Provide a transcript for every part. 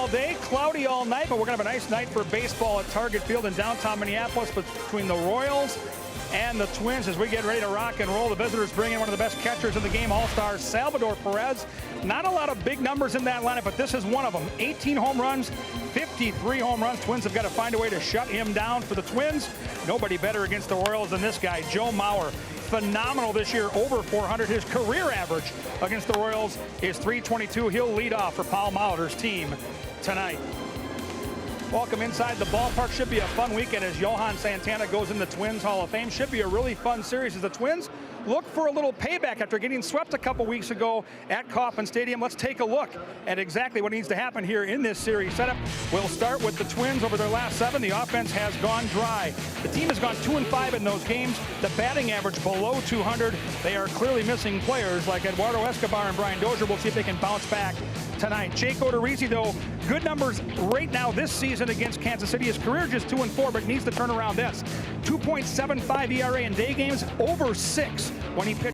all day, cloudy all night, but we're going to have a nice night for baseball at Target Field in downtown Minneapolis between the Royals and the Twins as we get ready to rock and roll. The visitors bring in one of the best catchers in the game, all-star Salvador Perez. Not a lot of big numbers in that lineup, but this is one of them. 18 home runs, 53 home runs. Twins have got to find a way to shut him down. For the Twins, nobody better against the Royals than this guy, Joe Mauer. Phenomenal this year, over 400. His career average against the Royals is 322. He'll lead off for Paul Molitor's team tonight. Welcome inside the ballpark. Should be a fun weekend as Johan Santana goes in the Twins Hall of Fame. Should be a really fun series as the Twins look for a little payback after getting swept a couple weeks ago at Kauffman Stadium. Let's take a look at exactly what needs to happen here in this series setup. We'll start with the Twins. Over their last 7, the offense has gone dry. The team has gone 2-5 in those games. The batting average below 200. They are clearly missing players like Eduardo Escobar and Brian Dozier. We'll see if they can bounce back tonight. Jake Odorizzi, though, good numbers right now this season against Kansas City. His career just 2-4, but needs to turn around this. 2.75 ERA in day games, over 6 when he pitched.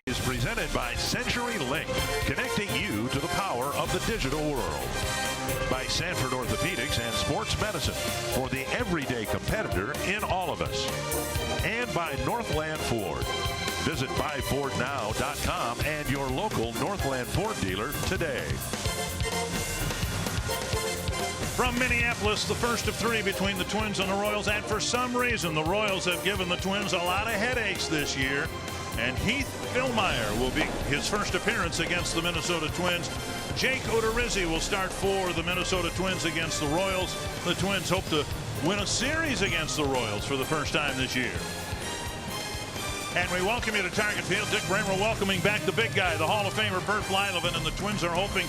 Is presented by Century Link, connecting you to the power of the digital world. By Sanford Orthopedics and Sports Medicine, for the everyday competitor in all of us. And by Northland Ford. Visit buyfordnow.com and your local Northland Ford dealer today. From Minneapolis, the first of 3 between the Twins and the Royals, and for some reason the Royals have given the Twins a lot of headaches this year. And Heath Fillmyer will be his first appearance against the Minnesota Twins. Jake Odorizzi will start for the Minnesota Twins against the Royals. The Twins hope to win a series against the Royals for the first time this year. And we welcome you to Target Field. Dick Bramer welcoming back the big guy, the Hall of Famer Bert Blyleven, and the Twins are hoping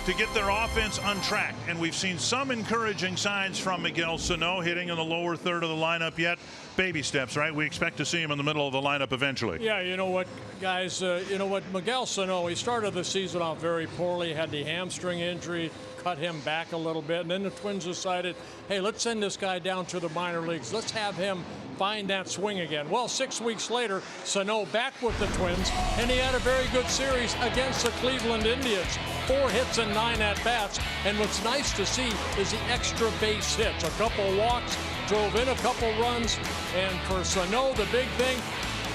to get their offense untracked. And we've seen some encouraging signs from Miguel Sano, hitting in the lower third of the lineup yet. Baby steps, right? We expect to see him in the middle of the lineup eventually. Yeah, you know what, guys, you know what, Miguel Sano, he started the season off very poorly, had the hamstring injury, cut him back a little bit, and then the Twins decided, hey, let's send this guy down to the minor leagues. Let's have him find that swing again. Well, 6 weeks later, Sano back with the Twins, and he had a very good series against the Cleveland Indians. 4 hits and 9 at-bats, and what's nice to see is the extra base hits. A couple walks, drove in a couple runs, and for Sano, the big thing,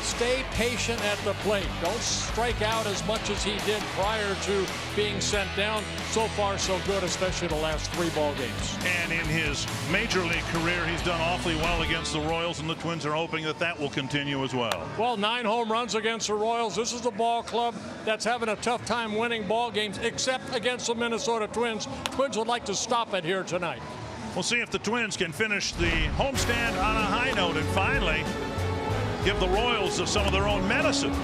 stay patient at the plate. Don't strike out as much as he did prior to being sent down. So far, so good, especially the last 3 ball games. And in his major league career, he's done awfully well against the Royals, and the Twins are hoping that that will continue as well. Well, 9 home runs against the Royals. This is a ball club that's having a tough time winning ball games, except against the Minnesota Twins. Twins would like to stop it here tonight. We'll see if the Twins can finish the homestand on a high note and finally give the Royals some of their own medicine.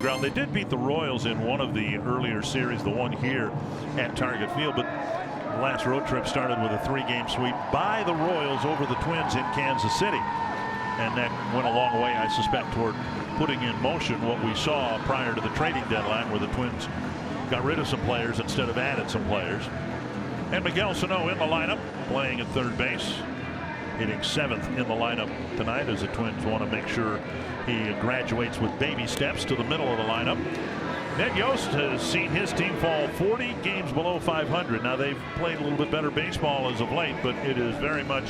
Ground. They did beat the Royals in one of the earlier series, the one here at Target Field, but the last road trip started with a 3-game sweep by the Royals over the Twins in Kansas City, and that went a long way, I suspect, toward putting in motion what we saw prior to the trading deadline, where the Twins got rid of some players instead of added some players. And Miguel Sano in the lineup, playing at third base, hitting 7th in the lineup tonight, as the Twins want to make sure he graduates with baby steps to the middle of the lineup. Ned Yost has seen his team fall 40 games below 500. Now, they've played a little bit better baseball as of late, but it is very much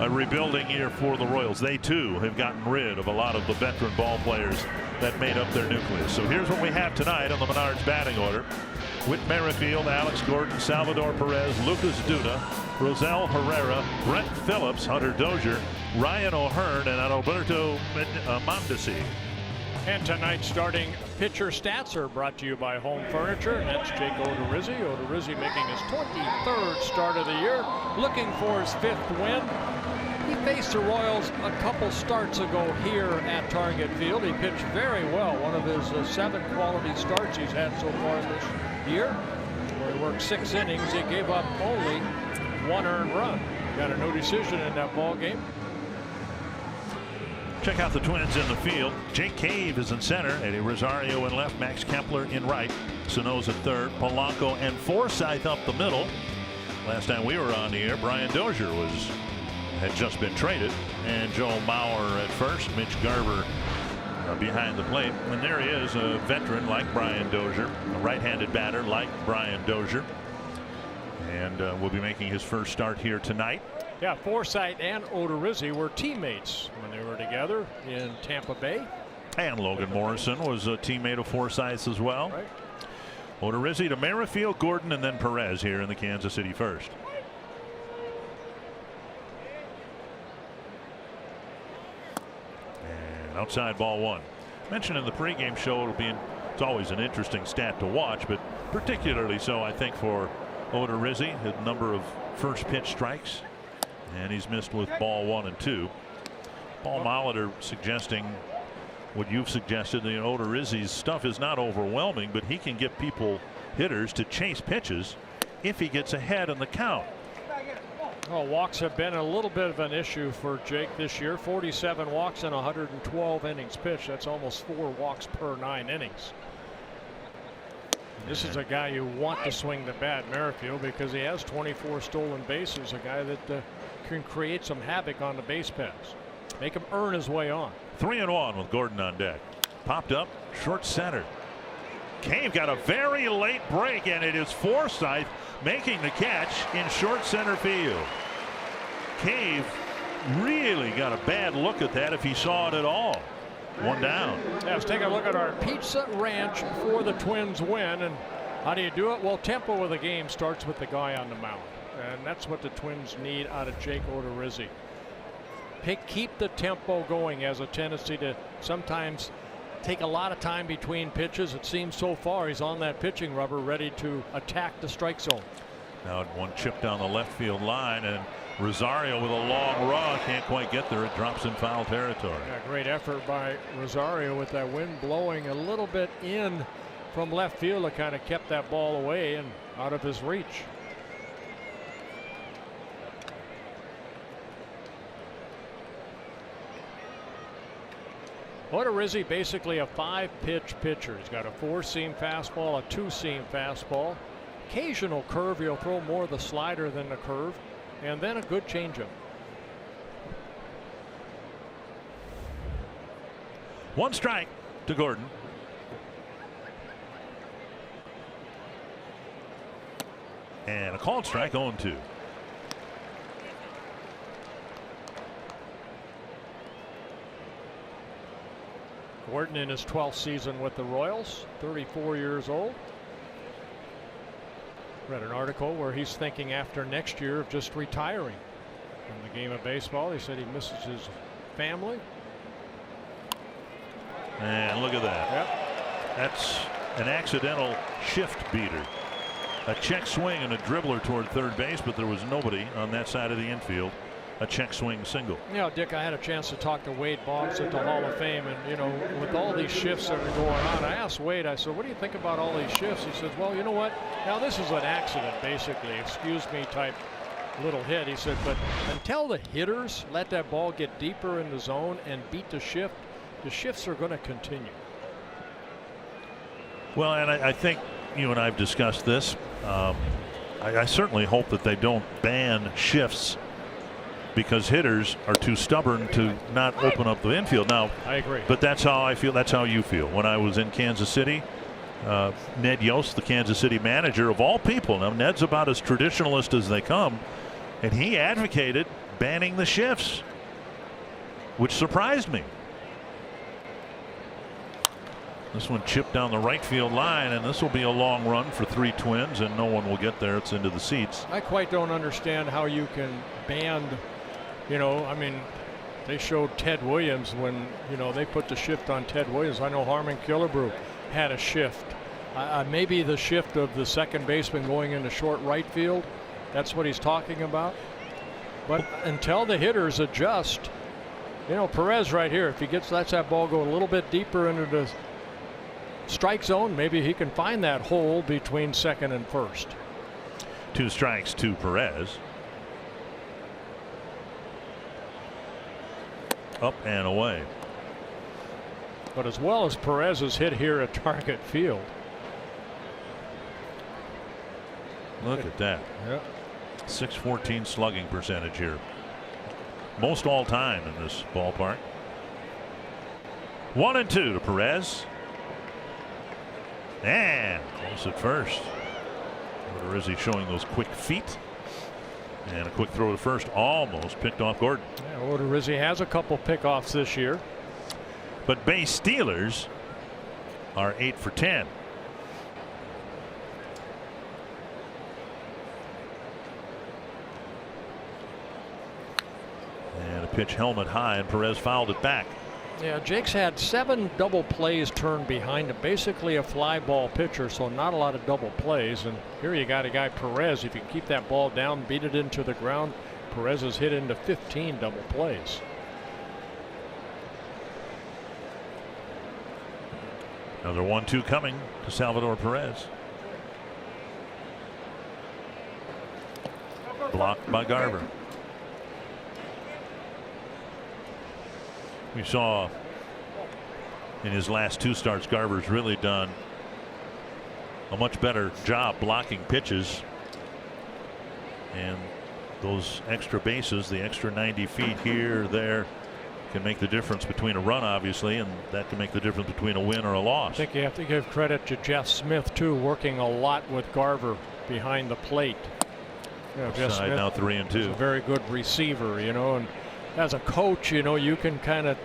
a rebuilding year for the Royals. They too have gotten rid of a lot of the veteran ball players that made up their nucleus. So here's what we have tonight on the Menards batting order. Whit Merrifield, Alex Gordon, Salvador Perez, Lucas Duda, Rosell Herrera, Brent Phillips, Hunter Dozier, Ryan O'Hearn, and Alberto Mondesi. And tonight's starting pitcher stats are brought to you by Home Furniture. And that's Jake Odorizzi. Odorizzi making his 23rd start of the year, looking for his 5th win. He faced the Royals a couple starts ago here at Target Field. He pitched very well, one of his 7 quality starts he's had so far this year, where he worked 6 innings. He gave up only 1 earned run. got a no decision in that ball game. Check out the Twins in the field. Jake Cave is in center. Eddie Rosario in left. Max Kepler in right. Sano's at third. Polanco and Forsythe up the middle. Last time we were on the air, Brian Dozier had just been traded, and Joe Mauer at first. Mitch Garver behind the plate. And there he is, a veteran like Brian Dozier, a right-handed batter like Brian Dozier, and will be making his first start here tonight. Yeah, Forsythe and Odorizzi were teammates when they were together in Tampa Bay. And Logan Morrison was a teammate of Forsythe's as well. Right. Odorizzi to Merrifield, Gordon, and then Perez here in the Kansas City first. And outside ball one. Mentioned in the pregame show, it's always an interesting stat to watch, but particularly so I think for Odorizzi, his number of first pitch strikes. And he's missed with ball 1 and 2. Paul Molitor suggesting what you've suggested. Odorizzi's stuff is not overwhelming, but he can get hitters to chase pitches if he gets ahead in the count. Well, walks have been a little bit of an issue for Jake this year. 47 walks in 112 innings pitched. That's almost 4 walks per 9 innings. This is a guy you want to swing the bat, Merrifield, because he has 24 stolen bases. A guy that can create some havoc on the base paths. Make him earn his way on. 3-1 with Gordon on deck. Popped up short center. Cave got a very late break, and it is Forsythe making the catch in short center field. Cave really got a bad look at that if he saw it at all. 1 down. Yeah, let's take a look at our Pizza Ranch for the Twins win. And how do you do it? Well, tempo of the game starts with the guy on the mound. And that's what the Twins need out of Jake Odorizzi. Keep the tempo going. Has a tendency to sometimes take a lot of time between pitches. It seems so far he's on that pitching rubber, ready to attack the strike zone. Now one chip down the left field line, and Rosario with a long run can't quite get there. It drops in foul territory. Yeah, great effort by Rosario with that wind blowing a little bit in from left field. That kind of kept that ball away and out of his reach. Odorizzi basically a 5-pitch pitcher. He's got a 4-seam fastball, a 2-seam fastball, occasional curve. He'll throw more of the slider than the curve, and then a good changeup. 1 strike to Gordon. And a called strike, 0-2. Gordon in his 12th season with the Royals, 34 years old. Read an article where he's thinking after next year of just retiring from the game of baseball. He said he misses his family. And look at that. Yep. That's an accidental shift beater. A check swing and a dribbler toward third base, but there was nobody on that side of the infield. A check swing single. You know, Dick, I had a chance to talk to Wade Boggs at the Hall of Fame, and you know, with all these shifts that are going on, I asked Wade, I said, what do you think about all these shifts? He says, well, you know what, now this is an accident basically, excuse me type little hit. He said, but until the hitters let that ball get deeper in the zone and beat the shifts are going to continue. Well, and I think you and I have discussed this. I certainly hope that they don't ban shifts because hitters are too stubborn to not open up the infield. Now, I agree. But that's how I feel. That's how you feel. When I was in Kansas City, Ned Yost, the Kansas City manager of all people. Now, Ned's about as traditionalist as they come, and he advocated banning the shifts, which surprised me. This one chipped down the right field line, and this will be a long run for 3 Twins, and no one will get there. It's into the seats. I quite don't understand how you can ban, you know, I mean, they showed Ted Williams when, you know, they put the shift on Ted Williams. I know Harmon Killebrew had a shift. Maybe the shift of the second baseman going into short right field. That's what he's talking about. But until the hitters adjust, you know, Perez right here, if he lets that ball go a little bit deeper into the strike zone, maybe he can find that hole between second and first. 2 strikes to Perez. up and away. But as well as Perez has hit here at Target Field. Look at that. Yeah. 614 slugging percentage here. Most all time in this ballpark. 1-2 to Perez. And close at first. Odorizzi showing those quick feet. And a quick throw to first, almost picked off Gordon. Yeah, Odorizzi has a couple pickoffs this year. But base stealers are 8 for 10. And a pitch helmet high, and Perez fouled it back. Yeah, Jake's had 7 double plays turned behind him. Basically a fly ball pitcher, so not a lot of double plays. And here you got a guy, Perez. If you can keep that ball down, beat it into the ground, Perez has hit into 15 double plays. Another 1-2 coming to Salvador Perez. Blocked by Garver. We saw in his last 2 starts, Garver's really done a much better job blocking pitches. And those extra bases, the extra 90 feet here, there, can make the difference between a run, obviously, and that can make the difference between a win or a loss. I think you have to give credit to Jeff Smith, too, working a lot with Garver behind the plate. You know, Jeff Smith now 3-2. is a very good receiver, you know, and as a coach, you know, you can kind of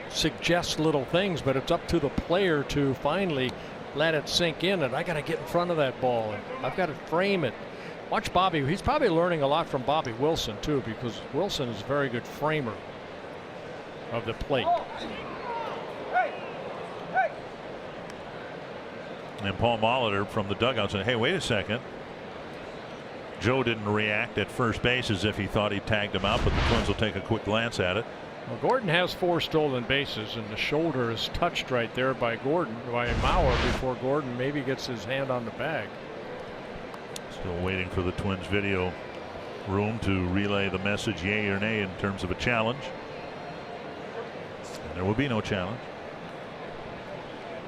suggest little things, but it's up to the player to finally let it sink in, and I got to get in front of that ball, and I've got to frame it. Watch Bobby. He's probably learning a lot from Bobby Wilson, too, because Wilson is a very good framer of the plate. And Paul Molitor from the dugout said, hey, wait a second. Joe didn't react at first base as if he thought he tagged him out, but the Twins will take a quick glance at it. Well, Gordon has 4 stolen bases, and the shoulder is touched right there by Mauer before Gordon maybe gets his hand on the bag. Still waiting for the Twins video room to relay the message yay or nay in terms of a challenge. And there will be no challenge.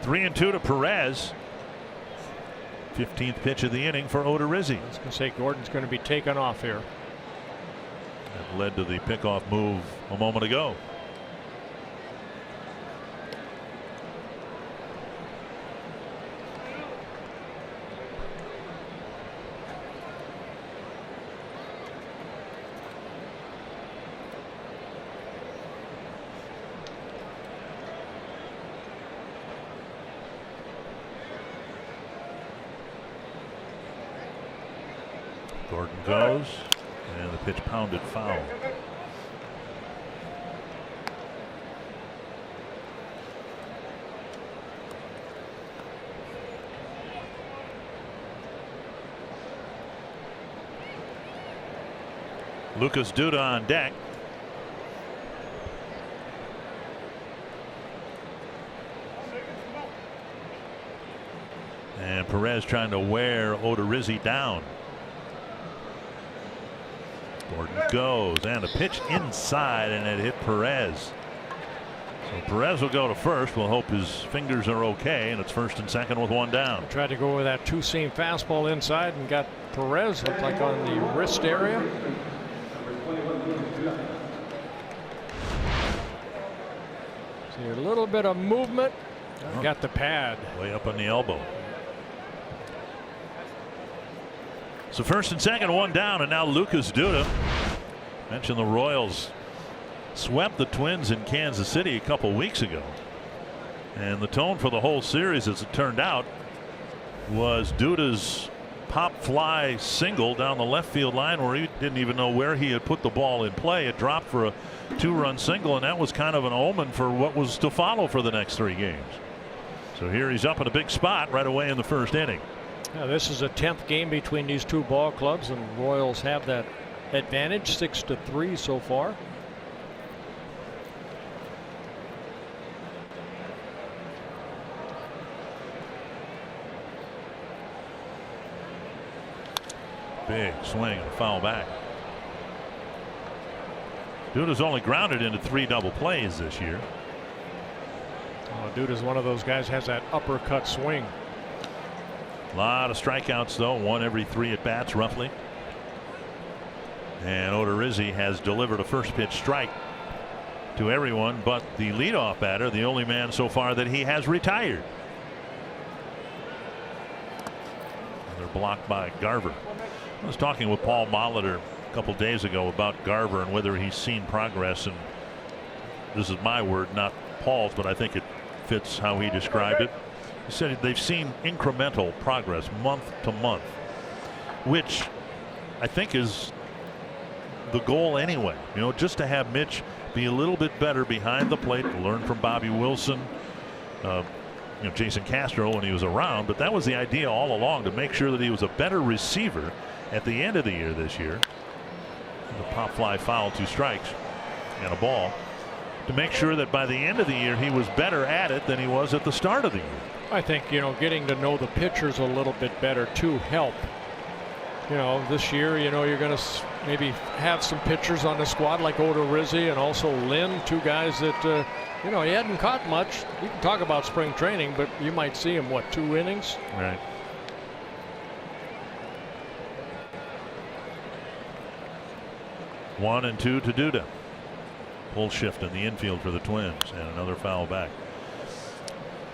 3-2 to Perez. 15th pitch of the inning for Odorizzi. I was going to say Gordon's going to be taken off here. That led to the pickoff move a moment ago. Gordon goes, and the pitch pounded foul. Lucas Duda on deck. And Perez trying to wear Odorizzi down. Gordon goes, and a pitch inside, and it hit Perez. So Perez will go to first. We'll hope his fingers are okay, and it's first and second with 1 down. Tried to go with that 2-seam fastball inside and got Perez, looked like on the wrist area. See a little bit of movement. Got the pad. Way up on the elbow. So first and second, 1 down, and now Lucas Duda. Mentioned the Royals swept the Twins in Kansas City a couple weeks ago. And the tone for the whole series, as it turned out, was Duda's pop fly single down the left field line where he didn't even know where he had put the ball in play. It dropped for a 2-run single, and that was kind of an omen for what was to follow for the next 3 games. So here he's up in a big spot right away in the first inning. Yeah, this is the 10th game between these 2 ball clubs, and the Royals have that advantage, 6-3 so far. Big swing and foul back. Duda's only grounded into 3 double plays this year. Oh, Duda's one of those guys, has that uppercut swing. A lot of strikeouts, though, 1 every 3 at bats, roughly. And Odorizzi has delivered a first pitch strike to everyone but the leadoff batter, the only man so far that he has retired. They're blocked by Garver. I was talking with Paul Molitor a couple days ago about Garver and whether he's seen progress, and this is my word, not Paul's, but I think it fits how he described it. He said they've seen incremental progress month to month, which I think is the goal anyway. You know, just to have Mitch be a little bit better behind the plate, to learn from Bobby Wilson, Jason Castro when he was around, but that was the idea all along, to make sure that he was a better receiver at the end of the year this year. The pop fly foul, 2 strikes and a ball, to make sure that by the end of the year he was better at it than he was at the start of the year. I think, getting to know the pitchers a little bit better too help. This year, you're going to maybe have some pitchers on the squad like Odorizzi and also Lynn, 2 guys that, he hadn't caught much. You can talk about spring training, but you might see him, 2 innings? Right. One and 2 to Duda. Pull shift in the infield for the Twins, and another foul back.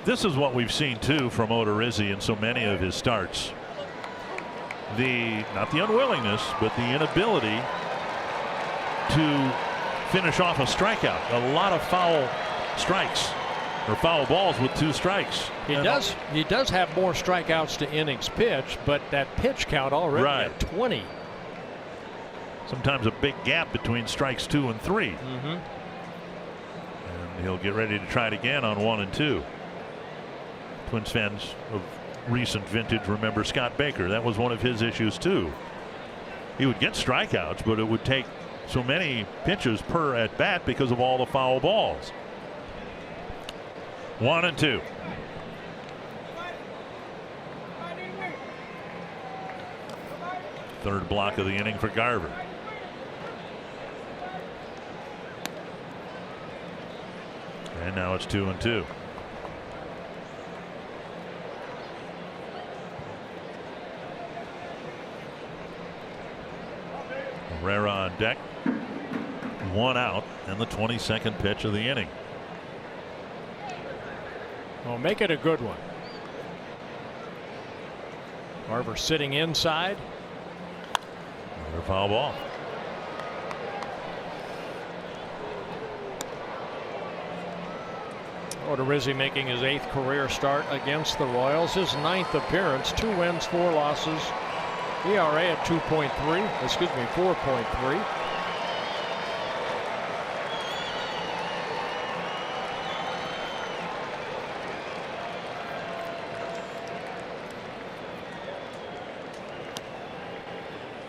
This is what we've seen too from Odorizzi in so many of his starts. Not the unwillingness, but the inability to finish off a strikeout. A lot of foul strikes or foul balls with 2 strikes. He does have more strikeouts to innings pitched, but that pitch count already at 20. Sometimes a big gap between strikes 2 and 3. And he'll get ready to try it again on 1 and 2. Twins fans of recent vintage remember Scott Baker. That was one of his issues too. He would get strikeouts, but it would take so many pitches per at bat because of all the foul balls. 1 and 2. Third block of the inning for Garver. And now it's 2 and 2. Herrera on deck. 1 out, and the 22nd pitch of the inning. Well, make it a good one. Garver sitting inside. Another foul ball. Odorizzi making his 8th career start against the Royals. His 9th appearance, 2 wins, 4 losses. ERA at 4.3.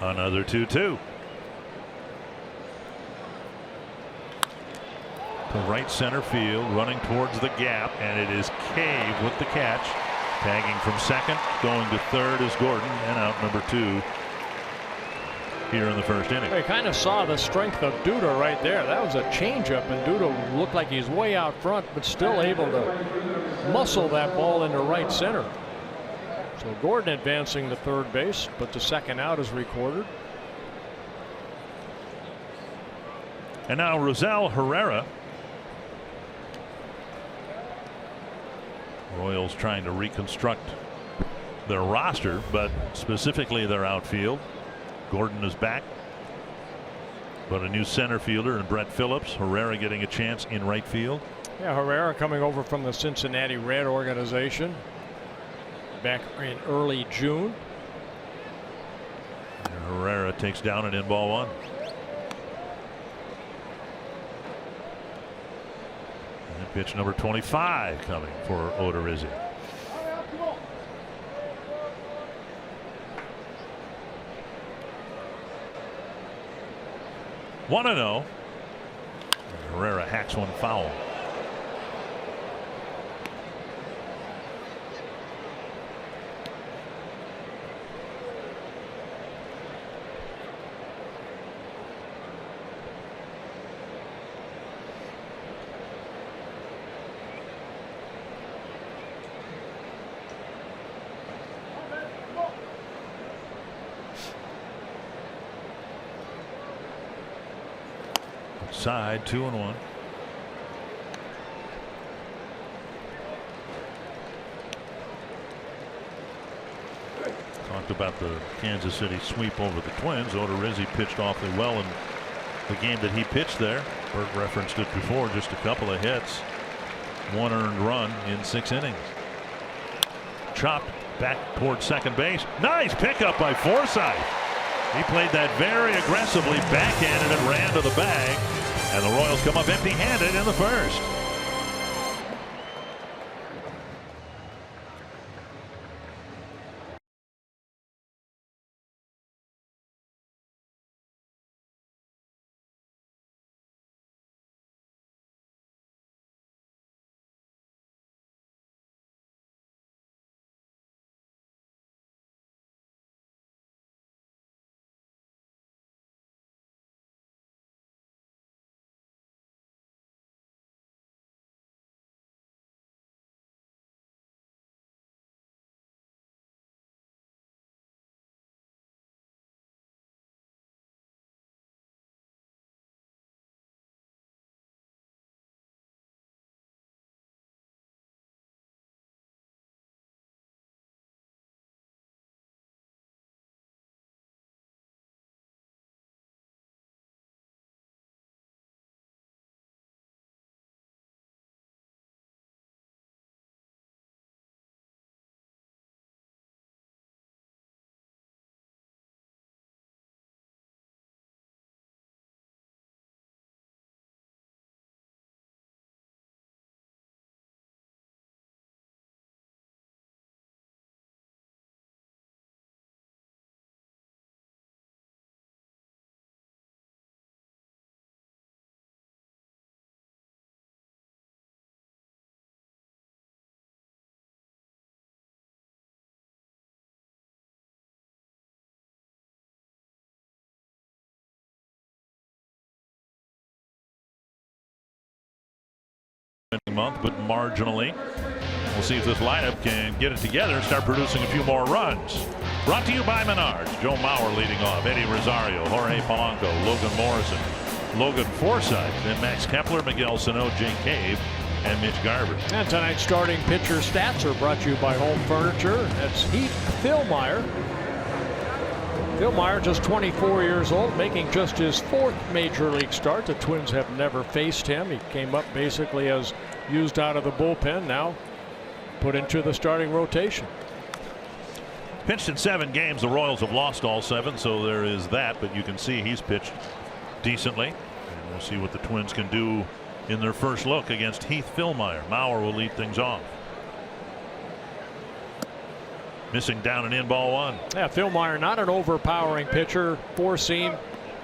Another 2-2. To right center field, running towards the gap, and it is Cave with the catch. Tagging from second, going to third is Gordon, and out number 2 here in the first inning. I kind of saw the strength of Duda right there. That was a changeup, and Duda looked like he's way out front, but still able to muscle that ball into right center. So Gordon advancing to third base, but the second out is recorded. And now Rosell Herrera. Royals trying to reconstruct their roster, but specifically their outfield. Gordon is back, but a new center fielder in Brett Phillips. Herrera getting a chance in right field. Yeah, Herrera coming over from the Cincinnati Red organization back in early June. And Herrera takes down an in ball 1. And pitch number 25 coming for Odorizzi. One and 0. Herrera hacks one foul. Outside, 2-1. Talked about the Kansas City sweep over the Twins. Odorizzi pitched awfully well in the game that he pitched there. Bert referenced it before, just a couple of hits, 1 earned run in 6 innings. Chopped back towards second base. Nice pickup by Forsythe. He played that very aggressively, backhanded and ran to the bag, and the Royals come up empty-handed in the first. Month, but marginally. We'll see if this lineup can get it together and start producing a few more runs. Brought to you by Menards. Joe Mauer leading off. Eddie Rosario, Jorge Polanco, Logan Morrison, Logan Forsythe, then Max Kepler, Miguel Sano, Jake Cave, and Mitch Garver. And tonight's starting pitcher stats are brought to you by Home Furniture. That's Heath Fillmyer. Fillmyer, just 24 years old, making just his 4th major league start. The Twins have never faced him. He came up basically as used out of the bullpen, now put into the starting rotation. Pitched in 7 games. The Royals have lost all 7, so there is that, but you can see he's pitched decently. And we'll see what the Twins can do in their first look against Heath Fillmyer. Mauer will lead things off. Missing down and in, ball 1. Yeah, Fillmyer not an overpowering pitcher. 4-seam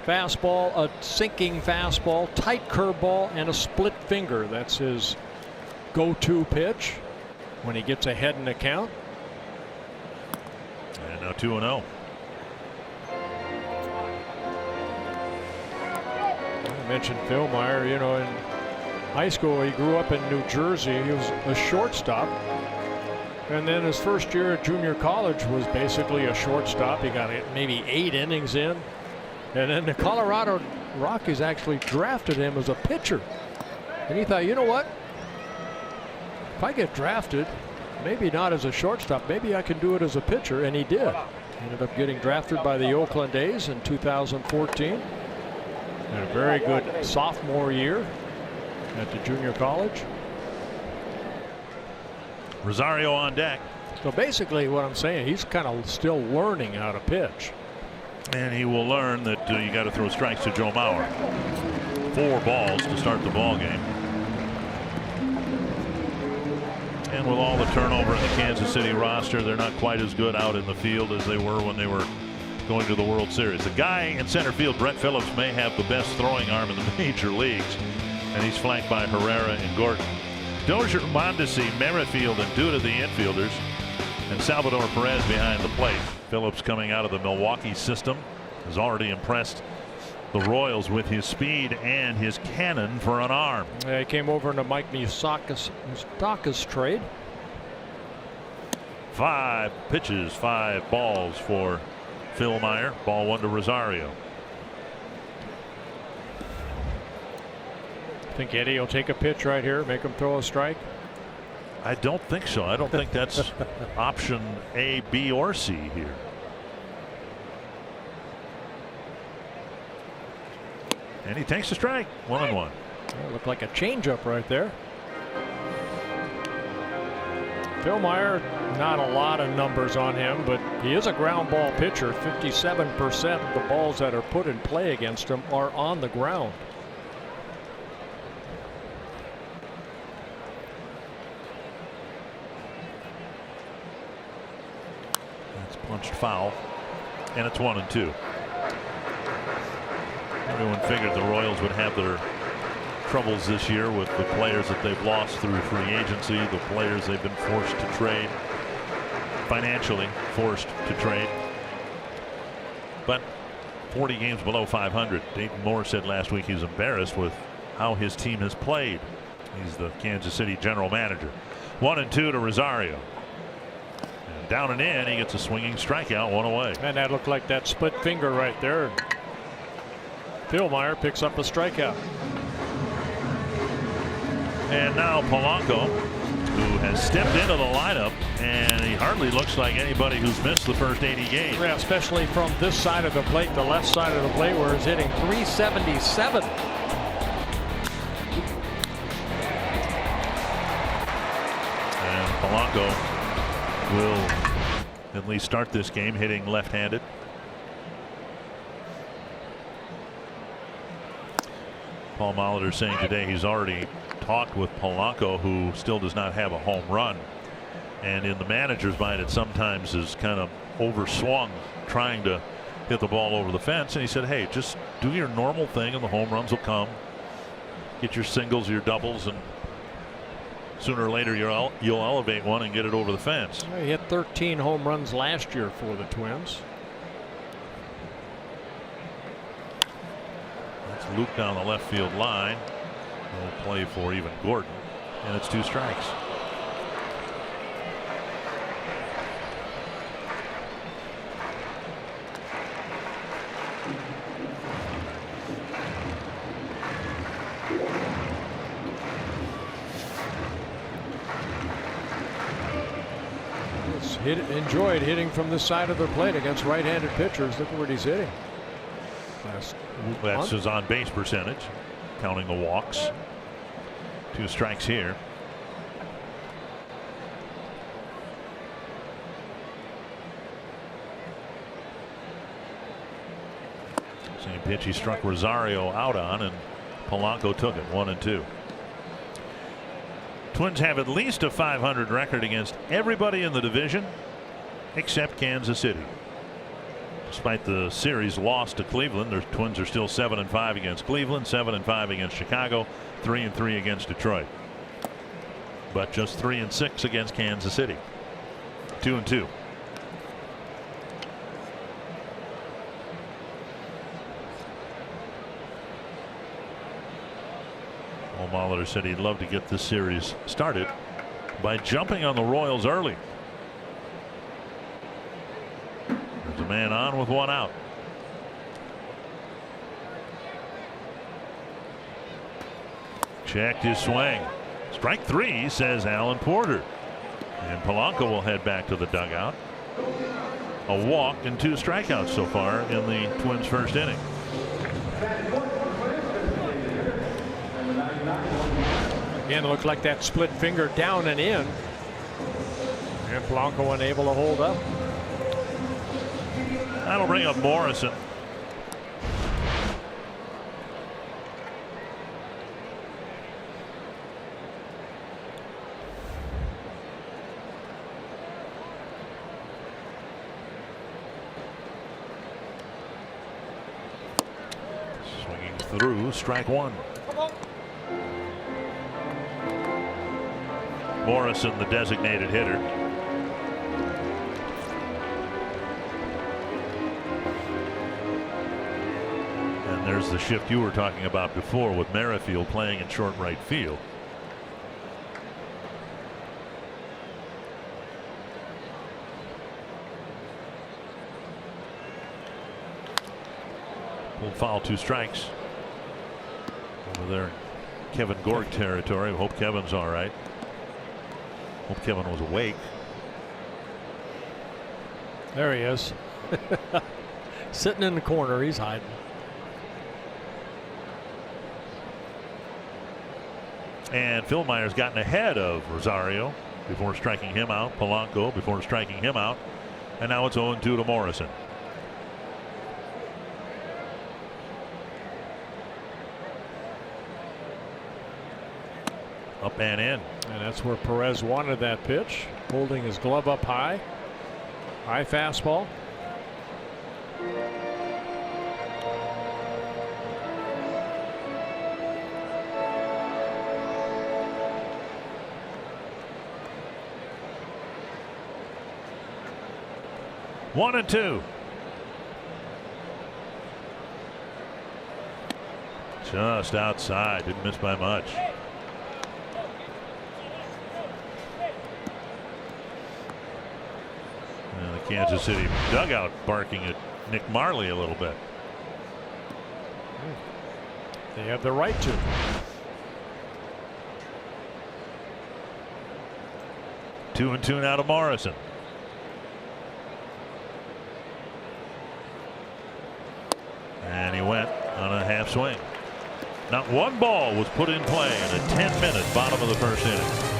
fastball, a sinking fastball, tight curveball, and a split finger. That's his go-to pitch when he gets ahead in the count. And now 2-0. I mentioned Fillmyer, you know, in high school he grew up in New Jersey. He was a shortstop. And then his first year at junior college was basically a shortstop. He got maybe 8 innings in. And then the Colorado Rockies actually drafted him as a pitcher. And he thought, you know what? If I get drafted, maybe not as a shortstop, maybe I can do it as a pitcher. And he did. Ended up getting drafted by the Oakland A's in 2014. And a very good sophomore year at the junior college. Rosario on deck. So basically what I'm saying, he's kind of still learning how to pitch. And he will learn that you got to throw strikes to Joe Mauer. 4 balls to start the ball game. And with all the turnover in the Kansas City roster, they're not quite as good out in the field as they were when they were going to the World Series. The guy in center field, Brett Phillips, may have the best throwing arm in the major leagues, and he's flanked by Herrera and Gordon. Dozier, Mondesi, Merrifield, and Duda the infielders, and Salvador Perez behind the plate. Phillips, coming out of the Milwaukee system, has already impressed the Royals with his speed and his cannon for an arm. He came over in the Mike Moustakas trade. 5 pitches, 5 balls for Fillmyer. Ball 1 to Rosario. Think Eddie will take a pitch right here, make him throw a strike? I don't think so. I don't think that's option A, B, or C here. And he takes a strike. 1-1. Looked like a changeup right there. Philmeyer, not a lot of numbers on him, but he is a ground ball pitcher. 57% of the balls that are put in play against him are on the ground. It's punched foul, and it's 1-2. Everyone figured the Royals would have their troubles this year with the players that they've lost through free agency, the players they've been forced to trade, financially forced to trade. But 40 games below 500. Dayton Moore said last week he's embarrassed with how his team has played. He's the Kansas City general manager. 1-2 to Rosario. And down and in, he gets a swinging strikeout, one away. And that looked like that split finger right there. Philmeyer picks up a strikeout. And now Polanco, who has stepped into the lineup, and he hardly looks like anybody who's missed the first 80 games. Yeah, especially from this side of the plate, the left side of the plate, where he's hitting .377. And Polanco will at least start this game hitting left-handed. Paul Molitor saying today he's already talked with Polanco, who still does not have a home run, and in the manager's mind it sometimes is kind of overswung trying to hit the ball over the fence, and he said, hey, just do your normal thing and the home runs will come. Get your singles, your doubles, and sooner or later you'll elevate one and get it over the fence. He hit 13 home runs last year for the Twins. That's Luke down the left field line. No play for even Gordon, and it's 2 strikes. Enjoyed hitting from this side of the plate against right-handed pitchers. Look where he's hitting. That's his on base percentage, counting the walks. 2 strikes here. Same pitch he struck Rosario out on, and Polanco took it. 1-2. Twins have at least a .500 record against everybody in the division except Kansas City. Despite the series loss to Cleveland, the Twins are still 7-5 against Cleveland, 7-5 against Chicago, 3-3 against Detroit, but just 3-6 against Kansas City. 2-2. Paul Molitor said he'd love to get this series started by jumping on the Royals early. There's a man on with 1 out. Checked his swing. Strike 3, says Alan Porter. And Polanco will head back to the dugout. A walk and 2 strikeouts so far in the Twins' first inning. Again, it looked like that split finger down and in. And Polanco unable to hold up. That'll bring up Morrison. Swinging through, strike 1. Morrison, the designated hitter. And there's the shift you were talking about before with Merrifield playing in short right field. Pulled foul, 2 strikes over there. Kevin Gorg territory. Hope Kevin's all right. Hope Kevin was awake. There he is. Sitting in the corner. He's hiding. And Philmeyer's gotten ahead of Rosario before striking him out. Polanco before striking him out. And now it's 0-2 to Morrison. Up and in. And that's where Perez wanted that pitch. Holding his glove up high. High fastball. One and two. Just outside. Didn't miss by much. And the Kansas City dugout barking at Nick Marley a little bit. They have the right to. Two and two now to Morrison. And he went on a half swing. Not one ball was put in play in a 10-minute bottom of the first inning.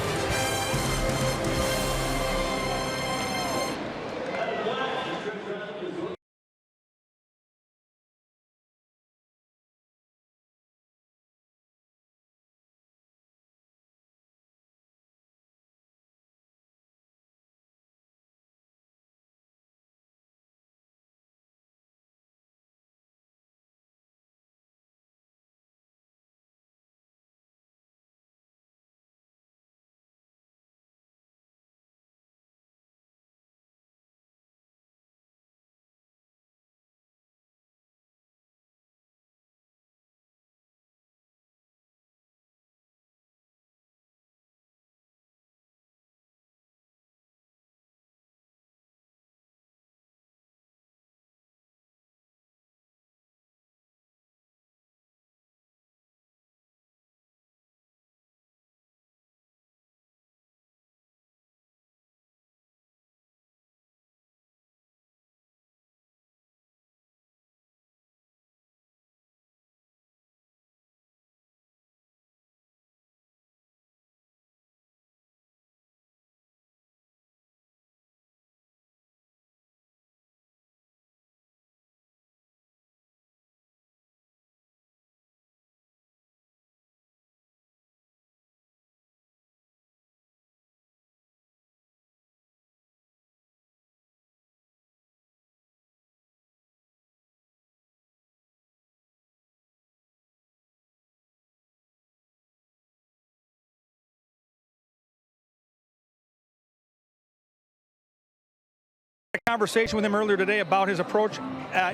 Conversation with him earlier today about his approach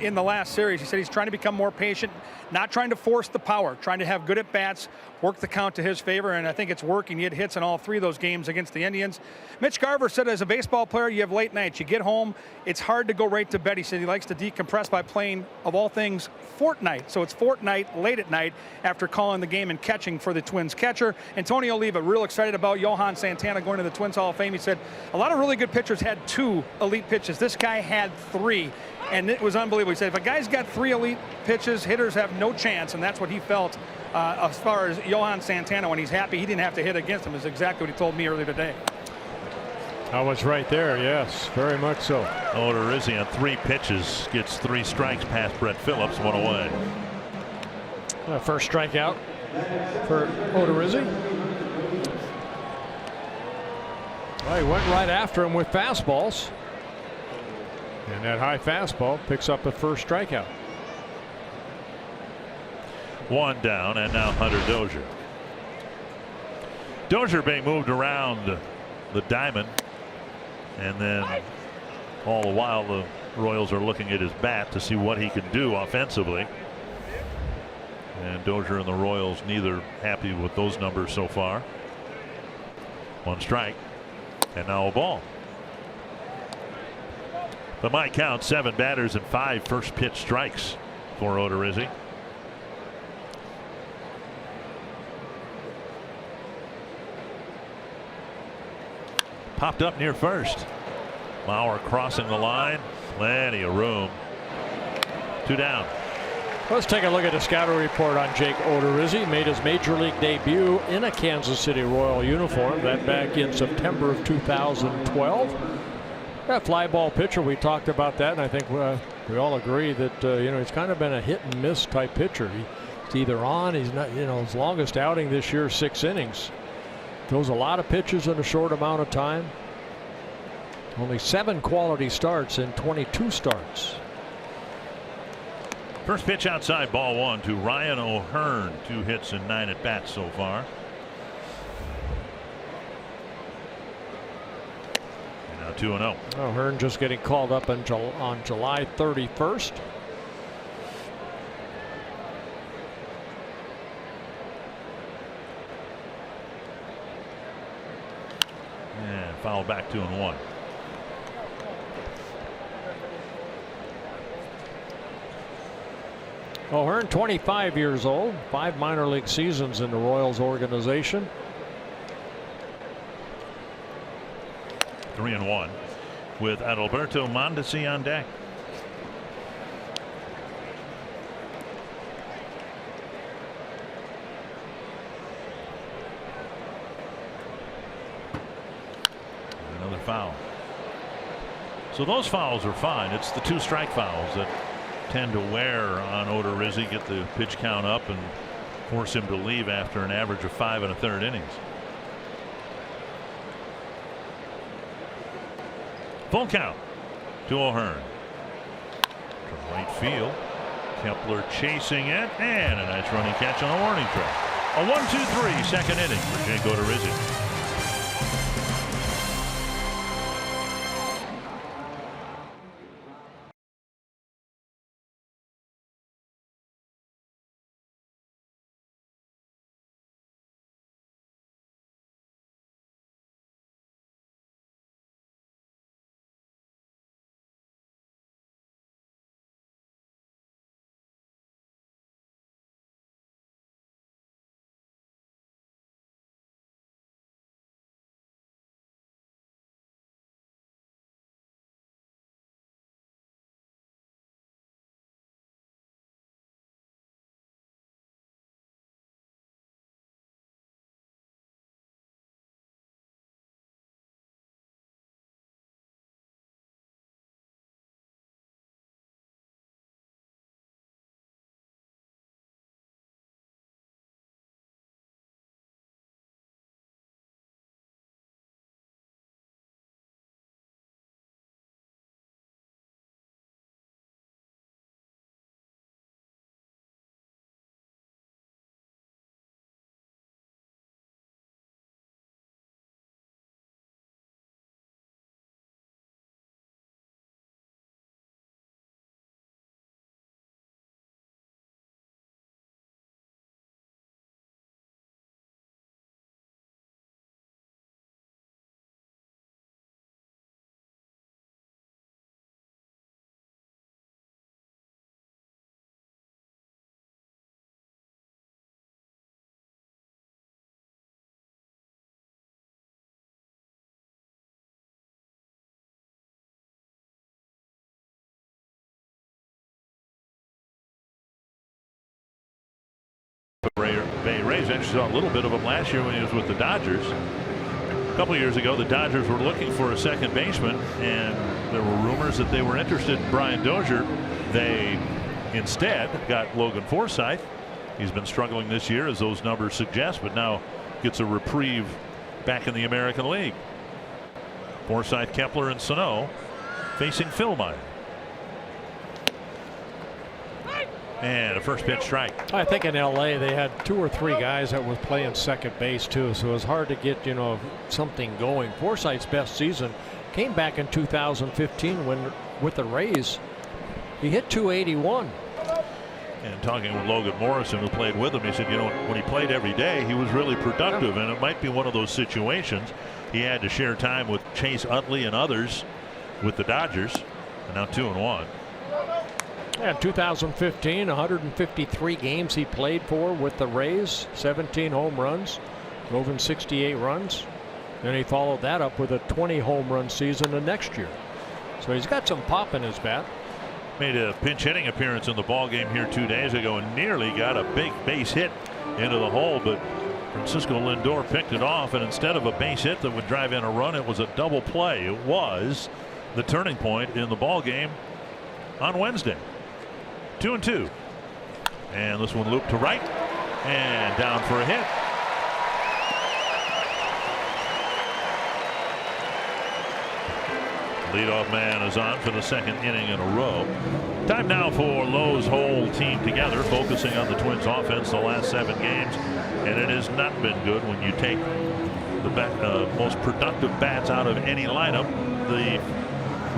in the last series. He said he's trying to become more patient, not trying to force the power, trying to have good at bats, work the count to his favor, and I think it's working. He had hits in all three of those games against the Indians. Mitch Garver said as a baseball player, you have late nights. You get home, it's hard to go right to bed. He said he likes to decompress by playing, of all things, Fortnite. So it's Fortnite late at night after calling the game and catching for the Twins catcher. Antonio Oliva, real excited about Johan Santana going to the Twins Hall of Fame. He said a lot of really good pitchers had 2 elite pitches. This guy had 3, and it was unbelievable. He said if a guy's got 3 elite pitches, hitters have no chance, and that's what he felt as far as Johan Santana. When he's happy, he didn't have to hit against him, is exactly what he told me earlier today. I was right there, yes, very much so. Odorizzi on 3 pitches gets 3 strikes past Brett Phillips, 1 away. First strikeout for Odorizzi. Well, he went right after him with fastballs. And that high fastball picks up the first strikeout. 1 down, and now Hunter Dozier. Dozier being moved around the diamond, and then all the while the Royals are looking at his bat to see what he can do offensively. And Dozier and the Royals neither happy with those numbers so far. 1 strike, and now a ball. But my count, 7 batters and 5 first pitch strikes for Odorizzi. popped up near first. Mauer crossing the line. Plenty of room. 2 down. Let's take a look at the scouting report on Jake Odorizzi. Made his major league debut in a Kansas City Royal uniform, that back in September of 2012. That fly ball pitcher, we talked about that, and I think we all agree that he's kind of been a hit and miss type pitcher. He's either on, he's not. His longest outing this year, 6 innings. Throws a lot of pitches in a short amount of time. Only 7 quality starts in 22 starts. First pitch outside, ball 1 to Ryan O'Hearn. 2 hits and 9 at bats so far. And now 2-0. O'Hearn just getting called up on July 31st. And foul back 2-1. O'Hearn, 25 years old, 5 minor league seasons in the Royals organization. 3-1 with Adalberto Mondesi on deck. Another foul. So those fouls are fine. It's the 2 strike fouls that tend to wear on Odorizzi, get the pitch count up and force him to leave after an average of 5 1/3 innings. Full count to O'Hearn. To right field. Kepler chasing it, and a nice running catch on a warning track. A 1-2-3 second inning for Jake Odorizzi. Bay Rays actually saw a little bit of him last year when he was with the Dodgers. A couple years ago, the Dodgers were looking for a second baseman, and there were rumors that they were interested in Brian Dozier. They instead got Logan Forsythe. He's been struggling this year, as those numbers suggest, but now gets a reprieve back in the American League. Forsythe, Kepler, and Sano facing Philmeyer. And a first pitch strike. I think in LA they had 2 or 3 guys that were playing second base too, so it was hard to get something going. Forsythe's best season came back in 2015 when with the Rays he hit .281. And talking with Logan Morrison, who played with him, he said, when he played every day, he was really productive, and it might be one of those situations. He had to share time with Chase Utley and others with the Dodgers, and now 2-1. Yeah, 2015, 153 games he played for with the Rays, 17 home runs, drove in 68 runs. And he followed that up with a 20 home run season the next year. So he's got some pop in his bat. Made a pinch hitting appearance in the ball game here 2 days ago and nearly got a big base hit into the hole, but Francisco Lindor picked it off, and instead of a base hit that would drive in a run, it was a double play. It was the turning point in the ball game on Wednesday. 2-2, and this one looped to right and down for a hit. Leadoff man is on for the second inning in a row. Time now for Lowe's whole team together, focusing on the Twins offense the last 7 games, and it has not been good. When you take the most productive bats out of any lineup, the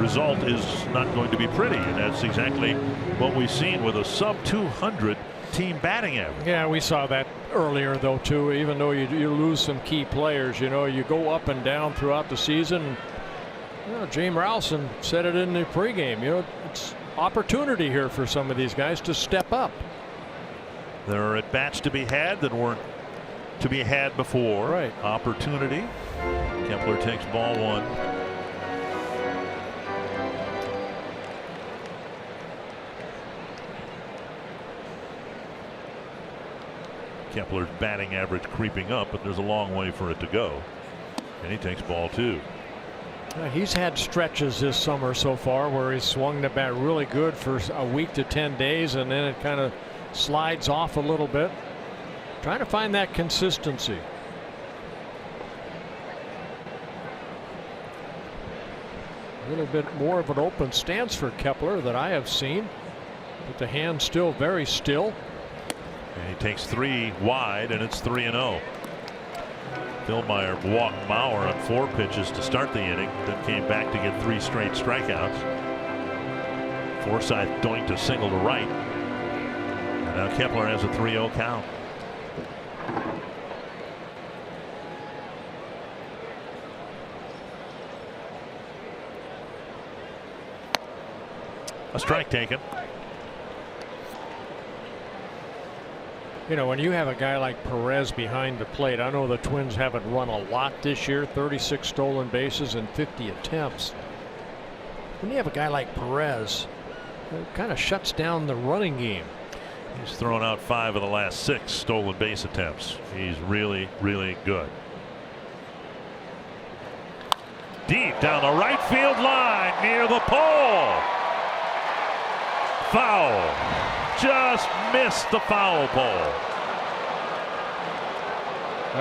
result is not going to be pretty, and that's exactly what we've seen with a sub 200 team batting average. Yeah, we saw that earlier though too. Even though you lose some key players, you know, you go up and down throughout the season. You know, James Rowson said it in the pregame. You know, it's opportunity here for some of these guys to step up. There are at bats to be had that weren't to be had before. Right. Opportunity. Kepler takes ball 1. Kepler's batting average creeping up, but there's a long way for it to go. And he takes ball 2. He's had stretches this summer so far where he's swung the bat really good for a week to 10 days, and then it kind of slides off a little bit. Trying to find that consistency. A little bit more of an open stance for Kepler that I have seen, but the hand still very still. And he takes 3 wide, and it's 3-0. Philmeyer walked Mauer on 4 pitches to start the inning, then came back to get 3 straight strikeouts. Forsythe doinked a single to right, and now Kepler has a 3-0 count. A strike taken. You know, when you have a guy like Perez behind the plate, I know the Twins haven't run a lot this year, 36 stolen bases and 50 attempts. When you have a guy like Perez, it kind of shuts down the running game. He's thrown out 5 of the last 6 stolen base attempts. He's really, really good. Deep down the right field line near the pole. Foul. Just missed the foul pole.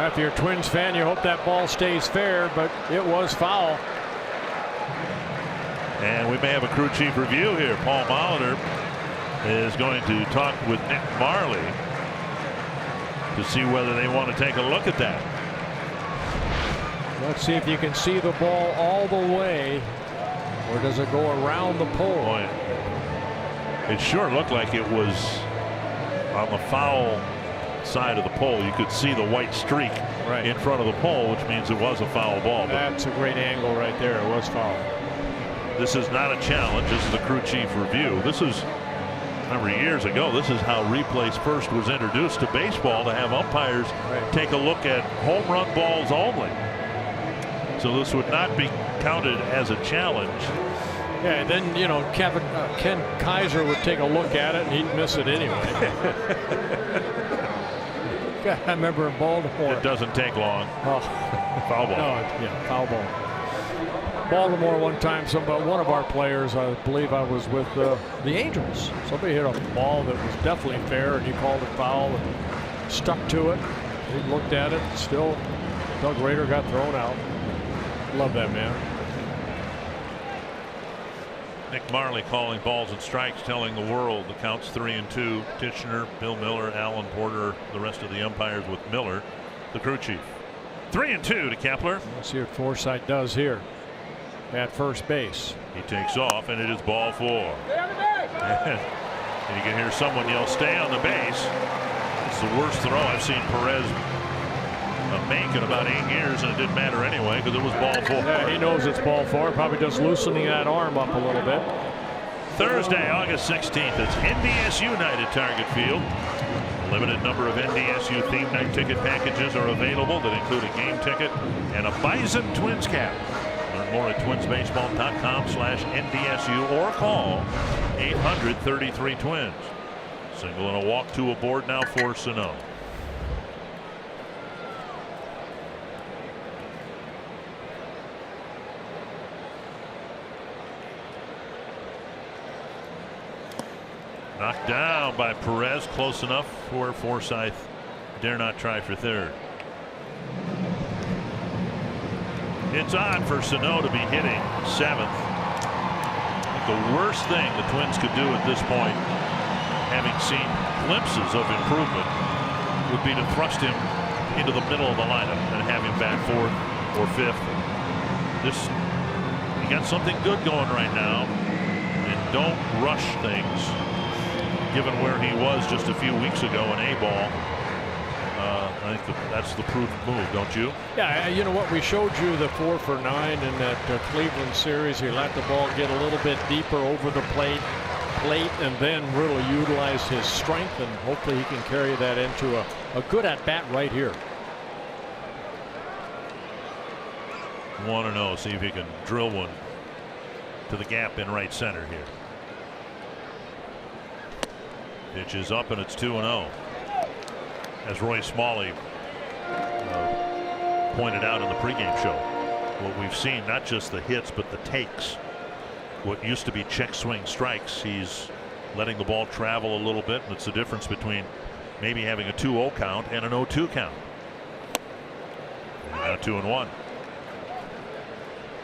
If you're a Twins fan, you hope that ball stays fair, but it was foul. And we may have a crew chief review here. Paul Molitor is going to talk with Nick Marley to see whether they want to take a look at that. Let's see if you can see the ball all the way, or does it go around the pole? Boy, it sure looked like it was on the foul side of the pole. You could see the white streak in front of the pole, which means it was a foul ball. That's a great angle right there. It was foul. This is not a challenge. This is the crew chief review. This is, remember, years ago, this is how replays first was introduced to baseball, to have umpires take a look at home run balls only. So this would not be counted as a challenge. Yeah, and then, you know, Ken Kaiser would take a look at it and he'd miss it anyway. I remember in Baltimore. It doesn't take long. Oh. Foul ball. No, yeah, foul ball. Baltimore one time, one of our players, I believe I was with the Angels. Somebody hit a ball that was definitely fair, and he called it foul and stuck to it. He looked at it. Still, Doug Rader got thrown out. Love that man. Nick Marley calling balls and strikes, telling the world the count's 3-2. Titchener, Bill Miller, Alan Porter, the rest of the umpires with Miller, the crew chief. 3-2 to Kepler. Let's see what Forsythe does here at first base. He takes off, and it is ball 4. And you can hear someone yell, "Stay on the base." It's the worst throw I've seen Perez make in about 8 years, and it didn't matter anyway because it was ball 4. Yeah, he knows it's ball 4. Probably just loosening that arm up a little bit. Thursday, August 16th, it's NBS United Target Field. Limited number of NDSU theme night ticket packages are available that include a game ticket and a Bison Twins cap. Learn more at twinsbaseball.com/NDSU or call 800-33-TWINS. Single and a walk to aboard now for Sano. Knocked down by Perez, close enough where Forsythe dare not try for third. It's on for Sano to be hitting seventh. I think the worst thing the Twins could do at this point, having seen glimpses of improvement, would be to thrust him into the middle of the lineup and have him bat fourth or fifth. You got something good going right now, and don't rush things. Given where he was just a few weeks ago in A-ball, I think that's the prudent move, don't you? Yeah, you know what? We showed you the 4 for 9 in that Cleveland series. He let the ball get a little bit deeper over the plate, and then really utilized his strength, and hopefully he can carry that into a good at-bat right here. 1-0. See if he can drill one to the gap in right center here. Pitch is up and it's 2-0. As Roy Smalley pointed out in the pregame show, what we've seen, not just the hits but the takes, what used to be check swing strikes, he's letting the ball travel a little bit, and it's the difference between maybe having a 2-0 count and an 0-2 count. And now 2-1.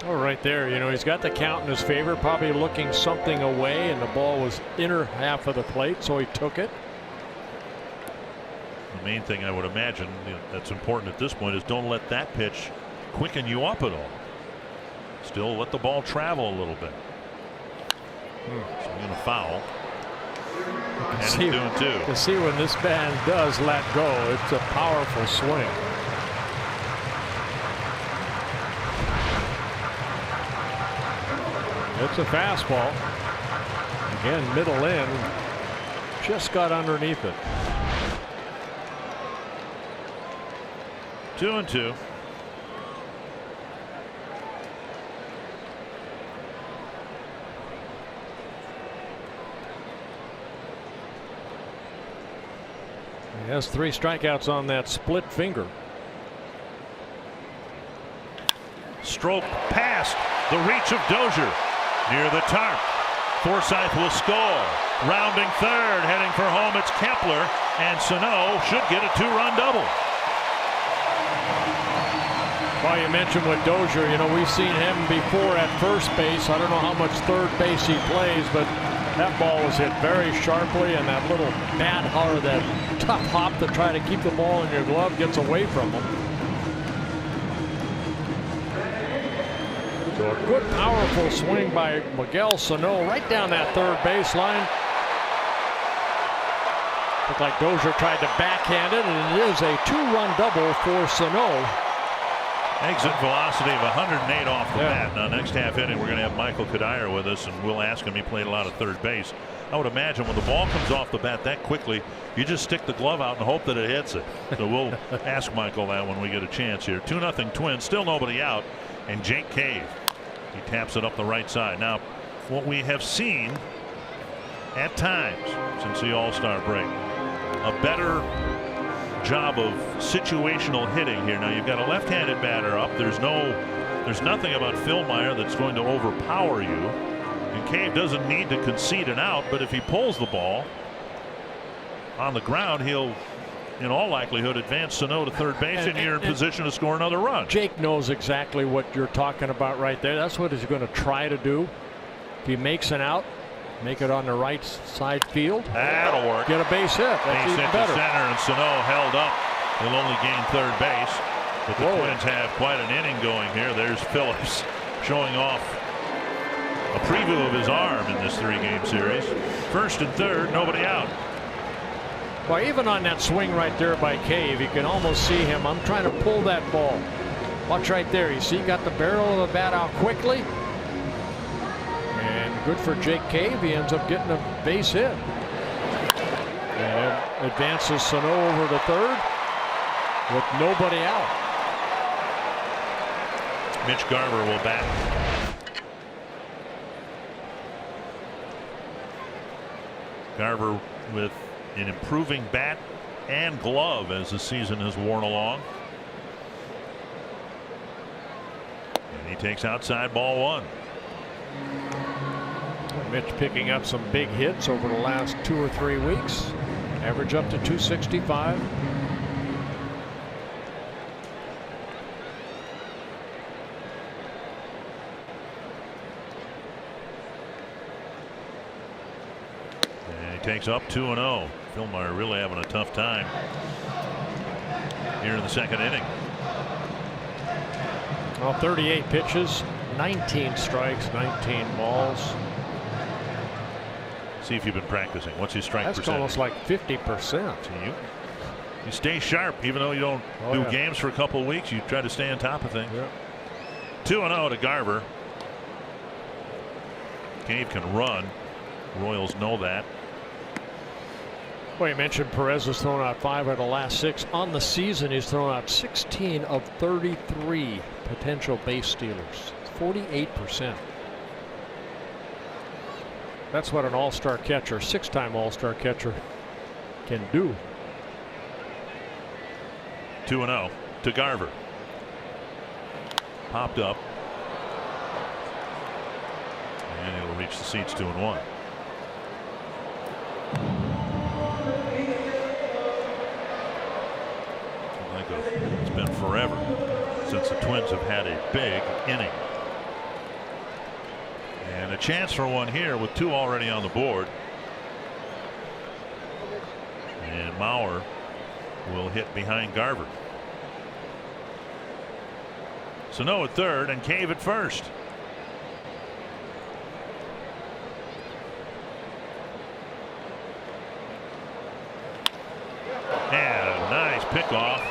Oh, right there, you know, he's got the count in his favor, probably looking something away, and the ball was inner half of the plate, so he took it. The main thing I would imagine that's important at this point is don't let that pitch quicken you up at all. Still let the ball travel a little bit. So I'm going to foul. And it's 2-2. To see when this band does let go, it's a powerful swing. It's a fastball. Again, middle in. Just got underneath it. 2-2. He has 3 strikeouts on that split finger. Stroke past the reach of Dozier. Near the tarp. Forsythe will score. Rounding third, heading for home, it's Kepler, and Sano should get a 2-run double. Well, you mentioned with Dozier, you know, we've seen him before at first base. I don't know how much third base he plays, but that ball was hit very sharply, and that little bat or that tough hop to try to keep the ball in your glove gets away from him. So a good powerful swing by Miguel Sano right down that third baseline. Looked like Dozier tried to backhand it, and it is a 2-run double for Sano. Exit velocity of 108 off the bat. Now next half inning we're going to have Michael Kadire with us, and we'll ask him. He played a lot of third base. I would imagine when the ball comes off the bat that quickly, you just stick the glove out and hope that it hits it. So we'll ask Michael that when we get a chance here. 2-0 Twins, still nobody out, and Jake Cave, he taps it up the right side. Now what we have seen at times since the All-Star break, a better job of situational hitting here. Now you've got a left-handed batter up. There's nothing about Philmeyer that's going to overpower you, and Cave doesn't need to concede an out, but if he pulls the ball on the ground, he'll in all likelihood advance Sano to third base, and you're in position to score another run. Jake knows exactly what you're talking about right there. That's what he's going to try to do. If he makes an out, make it on the right side field. That'll work. Get a base hit. That's base even hit better. to center, and Sano held up. He'll only gain third base, but the Twins have quite an inning going here. There's Phillips showing off a preview of his arm in this 3-game series. First and third, nobody out. Well, even on that swing right there by Cave, you can almost see him. I'm trying to pull that ball. Watch right there. You see, he got the barrel of the bat out quickly. And good for Jake Cave. He ends up getting a base hit. And advances Sano over to third with nobody out. Mitch Garver will bat. Garver with an improving bat and glove as the season has worn along. And he takes outside ball one. Mitch picking up some big hits over the last 2 or 3 weeks. Average up to 265. And he takes up 2-0. Philmeyer really having a tough time here in the second inning. Well, 38 pitches, 19 strikes, 19 balls. See if you've been practicing. What's his strike percentage? That's almost like 50%. You stay sharp even though you don't do games for a couple of weeks. You try to stay on top of things. Yeah. 2-0 to Garver. Cave can run. Royals know that. Well, you mentioned Perez has thrown out 5 of the last 6. On the season, he's thrown out 16 of 33 potential base stealers. 48%. That's what an all-star catcher, 6-time all-star catcher, can do. 2-0 to Garver. Popped up. And it'll reach the seats 2-1. It's been forever since the Twins have had a big inning. And a chance for one here with 2 already on the board. And Mauer will hit behind Garver. Sano at third and Cave at first. And a nice pickoff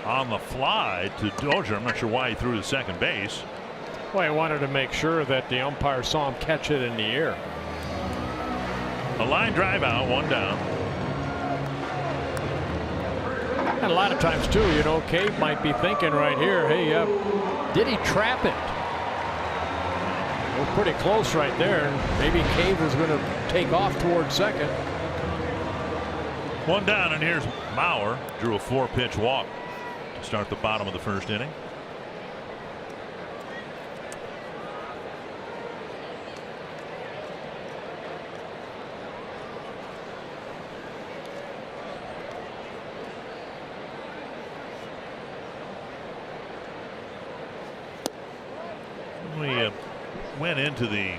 on the fly to Dozier. I'm not sure why he threw to second base. Well, he wanted to make sure that the umpire saw him catch it in the air. A line drive out, 1 down. And a lot of times too, you know, Cave might be thinking right here, hey, did he trap it? We're pretty close right there, and maybe Cave was going to take off towards second. 1 down, and here's Mauer. Drew a 4-pitch walk to start the bottom of the first inning. We went into the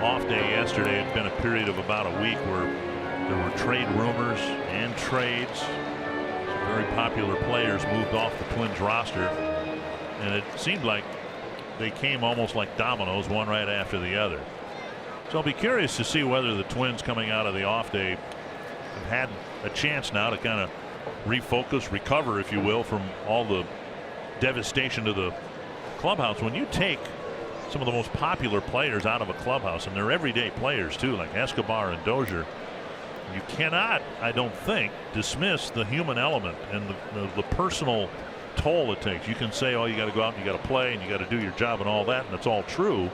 off day yesterday. It's been a period of about a week where there were trade rumors and trades. Some very popular players moved off the Twins roster, and it seemed like they came almost like dominoes, one right after the other. So I'll be curious to see whether the Twins coming out of the off day have had a chance now to kind of refocus, recover, if you will, from all the devastation to the clubhouse. When you take some of the most popular players out of a clubhouse, and they're everyday players too, like Escobar and Dozier, you cannot, I don't think, dismiss the human element and the personal toll it takes. You can say, oh, you got to go out and you got to play and you got to do your job and all that, and that's all true.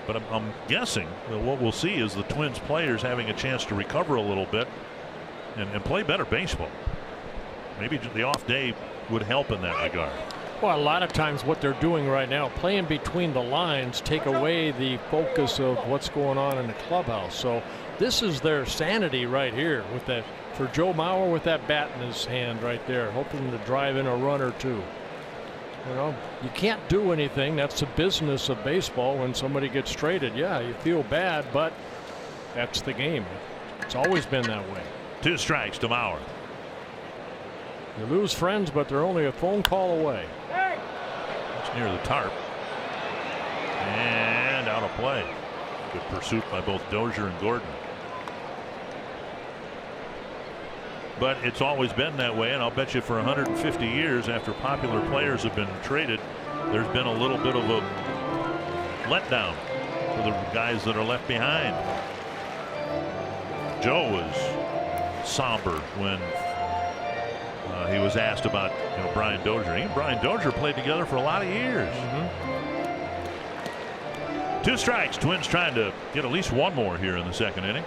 But I'm guessing that what we'll see is the Twins players having a chance to recover a little bit and play better baseball. Maybe the off day would help in that regard. Well, a lot of times what they're doing right now, playing between the lines, take away the focus of what's going on in the clubhouse. So this is their sanity right here with that, for Joe Mauer with that bat in his hand right there, hoping to drive in a run or two. You know, you can't do anything. That's the business of baseball. When somebody gets traded, yeah, you feel bad, but that's the game. It's always been that way. 2 strikes to Mauer. You lose friends, but they're only a phone call away. It's near the tarp. And out of play. Good pursuit by both Dozier and Gordon. But it's always been that way, and I'll bet you for 150 years after popular players have been traded, there's been a little bit of a letdown for the guys that are left behind. Joe was somber when he was asked about Brian Dozier. He and Brian Dozier played together for a lot of years. 2 strikes. Twins trying to get at least one more here in the second inning.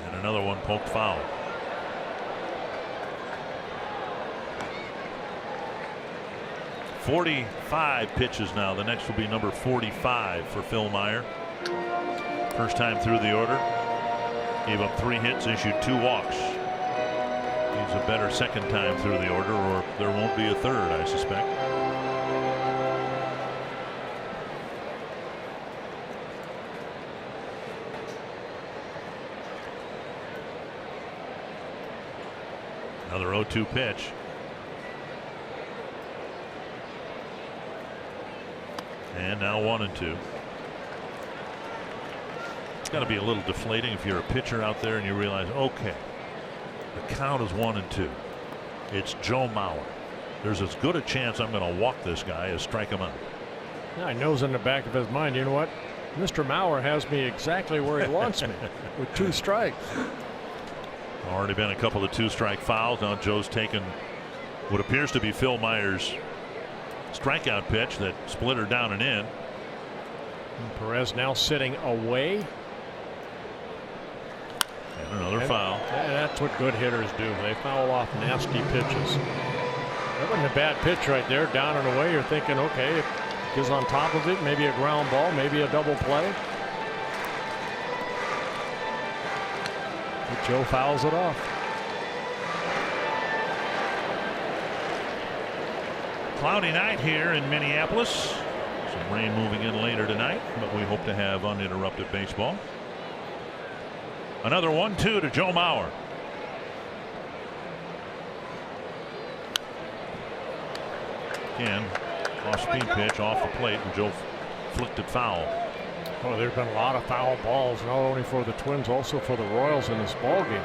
And another one poked foul. .45 pitches now. The next will be number 45 for Phil Meyer. First time through the order. Gave up 3 hits, issued 2 walks. He's a better second time through the order, or there won't be a third, I suspect. Another 0-2 pitch. And now 1-2. It's got to be a little deflating if you're a pitcher out there and you realize, okay, the count is 1-2. It's Joe Mauer. There's as good a chance I'm going to walk this guy as strike him out. Yeah, he knows in the back of his mind, you know what? Mr. Mauer has me exactly where he wants me with 2 strikes. Already been a couple of 2-strike fouls. Now Joe's taken what appears to be Phil Meyer's strikeout pitch that split her down and in. And Perez now sitting away. And another foul. And that's what good hitters do. They foul off nasty pitches. That wasn't a bad pitch right there. Down and away. You're thinking, okay, if it goes on top of it, maybe a ground ball, maybe a double play. But Joe fouls it off. Cloudy night here in Minneapolis. Some rain moving in later tonight, but we hope to have uninterrupted baseball. Another 1-2 to Joe Mauer. Again, off-speed pitch off the plate, and Joe flicked it foul. Oh, there's been a lot of foul balls, not only for the Twins, also for the Royals in this ball game.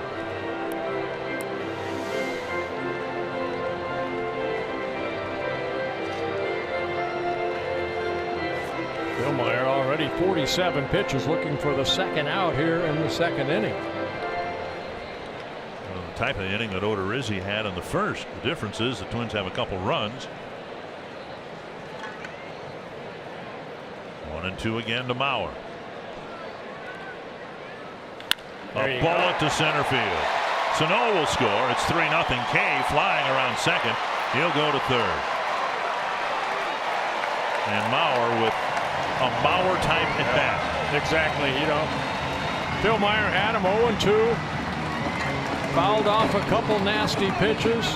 Phil Meyer already 47 pitches, looking for the second out here in the second inning. Well, the type of inning that Odorizzi had in the first. The difference is the Twins have a couple runs. 1-2 again to Mauer. A bullet to center field. Sano will score. It's 3-0. Kay flying around second. He'll go to third. And Mauer with a Mauer type at bat. Exactly. Phil Meyer had him 0-2. Fouled off a couple nasty pitches,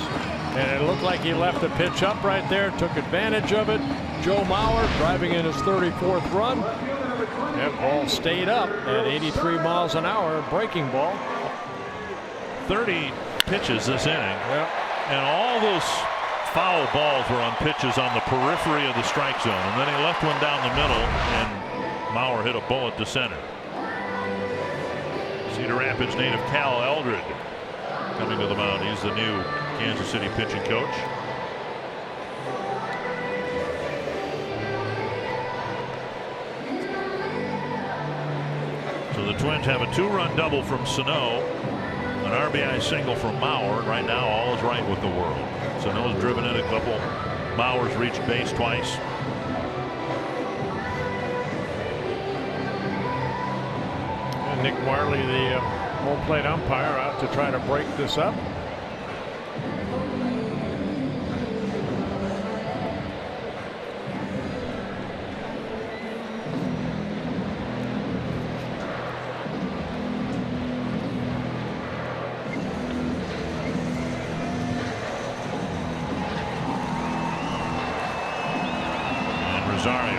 and it looked like he left the pitch up right there, took advantage of it. Joe Mauer driving in his 34th run. That ball stayed up at 83 miles an hour, breaking ball. 30 pitches this inning. Yep. And all those foul balls were on pitches on the periphery of the strike zone, and then he left one down the middle, and Mauer hit a bullet to center. Cedar Rapids native Cal Eldred coming to the mound. He's the new Kansas City pitching coach. So the Twins have a 2-run double from Sano, an RBI single from Mauer. Right now all is right with the world. Sano's driven in a couple. Mauer's reached base twice. And Nick Marley, the home plate umpire, out to try to break this up.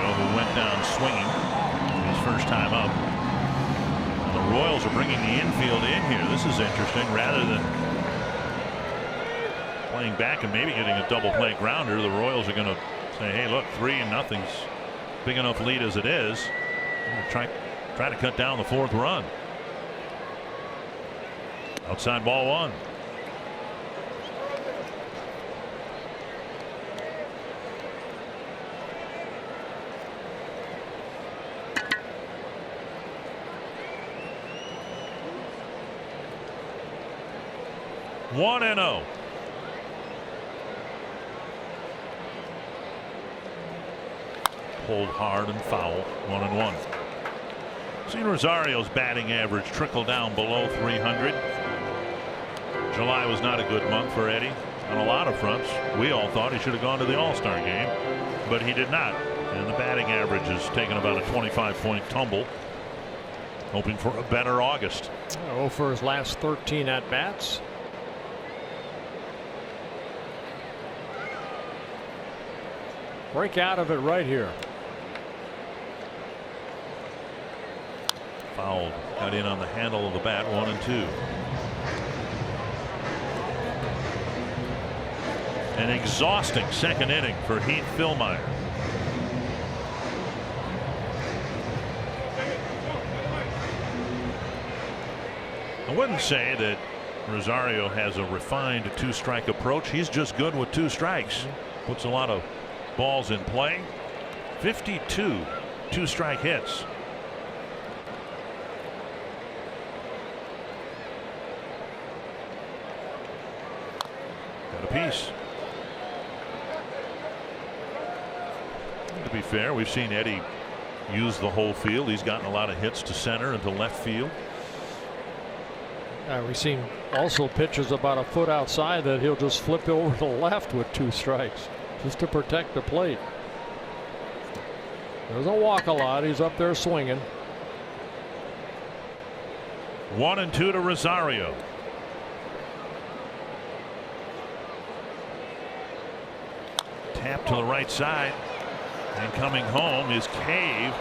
Who went down swinging his first time up. The Royals are bringing the infield in here. This is interesting. Rather than playing back and maybe getting a double play grounder, the Royals are going to say, hey, look, 3-0's big enough lead as it is. Try to cut down the 4th run. Outside ball 1. 1-0. Pulled hard and foul. 1-1. Seen Rosario's batting average trickle down below 300. July was not a good month for Eddie on a lot of fronts. We all thought he should have gone to the All-Star game, but he did not. And the batting average has taken about a 25-point tumble. Hoping for a better August. Oh, for his last 13 at bats. Break out of it right here. Fouled. Got in on the handle of the bat. 1-2. An exhausting second inning for Heath Fillmyer. I wouldn't say that Rosario has a refined two-strike approach. He's just good with 2 strikes. Puts a lot of balls in play. 52 two-strike hits. Got a piece. To be fair, we've seen Eddie use the whole field. He's gotten a lot of hits to center and to left field. We've seen also pitches about a foot outside that he'll just flip over to the left with 2 strikes just to protect the plate. Doesn't walk a lot. He's up there swinging. 1-2 to Rosario. Tap to the right side. And coming home is Cave.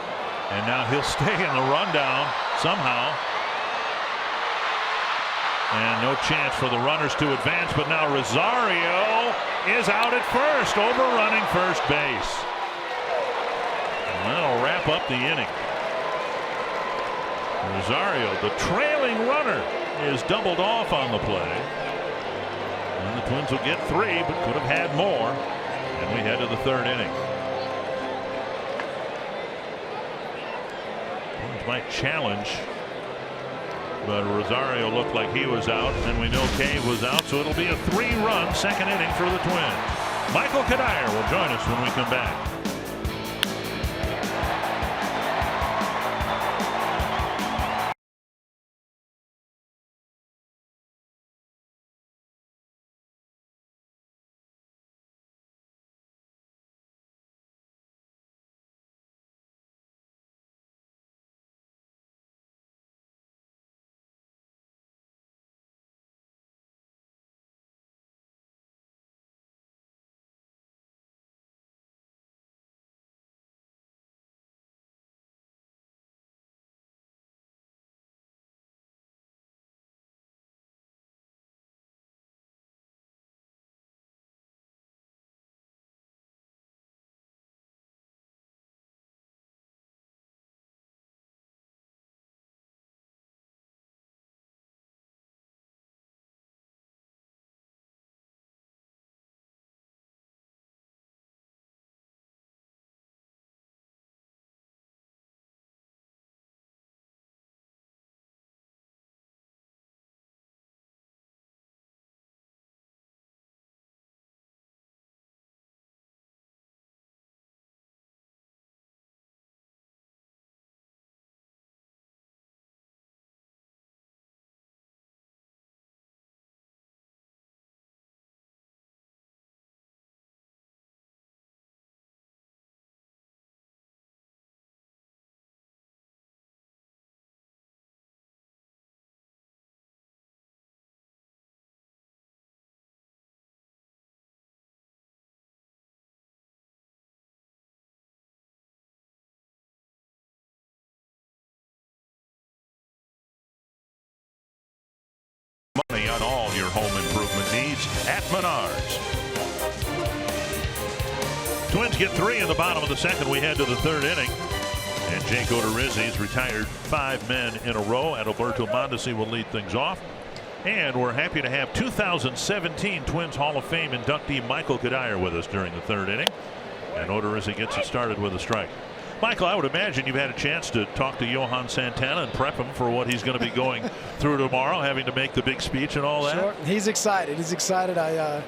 And now he'll stay in the rundown somehow. And no chance for the runners to advance, but now Rosario is out at first, overrunning first base. And that'll wrap up the inning. Rosario, the trailing runner, is doubled off on the play. And the Twins will get 3, but could have had more. And we head to the 3rd inning. Twins might challenge, but Rosario looked like he was out, and we know Cave was out, so it'll be a 3-run second inning for the Twins. Michael Kadire will join us when we come back. Money on all your home improvement needs at Menards. Twins get 3 in the bottom of the 2nd. We head to the 3rd inning. And Jake Odorizzi's retired 5 men in a row. Adalberto Mondesi will lead things off. And we're happy to have 2017 Twins Hall of Fame inductee Michael Kadire with us during the 3rd inning. And Odorizzi gets it started with a strike. Michael, I would imagine you've had a chance to talk to Johan Santana and prep him for what he's going to be going through tomorrow, having to make the big speech and all that. Sure. He's excited. He's excited. I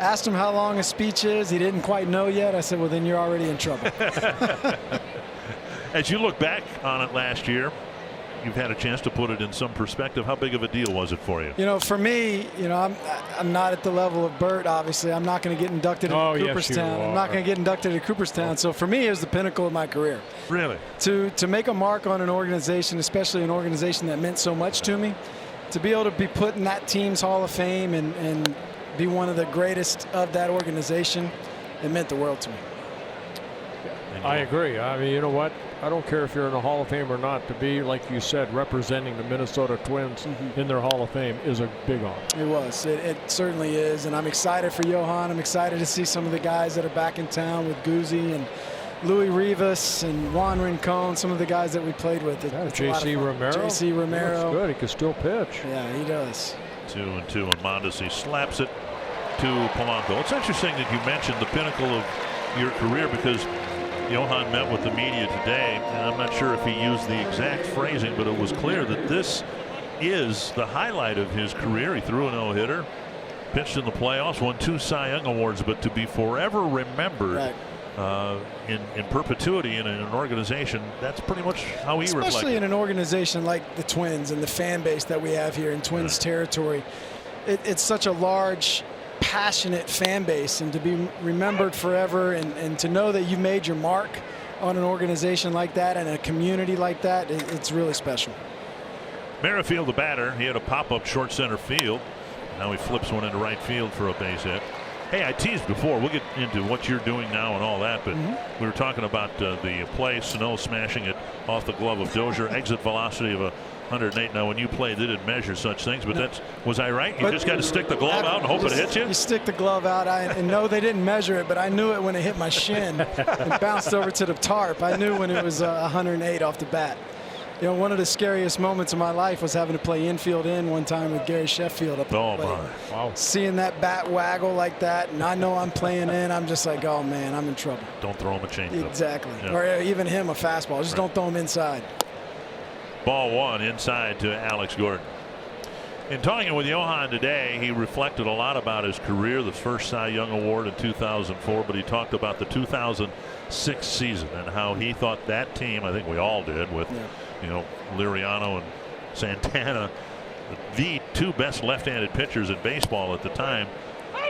asked him how long his speech is. He didn't quite know yet. I said, well, then you're already in trouble. As you look back on it last year, you've had a chance to put it in some perspective. How big of a deal was it for you? You know, for me, you know, I'm not at the level of Bert, obviously. I'm not going to get inducted into Cooperstown. I'm not going to get inducted into Cooperstown. So for me, it was the pinnacle of my career. Really? To make a mark on an organization, especially an organization that meant so much to me, to be able to be put in that team's Hall of Fame and be one of the greatest of that organization, it meant the world to me. I agree. I mean, you know what? I don't care if you're in the Hall of Fame or not. To be, like you said, representing the Minnesota Twins in their Hall of Fame is a big honor. It was. It certainly is. And I'm excited for Johan. I'm excited to see some of the guys that are back in town with Guzzi and Louis Rivas and Juan Rincon, some of the guys that we played with. J.C. Romero. J.C. Romero. That's good. He can still pitch. Yeah, he does. 2-2 on Mondesi. Slaps it to Polanco. It's interesting that you mentioned the pinnacle of your career, because Johan met with the media today, and I'm not sure if he used the exact phrasing, but it was clear that this is the highlight of his career. He threw a no-hitter, pitched in the playoffs, won 2 Cy Young Awards, but to be forever remembered in perpetuity in an organization, that's pretty much how he reflected. Especially in an organization like the Twins and the fan base that we have here in Twins territory. It's such a large, passionate fan base, and to be remembered forever and to know that you made your mark on an organization like that and a community like that, it's really special. Merrifield, the batter, he had a pop-up short center field. Now he flips one into right field for a base hit. Hey, I teased before, we'll get into what you're doing now and all that, but we were talking about the play, Sano smashing it off the glove of Dozier, exit velocity of 108. Now, when you played, they didn't measure such things, but was I right? You just got to stick the glove out and hope it hits you? You stick the glove out. And no, they didn't measure it, but I knew it when it hit my shin and bounced over to the tarp. I knew when it was 108 off the bat. You know, one of the scariest moments of my life was having to play infield in one time with Gary Sheffield up at the plate. Wow. Seeing that bat waggle like that, and I know I'm playing in, I'm just like, oh, man, I'm in trouble. Don't throw him a changeup. Exactly. Yeah. Or even him a fastball. Just don't throw him inside. Ball 1 inside to Alex Gordon. In talking with Johan today, he reflected a lot about his career, the first Cy Young Award in 2004, but he talked about the 2006 season and how he thought that team, I think we all did, with you know, Liriano and Santana, the 2 best left-handed pitchers in baseball at the time,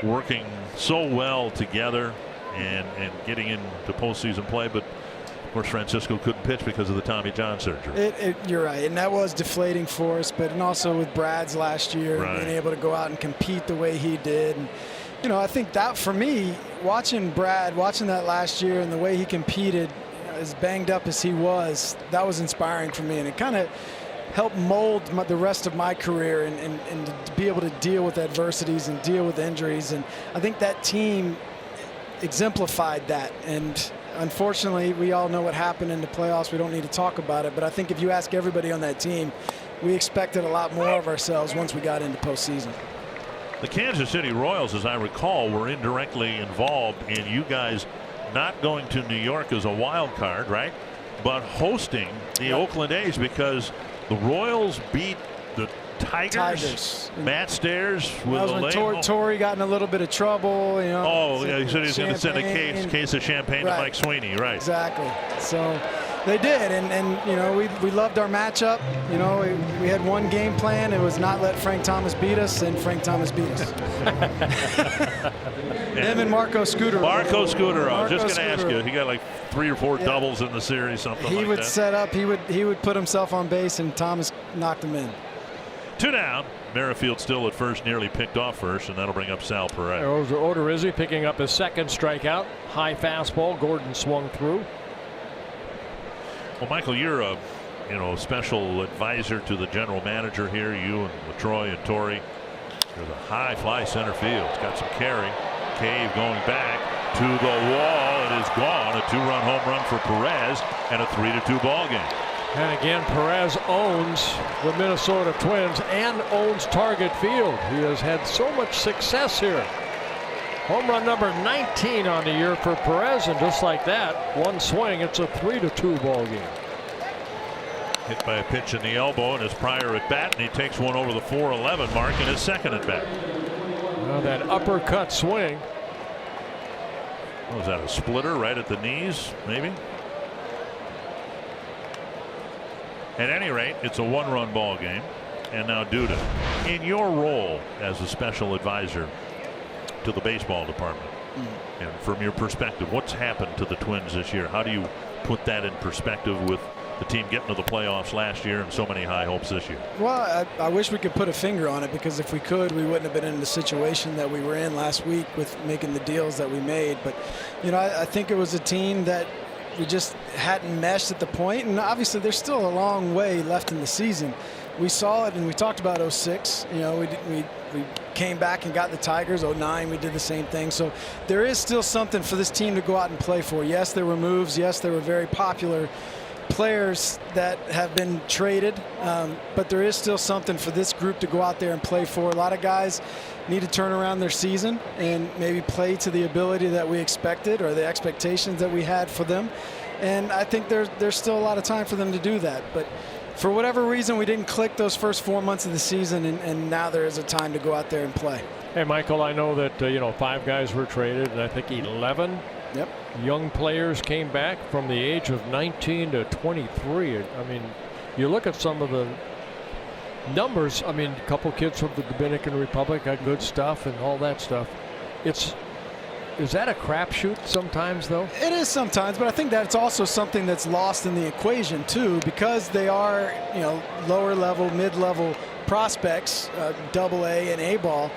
working so well together and getting into postseason play. But of course, Francisco couldn't pitch because of the Tommy John surgery. You're right, and that was deflating for us. But and also with Brad's last year, being able to go out and compete the way he did, and you know, I think that for me, watching Brad, watching that last year and the way he competed, as banged up as he was, that was inspiring for me, and it kind of helped mold the rest of my career and to be able to deal with adversities and deal with injuries. And I think that team exemplified that. And unfortunately, we all know what happened in the playoffs. We don't need to talk about it, but I think if you ask everybody on that team, we expected a lot more of ourselves once we got into postseason. The Kansas City Royals, as I recall, were indirectly involved in you guys not going to New York as a wild card, right? But hosting the Oakland A's, because the Royals beat the Tigers. Matt Stairs with that was when Torrey got in a little bit of trouble. You know, oh, yeah, he said he was going to send a case of champagne to Mike Sweeney, right? Exactly. So they did, and you know, we loved our matchup. You know, we had one game plan. It was not let Frank Thomas beat us, and Frank Thomas beat us. Him and Marco Scudero. Marco Scudero. I was just going to ask you. He got like 3 or 4 doubles in the series, something like that. He would set up. He would put himself on base, and Thomas knocked him in. 2 down. Merrifield still at first, nearly picked off first, and that'll bring up Sal Perez. Odorizzi picking up his 2nd strikeout. High fastball. Gordon swung through. Well, Michael, you're a special advisor to the general manager here. You and LaTroy and Torrey. There's a high fly center field. It's got some carry. Cave going back to the wall. It is gone. A 2-run home run for Perez and a 3-2 ball game. And again, Perez owns the Minnesota Twins and owns Target Field. He has had so much success here. Home run number 19 on the year for Perez, and just like that, one swing, it's a 3-2 ball game. Hit by a pitch in the elbow in his prior at bat, and he takes one over the 4-11 mark in his second at bat. Now that uppercut swing. Was that a splitter right at the knees, maybe? At any rate, it's a one-run ball game. And now Duda, in your role as a special advisor to the baseball department, and from your perspective, what's happened to the Twins this year? How do you put that in perspective with the team getting to the playoffs last year and so many high hopes this year? Well, I wish we could put a finger on it, because if we could, we wouldn't have been in the situation that we were in last week with making the deals that we made. But, you know, I think it was a team that we just hadn't meshed at the point, and obviously there's still a long way left in the season. We saw it, and we talked about 06. You know, we came back and got the Tigers. 09, we did the same thing. So there is still something for this team to go out and play for. Yes, there were moves. Yes, there were very popular players that have been traded, but there is still something for this group to go out there and play for. A lot of guys need to turn around their season and maybe play to the ability that we expected, or the expectations that we had for them. And I think there's still a lot of time for them to do that. But for whatever reason, we didn't click those first 4 months of the season, and now there is a time to go out there and play. Hey, Michael, I know that you know, 5 guys were traded, and I think 11 young players came back from the age of 19 to 23. I mean, you look at some of the numbers. I mean, a couple kids from the Dominican Republic got good stuff and all that stuff. Is that a crapshoot sometimes, though? It is sometimes, but I think that's also something that's lost in the equation too, because they are, you know, lower level, mid-level prospects, AA and A ball.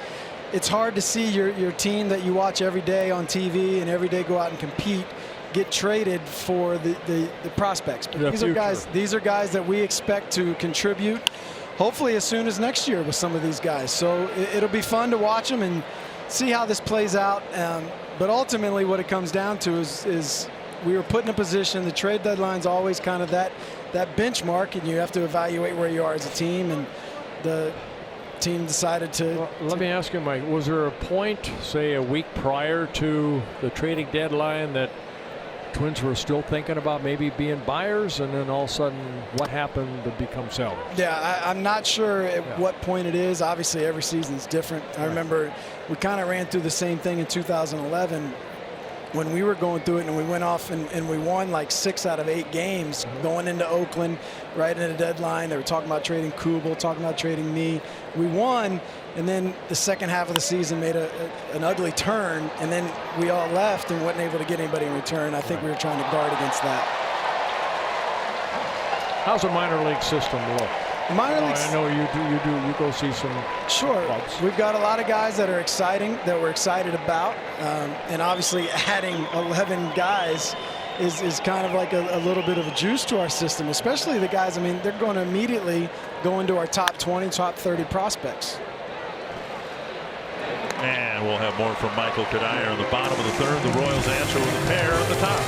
It's hard to see your team that you watch every day on TV and every day go out and compete get traded for the prospects. But these are guys that we expect to contribute, hopefully as soon as next year with some of these guys. So it'll be fun to watch them and see how this plays out. But ultimately what it comes down to is we were put in a position, the trade deadline's always kind of that benchmark, and you have to evaluate where you are as a team, and the team decided to. Well, let me ask you, Mike, was there a point, say a week prior to the trading deadline, that Twins were still thinking about maybe being buyers, and then all of a sudden what happened to become sellers? Yeah, I'm not sure at what point it is. Obviously every season is different. I remember we kind of ran through the same thing in 2011 when we were going through it, and we went off and we won like 6 out of 8 games going into Oakland right at the deadline. They were talking about trading Kubel, talking about trading me. We won, and then the second half of the season made an ugly turn, and then we all left and wasn't able to get anybody in return. I think we were trying to guard against that. How's the minor league system look? Minor leagues, I know you go see some clubs. We've got a lot of guys that are exciting, that we're excited about, and obviously adding 11 guys is kind of like a little bit of a juice to our system, especially the guys. I mean, they're going to immediately go into our top 20, top 30 prospects. And we'll have more from Michael Kadire in the bottom of the third. The Royals answer with a pair at the top.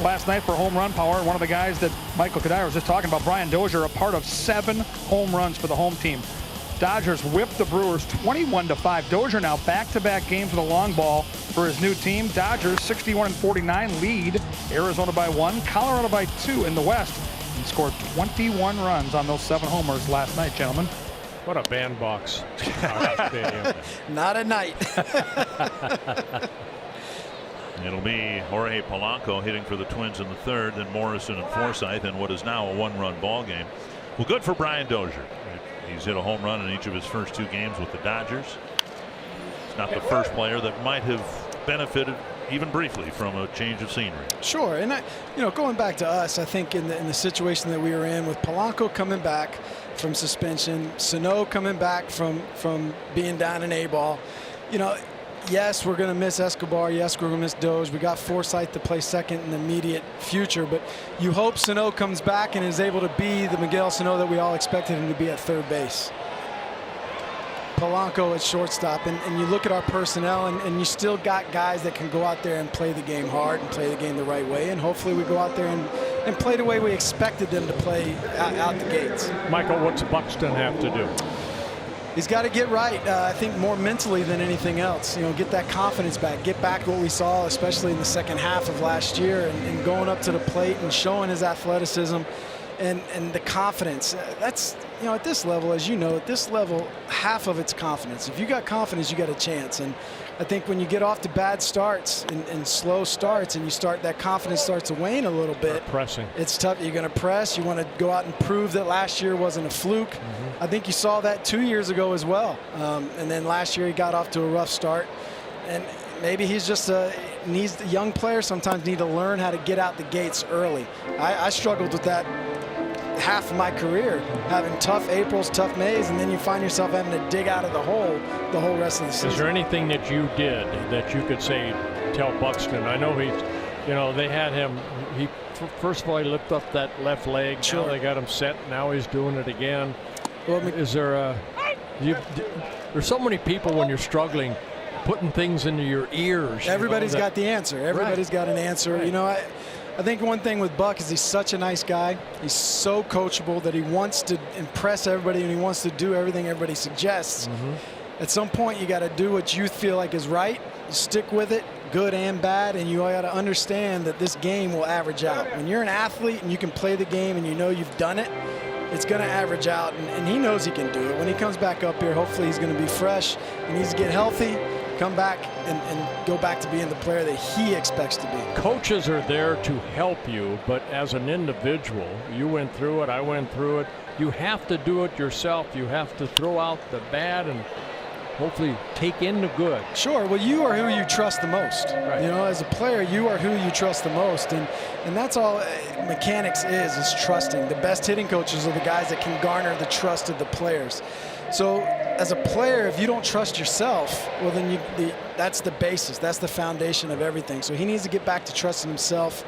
last night for home run power. One of the guys that Michael Kadire was just talking about, Brian Dozier, a part of 7 home runs for the home team. Dodgers whipped the Brewers 21-5. Dozier now back-to-back games with a long ball for his new team. Dodgers 61-49 lead Arizona by 1, Colorado by 2 in the West, and scored 21 runs on those 7 homers last night, gentlemen. What a bandbox. Not at night. It'll be Jorge Polanco hitting for the Twins in the 3rd, then Morrison and Forsythe in what is now a 1-run ball game. Well, good for Brian Dozier. He's hit a home run in each of his first 2 games with the Dodgers. It's not the first player that might have benefited even briefly from a change of scenery. Sure, and going back to us, I think in the situation that we were in with Polanco coming back from suspension, Sano coming back from being down in A-ball, yes, we're going to miss Escobar. Yes, we're going to miss Doge. We got Forsythe to play second in the immediate future, but you hope Sano comes back and is able to be the Miguel Sano that we all expected him to be at third base. Polanco at shortstop, and you look at our personnel, and you still got guys that can go out there and play the game hard and play the game the right way, and hopefully we go out there and play the way we expected them to play out the gates. Michael, what's Buxton have to do? He's got to get right, I think, more mentally than anything else. Get that confidence back, get back to what we saw, especially in the second half of last year, and going up to the plate and showing his athleticism and the confidence. That's, at this level, as you know, at this level, half of it's confidence. If you got confidence, you got a chance. And I think when you get off to bad starts and slow starts, and that confidence starts to wane a little bit. Pressing. It's tough. You're going to press. You want to go out and prove that last year wasn't a fluke. I think you saw that 2 years ago as well. And then last year he got off to a rough start. And maybe he's just young players sometimes need to learn how to get out the gates early. I struggled with that half of my career, having tough Aprils, tough Mays, and then you find yourself having to dig out of the hole the whole rest of the season. Is there anything that you did that you could tell Buxton? I know they had him, first of all, he lifted up that left leg. Sure. Now they got him set. Now he's doing it again. Well, is there there's so many people when you're struggling putting things into your ears. Everybody's got the answer. Everybody's got an answer. Right. I think one thing with Buck is he's such a nice guy. He's so coachable that he wants to impress everybody and he wants to do everything everybody suggests. At some point, you got to do what you feel like is right. You stick with it, good and bad, and you got to understand that this game will average out. When you're an athlete and you can play the game and you know you've done it, it's going to average out, and he knows he can do it. When he comes back up here, hopefully he's going to be fresh. He needs to get healthy, come back and go back to being the player that he expects to be. Coaches are there to help you, but as an individual, you went through it, I went through it. You have to do it yourself. You have to throw out the bad and hopefully take in the good. Sure. Well, you are who you trust the most. Right. As a player, you are who you trust the most, and that's all mechanics is trusting. The best hitting coaches are the guys that can garner the trust of the players. So as a player, if you don't trust yourself, well, then that's the basis. That's the foundation of everything. So he needs to get back to trusting himself,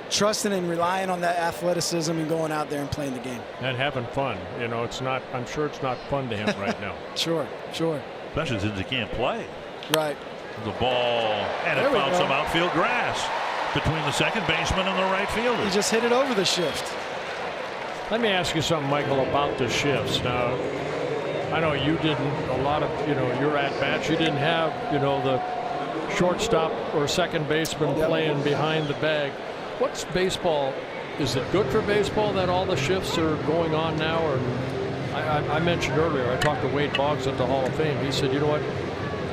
trusting and relying on that athleticism and going out there and playing the game. And having fun. It's not, I'm sure it's not fun to him right now. Sure. Especially since he can't play. Right. The ball, and it found some outfield grass between the second baseman and the right fielder. He just hit it over the shift. Let me ask you something, Michael, about the shifts. Now, I know you didn't, a lot of, your at-bats, you didn't have, the shortstop or second baseman playing behind the bag. What's baseball? Is it good for baseball that all the shifts are going on now? Or I mentioned earlier, I talked to Wade Boggs at the Hall of Fame. He said, you know what?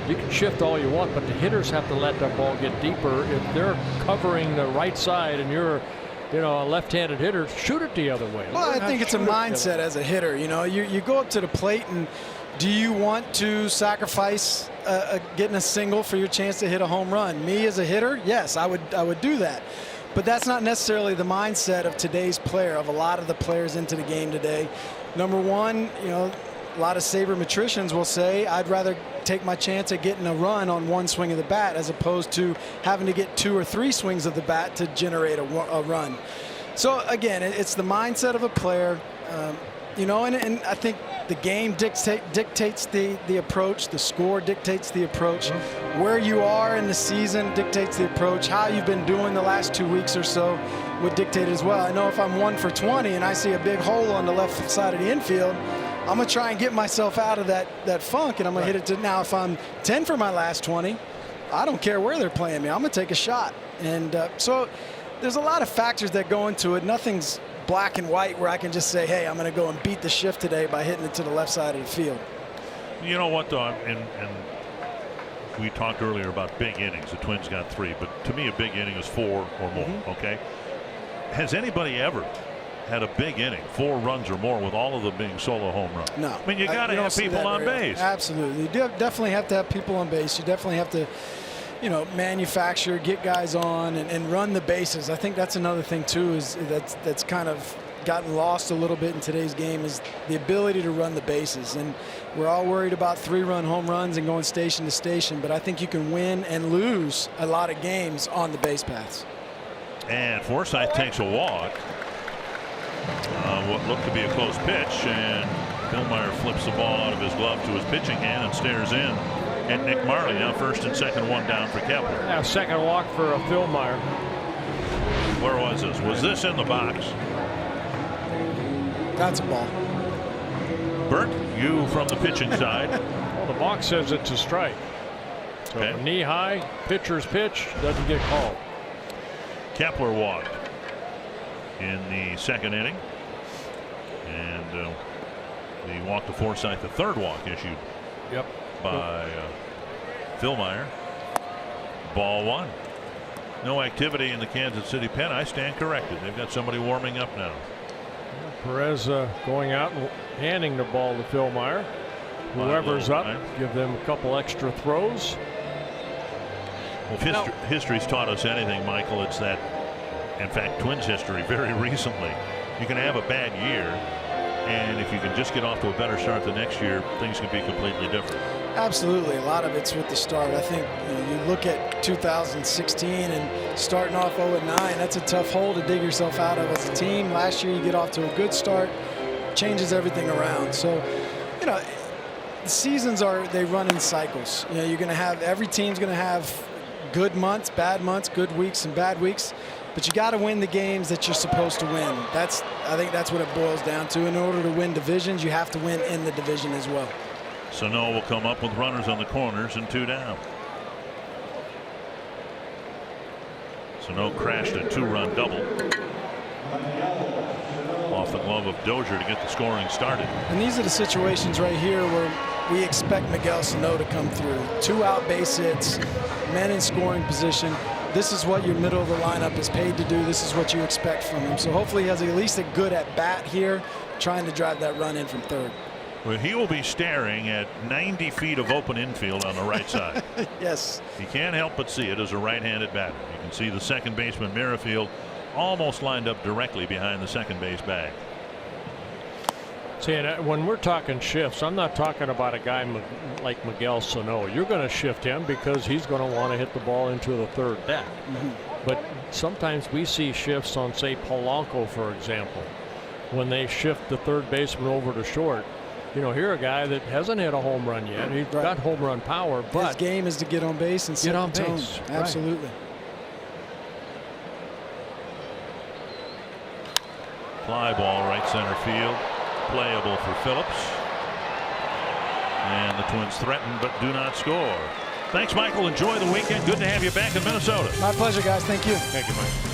You can shift all you want, but the hitters have to let that ball get deeper. If they're covering the right side and you're a left-handed hitter, shoot it the other way. Well, I think it's a mindset as a hitter. You go up to the plate, and do you want to sacrifice getting a single for your chance to hit a home run? Me as a hitter, yes, I would do that. But that's not necessarily the mindset of today's player, of a lot of the players into the game today. Number one, a lot of sabermetricians will say, I'd rather take my chance at getting a run on one swing of the bat as opposed to having to get 2 or 3 swings of the bat to generate a run. So again, it's the mindset of a player, and I think The game dictates the approach. The score dictates the approach. Where you are in the season dictates the approach. How you've been doing the last 2 weeks or so would dictate as well. I know if I'm 1 for 20 and I see a big hole on the left side of the infield, I'm going to try and get myself out of that funk, and I'm going to hit it to now. If I'm 10 for my last 20, I don't care where they're playing me. I'm going to take a shot. And so there's a lot of factors that go into it. Nothing's black and white where I can just say, hey, I'm going to go and beat the shift today by hitting it to the left side of the field. You know what, though, and we talked earlier about big innings. The Twins got 3, but to me a big inning is 4 or more. Okay. Has anybody ever had a big inning, 4 runs or more, with all of them being solo home runs? No. I mean, you got to have people on base. Absolutely. You definitely have to have people on base. You definitely have to, you know, manufacture, get guys on, and run the bases. I think that's another thing too, is that's kind of gotten lost a little bit in today's game, is the ability to run the bases. And we're all worried about 3-run home runs and going station to station, but I think you can win and lose a lot of games on the base paths. And Forsythe takes a walk. What looked to be a close pitch, and Philmeyer flips the ball out of his glove to his pitching hand and stares in at Nick Marley. Now first and second, 1 down for Kepler. Yeah, second walk for Philmeyer. Where was this? Was this in the box? That's a ball. Bert, you from the pitching side. Well, the box says it's a strike. So Okay. knee high, pitcher's pitch, doesn't get called. Kepler walked in the second inning, and the walk to Forsythe, the third walk issued by Philmeyer. Ball 1. No activity in the Kansas City pen. I stand corrected. They've got somebody warming up now. Perez going out and handing the ball to Philmeyer. Whoever's up, give them a couple extra throws. Well, if history's taught us anything, Michael, it's that, in fact, Twins history very recently, you can have a bad year, and if you can just get off to a better start the next year, things can be completely different. Absolutely. A lot of it's with the start. I think, you know, you look at 2016 and starting off 0-9, that's a tough hole to dig yourself out of as a team. Last year you get off to a good start, changes everything around. So, you know, the seasons they run in cycles. You know, you're going to have, every team's going to have good months, bad months, good weeks and bad weeks. But you got to win the games that you're supposed to win. I think that's what it boils down to. In order to win divisions, you have to win in the division as well. Sano will come up with runners on the corners and 2 down. Sano crashed a 2-run double off the glove of Dozier to get the scoring started. And these are the situations right here where we expect Miguel Sano to come through. 2 out base hits, men in scoring position. This is what your middle of the lineup is paid to do. This is what you expect from him. So hopefully he has at least a good at bat here, trying to drive that run in from third. Well, he will be staring at 90 feet of open infield on the right side. Yes. He can't help but see it as a right-handed batter. You can see the second baseman Merrifield almost lined up directly behind the second base bag. See, and when we're talking shifts, I'm not talking about a guy like Miguel Sano. You're going to shift him because he's going to want to hit the ball into the third deck. But sometimes we see shifts on, say, Polanco, for example, when they shift the third baseman over to short. You know, here a guy that hasn't hit a home run yet. He's got home run power, but his game is to get on base and set the tone. Absolutely. Fly ball right center field, playable for Phillips, and the Twins threaten but do not score. Thanks, Michael. Enjoy the weekend. Good to have you back in Minnesota. My pleasure, guys. Thank you. Thank you, Mike.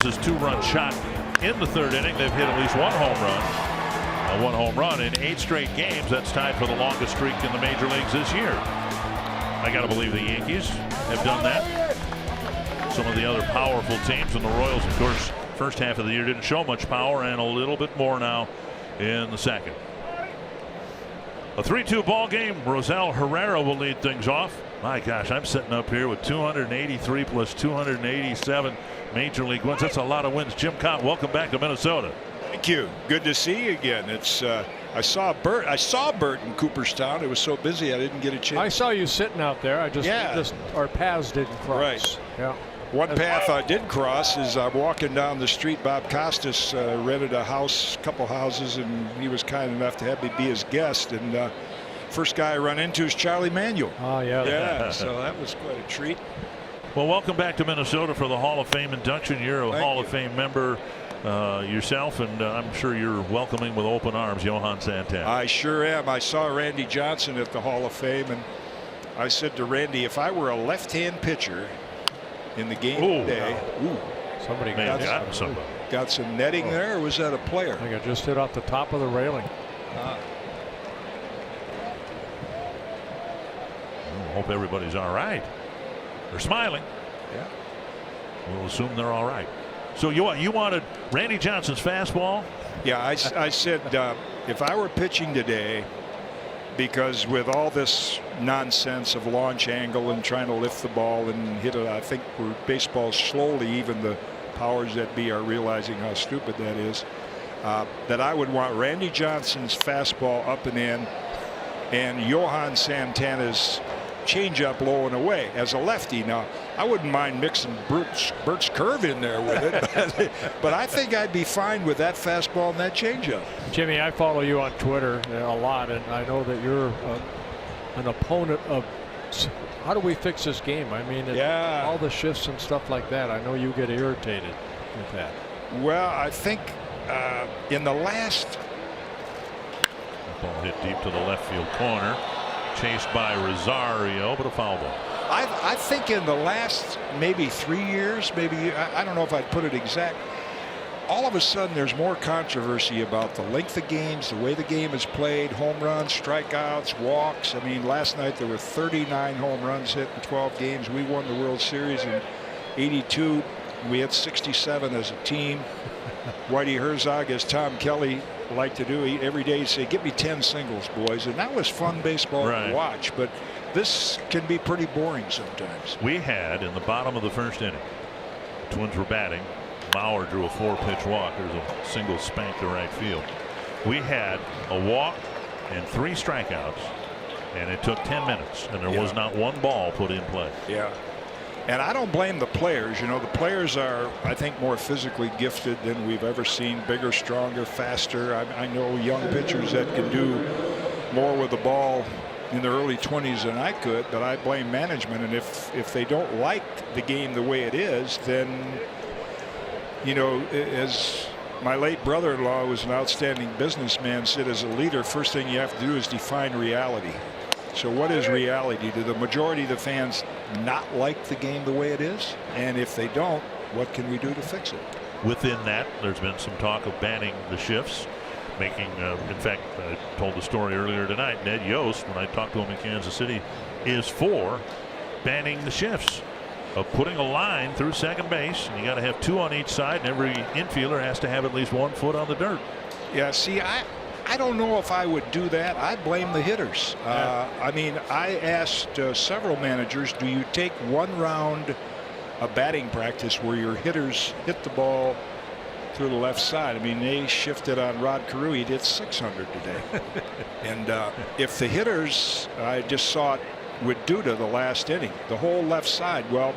His 2-run shot in the 3rd inning. They've hit at least 1 home run. One home run in 8 straight games. That's tied for the longest streak in the major leagues this year. I got to believe the Yankees have done that. Some of the other powerful teams, and the Royals, of course, first half of the year didn't show much power, and a little bit more now in the second. A 3-2 ball game. Rosal Herrera will lead things off. My gosh, I'm sitting up here with 283 plus 287 major league wins. That's a lot of wins. Jim Cott, welcome back to Minnesota. Thank you. Good to see you again. It's I saw Bert in Cooperstown. It was so busy I didn't get a chance. I saw you sitting out there. Our paths didn't cross. Right. Yeah. One path I did cross is I'm walking down the street. Bob Costas rented a house, couple houses, and he was kind enough to have me be his guest. And first guy I run into is Charlie Manuel. Oh, yeah. Yeah, so that was quite a treat. Well, welcome back to Minnesota for the Hall of Fame induction. You're a Hall of Fame member yourself, and I'm sure you're welcoming with open arms Johan Santana. I sure am. I saw Randy Johnson at the Hall of Fame, and I said to Randy, if I were a left-hand pitcher in the game today, somebody got some netting there, or was that a player? I think I just hit off the top of the railing. Hope everybody's all right. They're smiling. Yeah. We'll assume they're all right. So you wanted Randy Johnson's fastball? Yeah, I said if I were pitching today, because with all this nonsense of launch angle and trying to lift the ball and hit it, I think baseball slowly, even the powers that be are realizing how stupid that is, that I would want Randy Johnson's fastball up and in, and Johan Santana's changeup low and away as a lefty. Now, I wouldn't mind mixing Bert's curve in there with it, but I think I'd be fine with that fastball and that changeup. Jimmy, I follow you on Twitter a lot, and I know that you're an opponent of how do we fix this game. I mean, all the shifts and stuff like that. I know you get irritated with that. Well, I think in the last. That ball hit deep to the left field corner. Chased by Rosario, but a foul ball. I think in the last maybe 3 years, maybe I don't know if I'd put it exact. All of a sudden, there's more controversy about the length of games, the way the game is played, home runs, strikeouts, walks. I mean, last night there were 39 home runs hit in 12 games. We won the World Series in '82. We had 67 as a team. Whitey Herzog, as Tom Kelly liked to do, every day he'd say, "Get me 10 singles, boys," and that was fun baseball to watch. But this can be pretty boring sometimes. We had in the bottom of the 1st inning, Twins were batting. Mauer drew a 4-pitch walk. There's a single spank to right field. We had a walk and 3 strikeouts, and it took 10 minutes, and there was not one ball put in play. Yeah. And I don't blame the players. You know, the players are, I think, more physically gifted than we've ever seen. Bigger, stronger, faster. I know young pitchers that can do more with the ball in their early 20s than I could, but I blame management. And if they don't like the game the way it is, then, you know, as my late brother-in-law, who was an outstanding businessman, said, as a leader, first thing you have to do is define reality. So what is reality? Do the majority of the fans not like the game the way it is? And if they don't, what can we do to fix it? Within that, there's been some talk of banning the shifts, making, in fact, I told the story earlier tonight, Ned Yost, when I talked to him in Kansas City, is for banning the shifts, of putting a line through second base, and you got to have 2 on each side, and every infielder has to have at least 1 foot on the dirt. Yeah, see, I don't know if I would do that. I blame the hitters. I mean, I asked several managers, do you take 1 round of batting practice where your hitters hit the ball through the left side? I mean, they shifted on Rod Carew. He did 600 today. And if the hitters, I just saw it, would do to the last inning, the whole left side, well,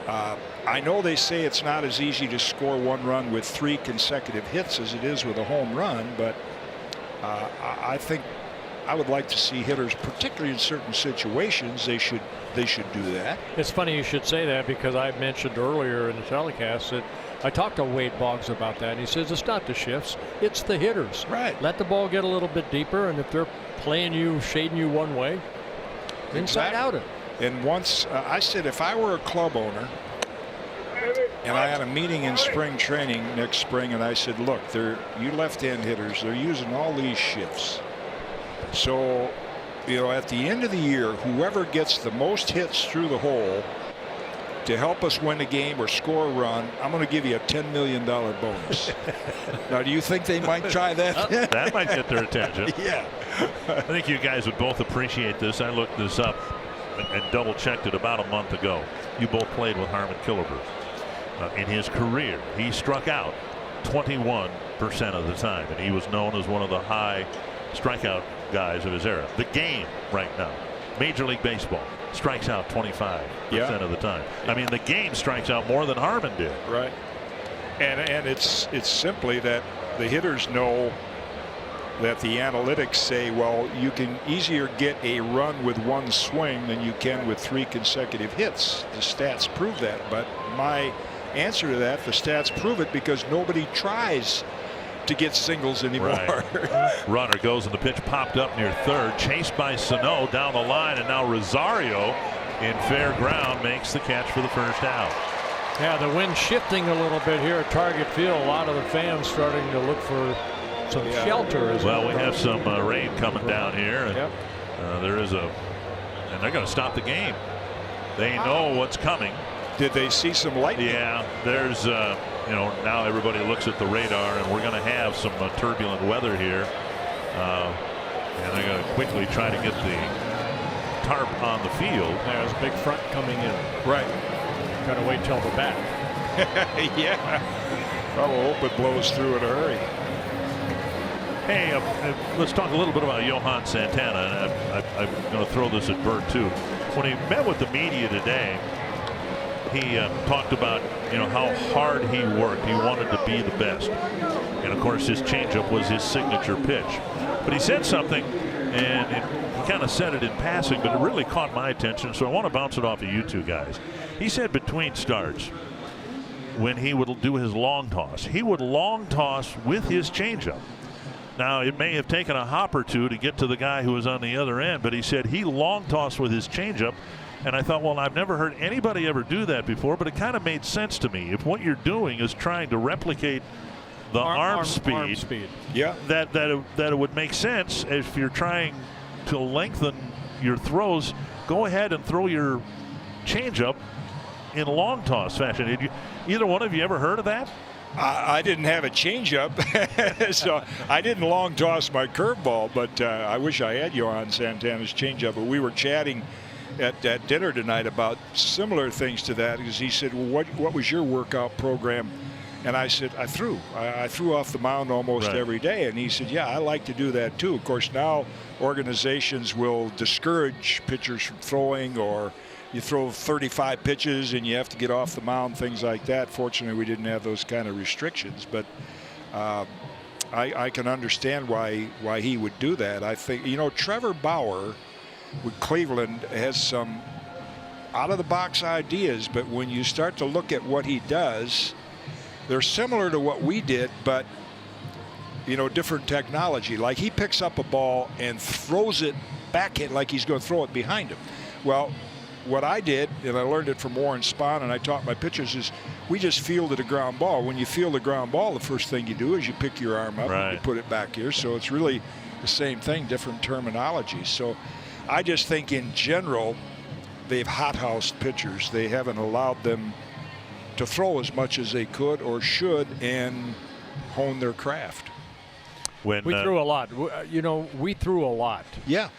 I know they say it's not as easy to score 1 run with 3 consecutive hits as it is with a home run, but I think I would like to see hitters, particularly in certain situations, they should do that. It's funny you should say that, because I mentioned earlier in the telecast that I talked to Wade Boggs about that, and he says it's not the shifts, it's the hitters. Right. Let the ball get a little bit deeper, and if they're playing you, shading you one way, inside out it. And once I said, if I were a club owner And I had a meeting in spring training next spring, and I said, look, you left-hand hitters, they're using all these shifts. So, at the end of the year, whoever gets the most hits through the hole to help us win a game or score a run, I'm going to give you a $10 million bonus. Now, do you think they might try that? That might get their attention. Yeah. I think you guys would both appreciate this. I looked this up and double-checked it about a month ago. You both played with Harmon Killebrew. In his career, he struck out 21% of the time, and he was known as one of the high strikeout guys of his era. The game right now, Major League Baseball, strikes out 25% of the time. I mean, the game strikes out more than Harmon did. Right. And it's simply that the hitters know that the analytics say, well, you can easier get a run with one swing than you can with 3 consecutive hits. The stats prove that. But my answer to that, the stats prove it because nobody tries to get singles anymore. Right. Runner goes and the pitch popped up near third, chased by Sano down the line, and now Rosario in fair ground makes the catch for the first out. Yeah, the wind shifting a little bit here at Target Field. A lot of the fans starting to look for some shelter as well. We have some rain coming down here, and there is and they're going to stop the game. They know what's coming. Did they see some lightning? Yeah, there's now everybody looks at the radar, and we're going to have some turbulent weather here, and they're going to quickly try to get the tarp on the field. There's a big front coming in. Right. Got to wait till the back. Yeah. I will hope it blows through in a hurry. Hey, let's talk a little bit about Johan Santana. And I'm going to throw this at Bert too. When he met with the media today, he talked about how hard he worked. He wanted to be the best, and of course his changeup was his signature pitch. But he said something, and he kind of said it in passing, but it really caught my attention. So I want to bounce it off of you two guys. He said between starts, when he would do his long toss, he would long toss with his changeup. Now, it may have taken a hop or two to get to the guy who was on the other end, but he said he long tossed with his changeup. And I thought, well, I've never heard anybody ever do that before, but it kind of made sense to me. If what you're doing is trying to replicate the arm speed, yeah, that it would make sense. If you're trying to lengthen your throws, go ahead and throw your changeup in long toss fashion. Did either one of you ever heard of that? I didn't have a changeup, so I didn't long toss my curveball, but I wish I had Johan Santana's changeup. But we were chatting at dinner tonight about similar things to that, because he said, well, what was your workout program? And I said, I threw off the mound almost every day. And he said, yeah, I like to do that too. Of course, now organizations will discourage pitchers from throwing, or you throw 35 pitches and you have to get off the mound, things like that. Fortunately, we didn't have those kind of restrictions, but I can understand why he would do that. I think, Trevor Bauer with Cleveland has some out-of-the-box ideas, but when you start to look at what he does, they're similar to what we did, but different technology. Like, he picks up a ball and throws it back in like he's going to throw it behind him. Well, what I did, and I learned it from Warren Spahn, and I taught my pitchers, is we just fielded a ground ball. When you field a ground ball, the first thing you do is you pick your arm up and you put it back here. So it's really the same thing, different terminology. So I just think in general, they've hothoused pitchers. They haven't allowed them to throw as much as they could or should and hone their craft. We threw a lot. We threw a lot. Yeah.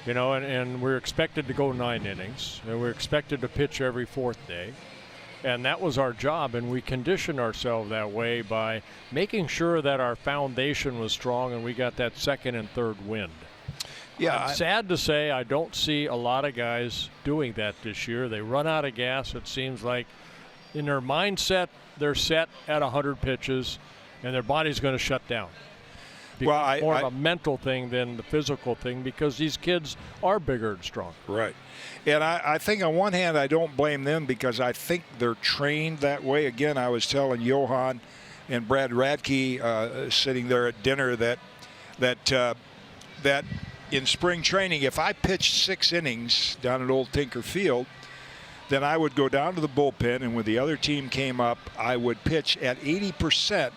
And we're expected to go 9 innings, and we're expected to pitch every 4th day. And that was our job, and we conditioned ourselves that way by making sure that our foundation was strong and we got that second and third wind. Yeah, Sad to say, I don't see a lot of guys doing that this year. They run out of gas, it seems like. In their mindset, they're set at 100 pitches, and their body's going to shut down. More of a mental thing than the physical thing, because these kids are bigger and stronger. Right. And I think on one hand, I don't blame them, because I think they're trained that way. Again, I was telling Johan and Brad Radke sitting there at dinner that in spring training, if I pitched 6 innings down at Old Tinker Field, then I would go down to the bullpen, and when the other team came up, I would pitch at 80%,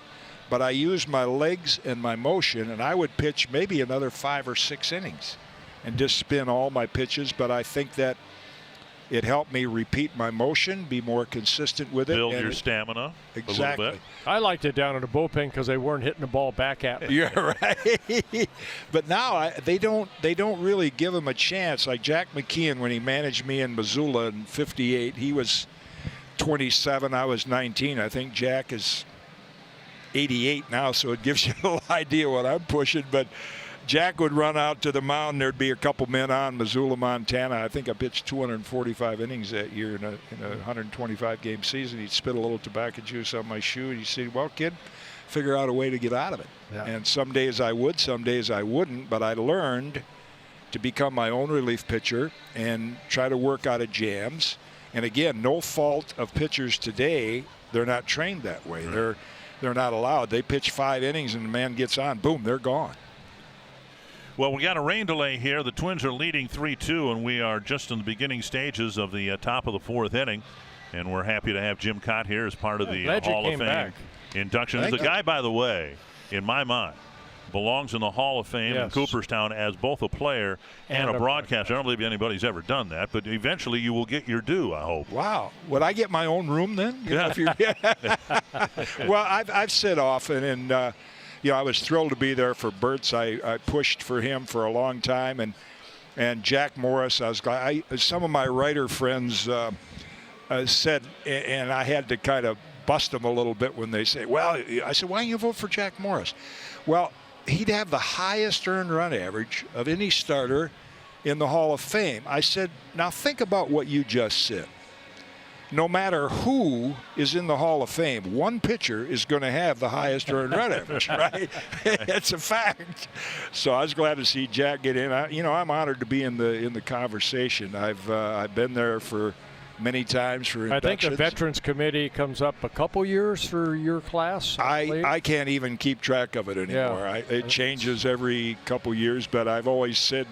but I used my legs and my motion, and I would pitch maybe another 5 or 6 innings and just spin all my pitches. But I think that it helped me repeat my motion, be more consistent with it. Build your stamina exactly. a little bit. I liked it down in the bullpen because they weren't hitting the ball back at me. You're right. But now they don't really give him a chance. Like Jack McKeon, when he managed me in Missoula in '58, he was 27. I was 19. I think Jack is 88 now, so it gives you a little idea what I'm pushing. But Jack would run out to the mound. There'd be a couple men on Missoula, Montana. I think I pitched 245 innings that year in a 125-game season. He'd spit a little tobacco juice on my shoe. And he'd say, well, kid, figure out a way to get out of it. Yeah. And some days I would, some days I wouldn't. But I learned to become my own relief pitcher and try to work out of jams. And, again, no fault of pitchers today. They're not trained that way. They're not allowed. They pitch 5 innings and the man gets on. Boom, they're gone. Well, we got a rain delay here. The Twins are leading 3-2, and we are just in the beginning stages of the top of the 4th inning. And we're happy to have Jim Cott here as part of the Hall of Fame induction. The guy, by the way, in my mind, belongs in the Hall of Fame in Cooperstown as both a player and a broadcaster. I don't believe anybody's ever done that, but eventually you will get your due, I hope. Wow. Would I get my own room then? Well, I've said often, and I was thrilled to be there for Bert's. I pushed for him for a long time, and Jack Morris. I was glad. Some of my writer friends said, and I had to kind of bust them a little bit when they say, well, I said, why don't you vote for Jack Morris? Well, he'd have the highest earned run average of any starter in the Hall of Fame. I said, now think about what you just said. No matter who is in the Hall of Fame, one pitcher is going to have the highest earned run average, right? It's a fact. So I was glad to see Jack get in. I'm honored to be in the conversation. I've been there for many times for inductions. I think the Veterans Committee comes up a couple years for your class. I can't even keep track of it anymore. Yeah. It changes every couple years, but I've always said,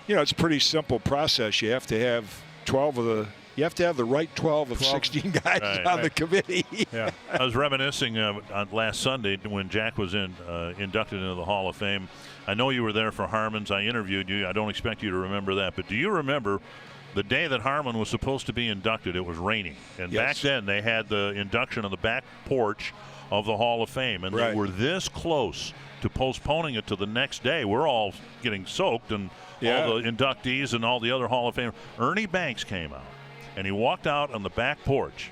it's a pretty simple process. You have to have 12 of the. You have to have the right 12 of 16 guys on the committee. Yeah. I was reminiscing on last Sunday when Jack was inducted into the Hall of Fame. I know you were there for Harmon's. I interviewed you. I don't expect you to remember that. But do you remember the day that Harmon was supposed to be inducted? It was raining. And back then they had the induction on the back porch of the Hall of Fame. And they were this close to postponing it to the next day. We're all getting soaked, and all the inductees and all the other Hall of Fame. Ernie Banks came out. And he walked out on the back porch,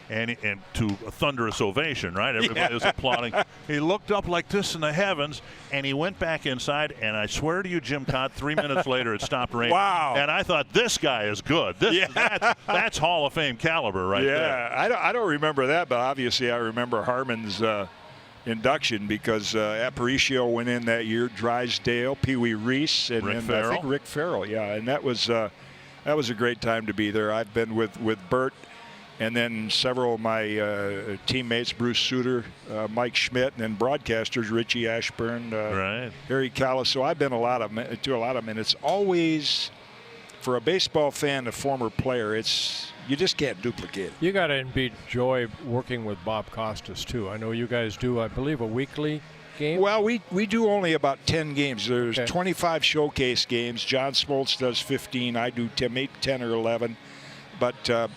and to a thunderous ovation, right? Everybody was applauding. He looked up like this in the heavens, and he went back inside. And I swear to you, Jim Cott, 3 minutes later, it stopped raining. Wow! And I thought, this guy is good. That's Hall of Fame caliber right there. Yeah, I don't remember that, but obviously I remember Harmon's induction because Aparicio went in that year, Drysdale, Pee Wee Reese, and I think Rick Farrell. Yeah, and that was a great time to be there. I've been with Bert, and then several of my teammates, Bruce Suter, Mike Schmidt, and then broadcasters, Richie Ashburn, Harry Callis. So I've been to a lot of them, and it's always, for a baseball fan, a former player, you just can't duplicate it. You got to enjoy working with Bob Costas, too. I know you guys do, I believe, a weekly game? Well, we do only about 10 games. There's 25 showcase games. John Smoltz does 15. I do 10 or 11. But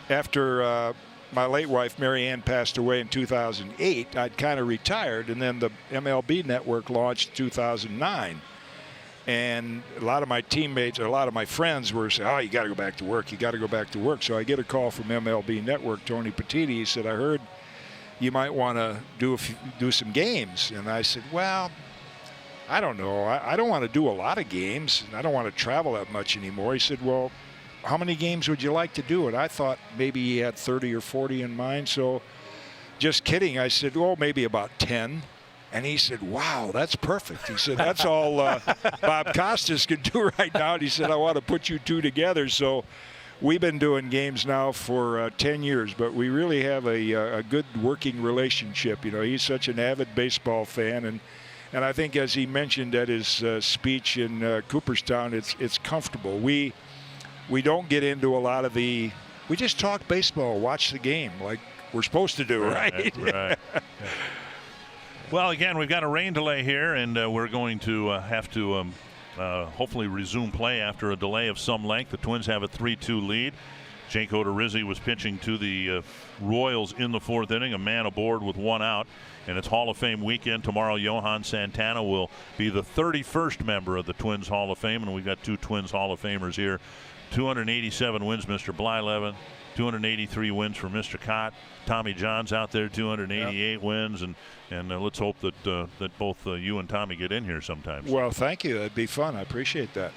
after my late wife, Mary Ann, passed away in 2008, I'd kind of retired, and then the MLB network launched in 2009. And a lot of my teammates, a lot of my friends were saying, oh, you got to go back to work. You got to go back to work. So I get a call from MLB Network, Tony Petitti. He said, I heard you might want to do some games. And I said, well, I don't know. I don't want to do a lot of games, and I don't want to travel that much anymore. He said, well, how many games would you like to do? And I thought maybe he had 30 or 40 in mind. So just kidding. I said, well, maybe about 10. And he said, wow, that's perfect. He said, that's all Bob Costas can do right now. And he said, I want to put you two together. So we've been doing games now for 10 years, but we really have a good working relationship. You know, he's such an avid baseball fan. And I think, as he mentioned at his speech in Cooperstown, it's comfortable. we don't get into a lot of the. We just talk baseball, watch the game like we're supposed to do, right? Right. Well, again, we've got a rain delay here, and we're going to have to hopefully resume play after a delay of some length. The Twins have a 3-2 lead. Jake Odorizzi was pitching to the Royals in the 4th inning, a man aboard with 1 out. And it's Hall of Fame weekend. Tomorrow, Johan Santana will be the 31st member of the Twins Hall of Fame. And we've got 2 Twins Hall of Famers here. 287 wins, Mr. Blyleven. 283 wins for Mr. Cott. Tommy John's out there, 288 wins. And let's hope that that both you and Tommy get in here sometimes. Well, thank you. That'd be fun. I appreciate that.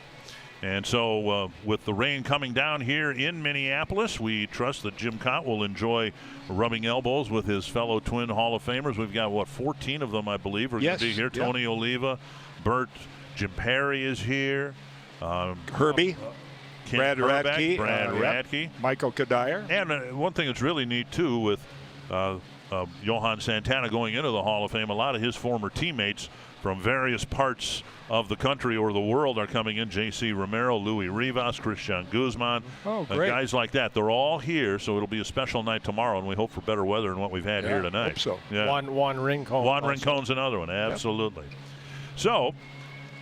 And so with the rain coming down here in Minneapolis, we trust that Jim Cott will enjoy rubbing elbows with his fellow Twin Hall of Famers. We've got, 14 of them, I believe, are going to be here. Yeah. Tony Oliva, Bert, Jim Perry is here. Herbie. Brad Radke. Radke. Michael Kadire. And one thing that's really neat, too, with Johan Santana going into the Hall of Fame, a lot of his former teammates from various parts of the country or the world are coming in. J.C. Romero, Louis Rivas, Christian Guzman, great. Guys like that. They're all here, so it'll be a special night tomorrow, and we hope for better weather than what we've had here tonight. Hope so. Yeah. Juan Rincon. Juan Rincon's another one, absolutely. So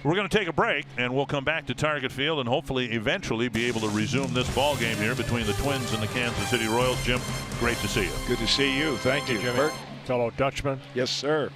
we're going to take a break, and we'll come back to Target Field and hopefully eventually be able to resume this ball game here between the Twins and the Kansas City Royals. Jim, great to see you. Good to see you. Thank you, Jimmy. Bert. Fellow Dutchman. Yes, sir.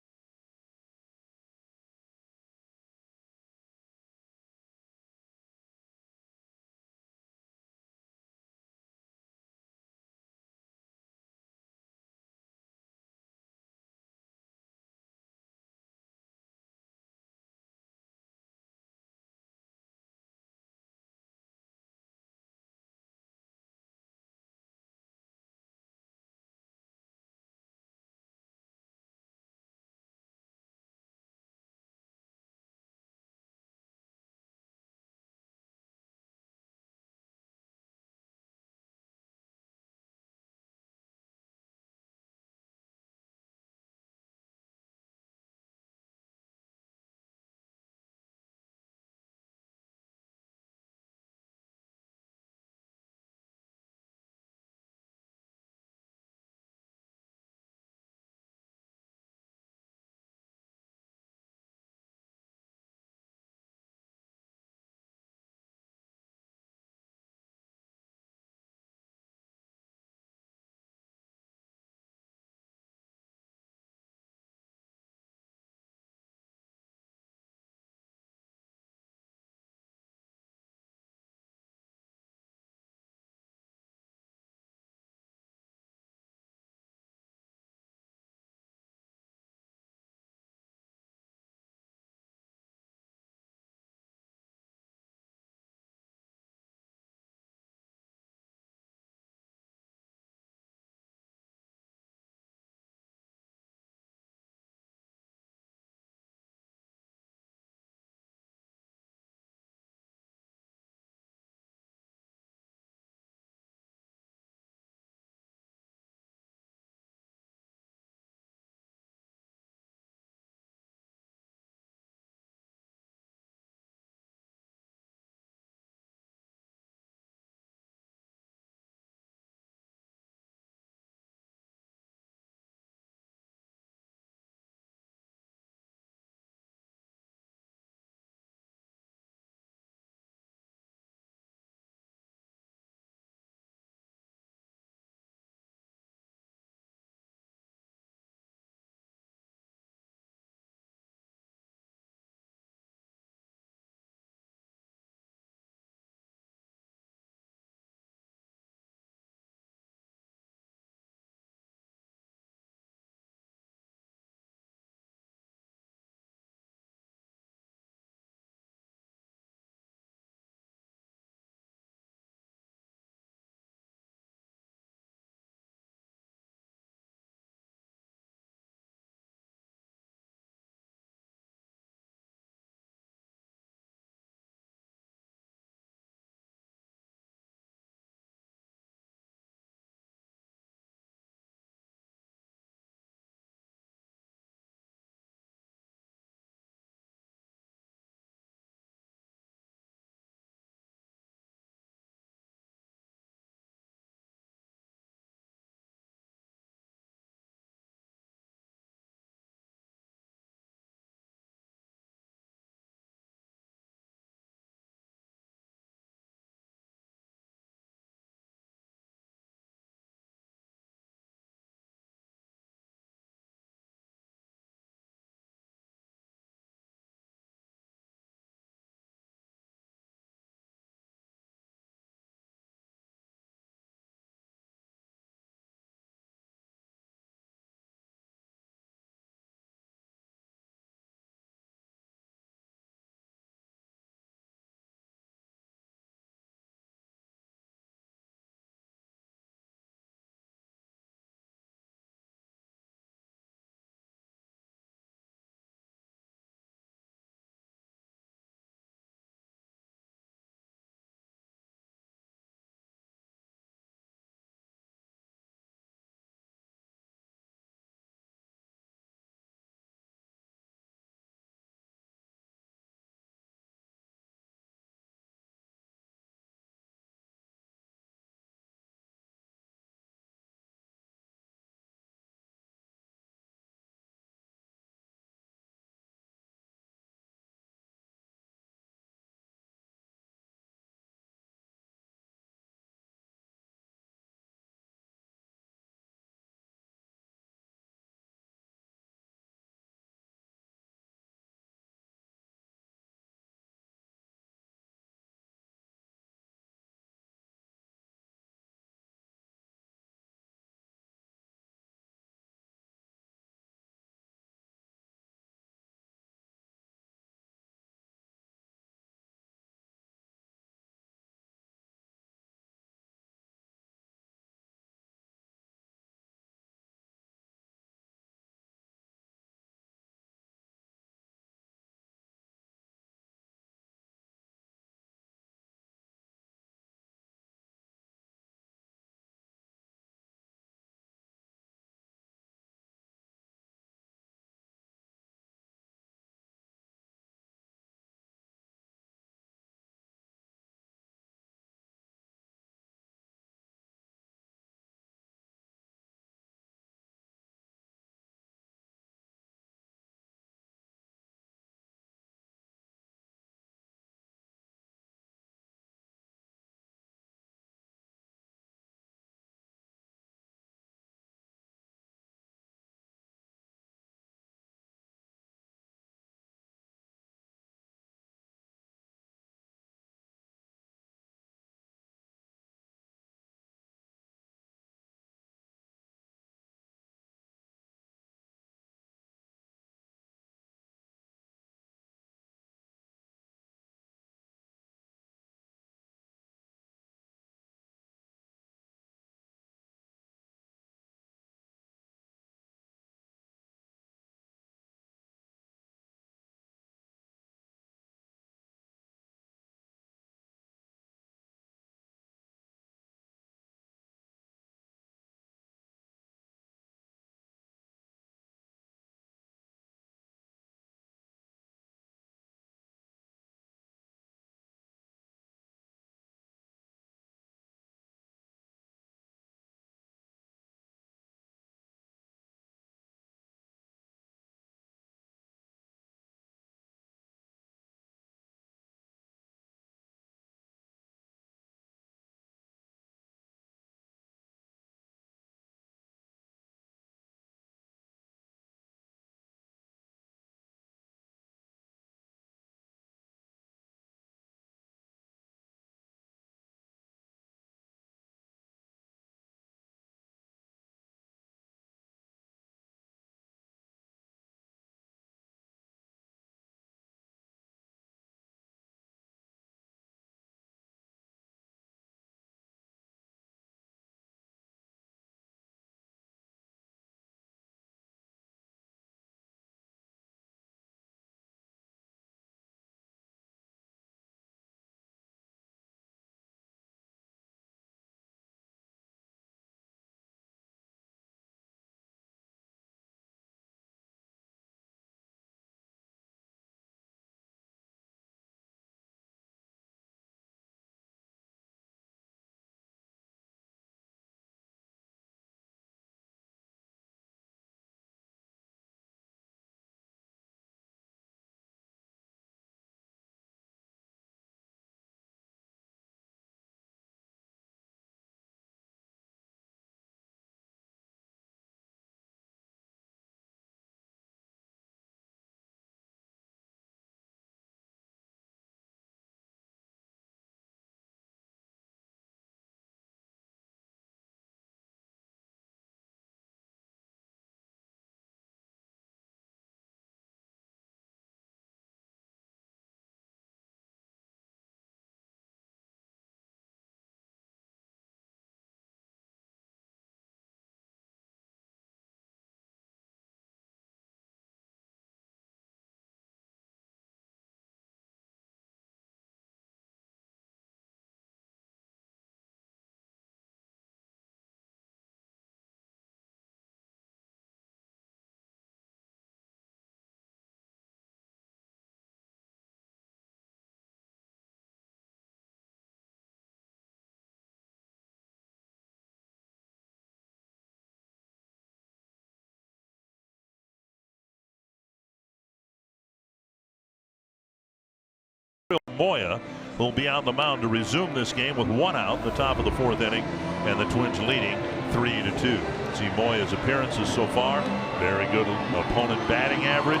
Moya will be on the mound to resume this game with 1 out in the top of the 4th inning, and the Twins leading 3-2. See Moya's appearances so far. Very good opponent batting average.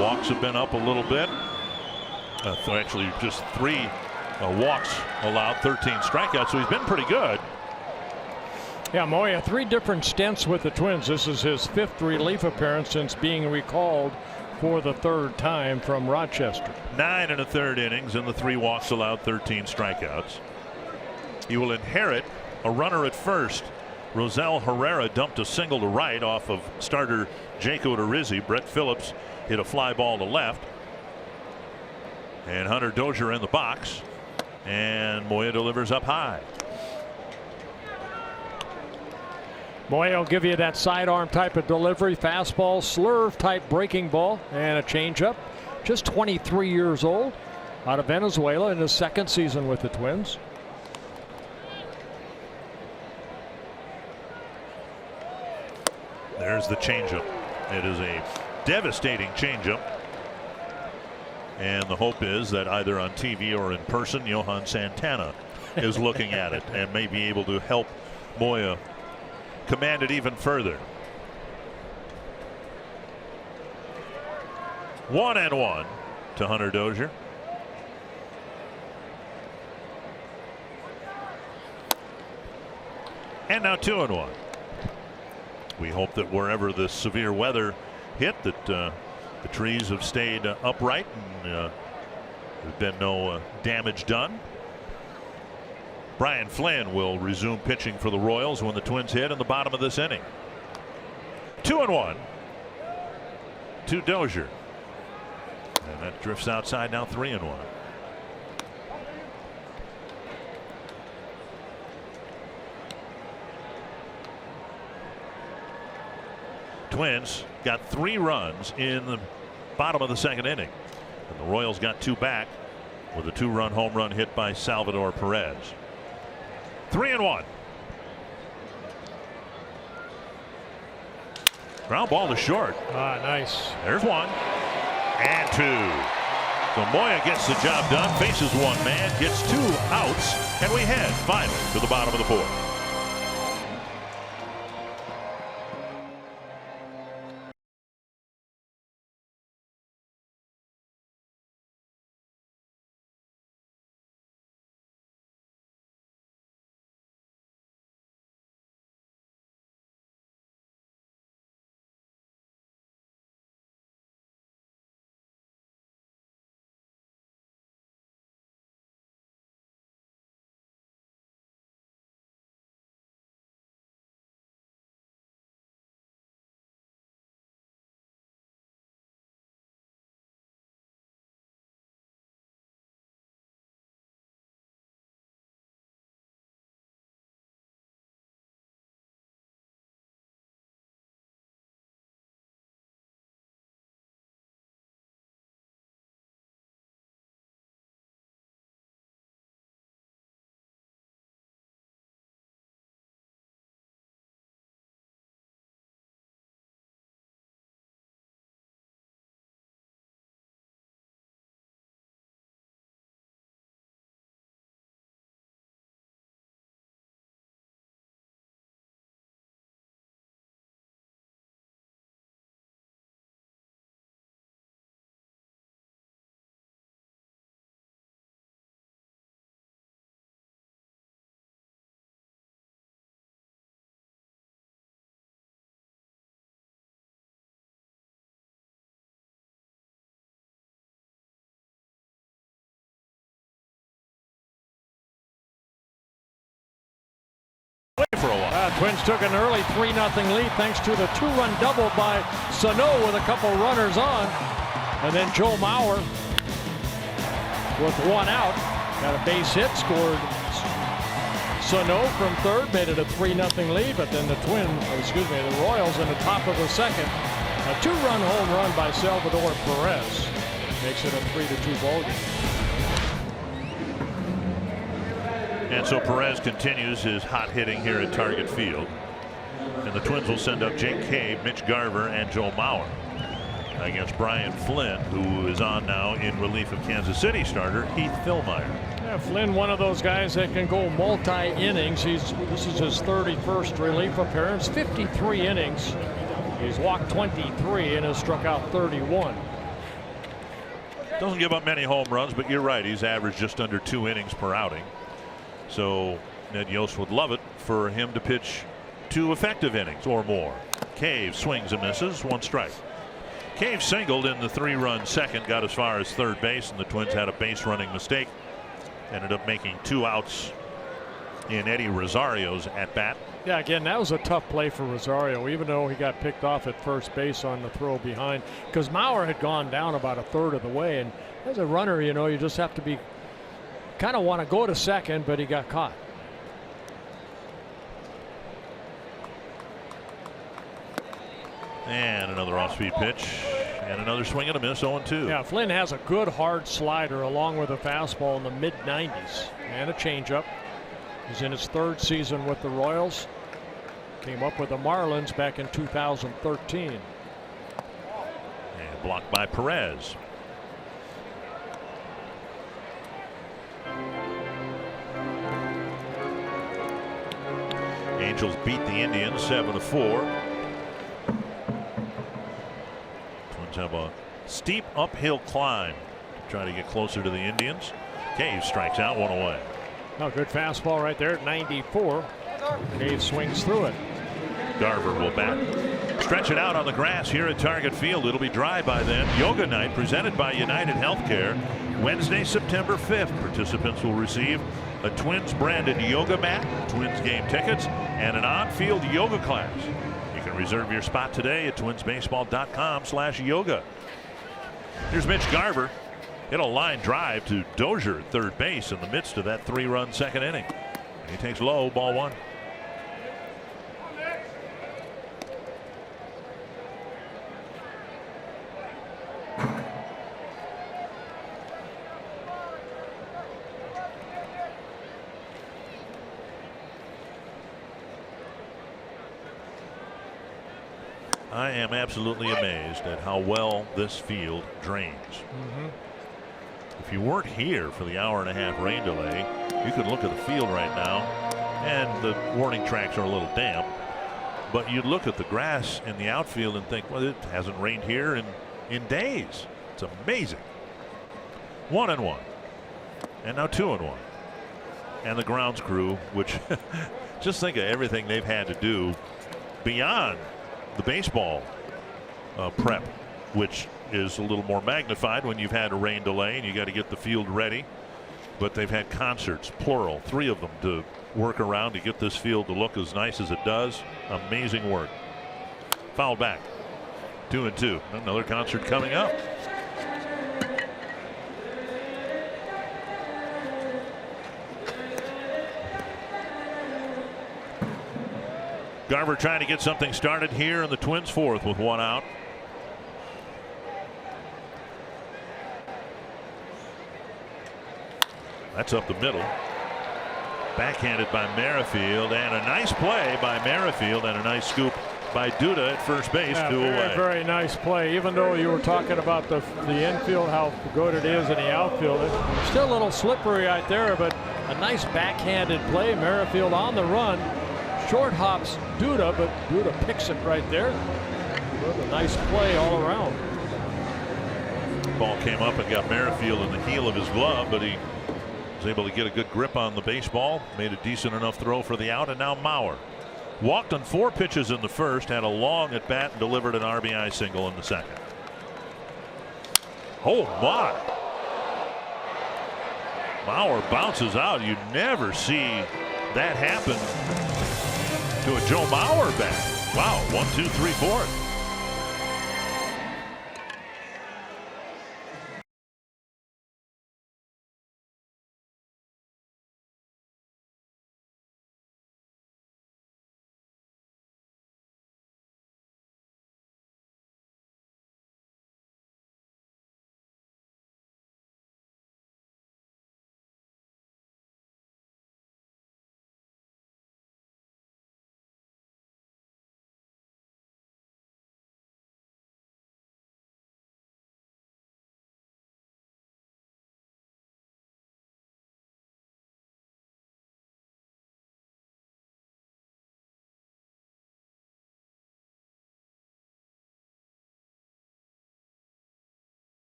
Walks have been up a little bit. Actually, just 3 walks allowed, 13 strikeouts, so he's been pretty good. Yeah, Moya, 3 different stints with the Twins. This is his 5th relief appearance since being recalled for the 3rd time from Rochester. 9 1/3 innings and the 3 walks allowed, 13 strikeouts. He will inherit a runner at first. Rosell Herrera dumped a single to right off of starter Jaco Rizzi. Brett Phillips hit a fly ball to left. And Hunter Dozier in the box. And Moya delivers up high. Moya will give you that sidearm type of delivery, fastball, slurve type breaking ball, and a changeup. Just 23 years old, out of Venezuela in his 2nd season with the Twins. There's the changeup. It is a devastating changeup. And the hope is that either on TV or in person, Johan Santana is looking at it and may be able to help Moya command it even further. 1-1 to Hunter Dozier. And now 2-1. We hope that wherever the severe weather hit, that the trees have stayed upright and there's been no damage done. Brian Flynn will resume pitching for the Royals when the Twins hit in the bottom of this inning. 2-1 to Dozier. And that drifts outside, now 3-1. Twins got 3 runs in the bottom of the 2nd inning. And the Royals got 2 back with a 2-run home run hit by Salvador Perez. 3-1. Ground ball to short. Nice. There's 1 and 2. So Moya gets the job done, faces 1 man, gets 2 outs, and we head finally to the bottom of the 4th. For a while. Twins took an early 3-0 lead thanks to the 2-run double by Sano with a couple runners on. And then Joe Mauer with 1 out. Got a base hit, scored Sano from 3rd, made it a 3-0 lead, but then the Royals in the top of the 2nd. A 2-run home run by Salvador Perez makes it a 3-2 ball game. And so Perez continues his hot hitting here at Target Field. And the Twins will send up Jake Cave, Mitch Garver, and Joe Mauer. against Brian Flynn, who is on now in relief of Kansas City starter Heath Philmeyer. Yeah, Flynn, one of those guys that can go multi-innings. This is his 31st relief appearance, 53 innings. He's walked 23 and has struck out 31. Doesn't give up many home runs, but you're right, he's averaged just under 2 innings per outing. So Ned Yost would love it for him to pitch 2 effective innings or more. Cave swings and misses, 1 strike. Cave singled in the 3-run second, got as far as third base, and the Twins had a base running mistake. Ended up making 2 outs in Eddie Rosario's at bat. Yeah, again, that was a tough play for Rosario, even though he got picked off at first base on the throw behind, because Mauer had gone down about a third of the way. And as a runner, you know, you just have to be kind of want to go to second, but he got caught. And another off-speed pitch, and another swing and a miss, 0-2. Yeah, Flynn has a good hard slider along with a fastball in the mid-90s and a changeup. He's in his 3rd season with the Royals. Came up with the Marlins back in 2013. And blocked by Perez. Angels beat the Indians 7-4. Twins have a steep uphill climb to try to get closer to the Indians. Cave strikes out, 1 away. Oh, good fastball right there at 94. Cave swings through it. Garver will bat. Stretch it out on the grass here at Target Field. It'll be dry by then. Yoga night presented by United Healthcare. Wednesday, September 5th. Participants will receive a Twins branded yoga mat, Twins game tickets, and an on-field yoga class. You can reserve your spot today at twinsbaseball.com/yoga. Here's Mitch Garver. Hit a line drive to Dozier at third base in the midst of that 3-run second inning. And he takes low, ball 1. I am absolutely amazed at how well this field drains. If you weren't here for the hour-and-a-half rain delay, you could look at the field right now, and the warning tracks are a little damp, but you'd look at the grass in the outfield and think, well, it hasn't rained here in days. It's amazing. 1-1, and now 2-1. And the grounds crew, which just think of everything they've had to do beyond the baseball prep, which is a little more magnified when you've had a rain delay and you got to get the field ready. But they've had concerts, plural, 3 of them, to work around to get this field to look as nice as it does. Amazing work. Foul back. 2-2. Another concert coming up. Garver trying to get something started here in the Twins' 4th with 1 out. That's up the middle. Backhanded by Merrifield, and a nice play by Merrifield, and a nice scoop by Duda at first base. Yeah, 2 away. Very nice play. Even though you were talking about the infield, how good it is in the outfield, it's still a little slippery right there, but a nice backhanded play. Merrifield on the run. Short hops Duda, but Duda picks it right there. A nice play all around. Ball came up and got Merrifield in the heel of his glove, but he was able to get a good grip on the baseball, made a decent enough throw for the out. And now Mauer walked on 4 pitches in the first, had a long at bat, and delivered an RBI single in the second. Oh my! Mauer bounces out. You never see that happen to a Joe Mauer bat. Wow, 1, 2, 3, 4.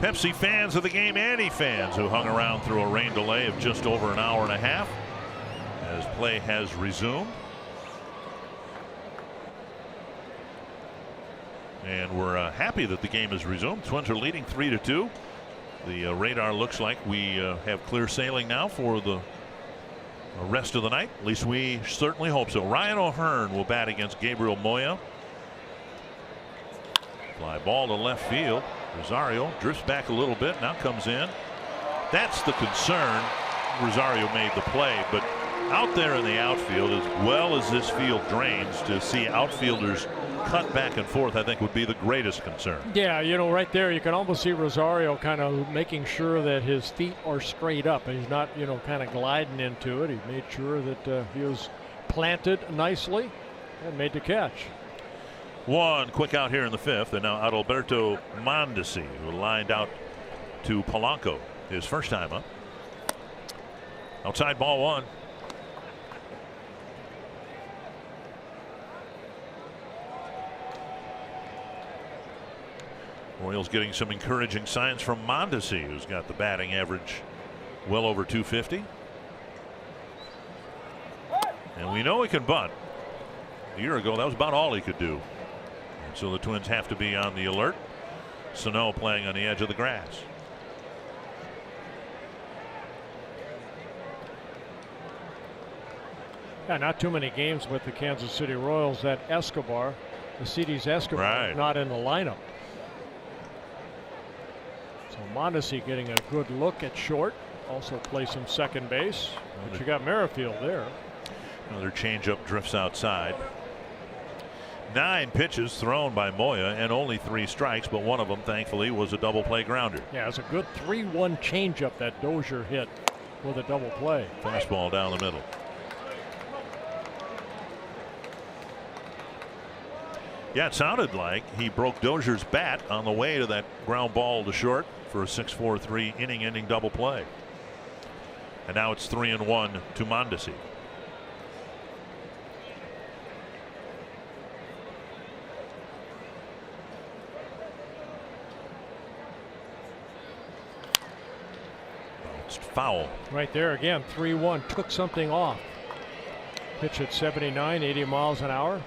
Pepsi fans of the game, anti-fans who hung around through a rain delay of just over an hour and a half as play has resumed. And we're happy that the game has resumed. Twins are leading 3-2. The radar looks like we have clear sailing now for the rest of the night. At least we certainly hope so. Ryan O'Hearn will bat against Gabriel Moya. Fly ball to left field. Rosario drifts back a little bit, now comes in. That's the concern. Rosario made the play, but out there in the outfield, as well as this field drains, to see outfielders cut back and forth, I think would be the greatest concern. Yeah, you know, right there you can almost see Rosario kind of making sure that his feet are straight up and he's not, you know, kind of gliding into it. He made sure that he was planted nicely and made the catch. One quick out here in the fifth, and now Adalberto Mondesi, who lined out to Polanco his first time up. Outside ball one. Orioles getting some encouraging signs from Mondesi, who's got the batting average well over 250. And we know he can bunt. A year ago, that was about all he could do. And so the Twins have to be on the alert. Sano playing on the edge of the grass. Yeah, not too many games with the Kansas City Royals. That Escobar, the CD's Escobar, right, not in the lineup. So Mondesi getting a good look at short. Also play some second base. But you got Merrifield there. Another changeup drifts outside. 9 pitches thrown by Moya and only 3 strikes, but one of them thankfully was a double play grounder. Yeah, it's a good 3-1 changeup that Dozier hit with a double play. Fastball down the middle. Yeah, it sounded like he broke Dozier's bat on the way to that ground ball to short for a 6-4-3 inning-ending double play. And now it's 3-1 to Mondesi. It's foul. Right there again, 3-1, took something off. Pitch at 79, 80 miles an hour.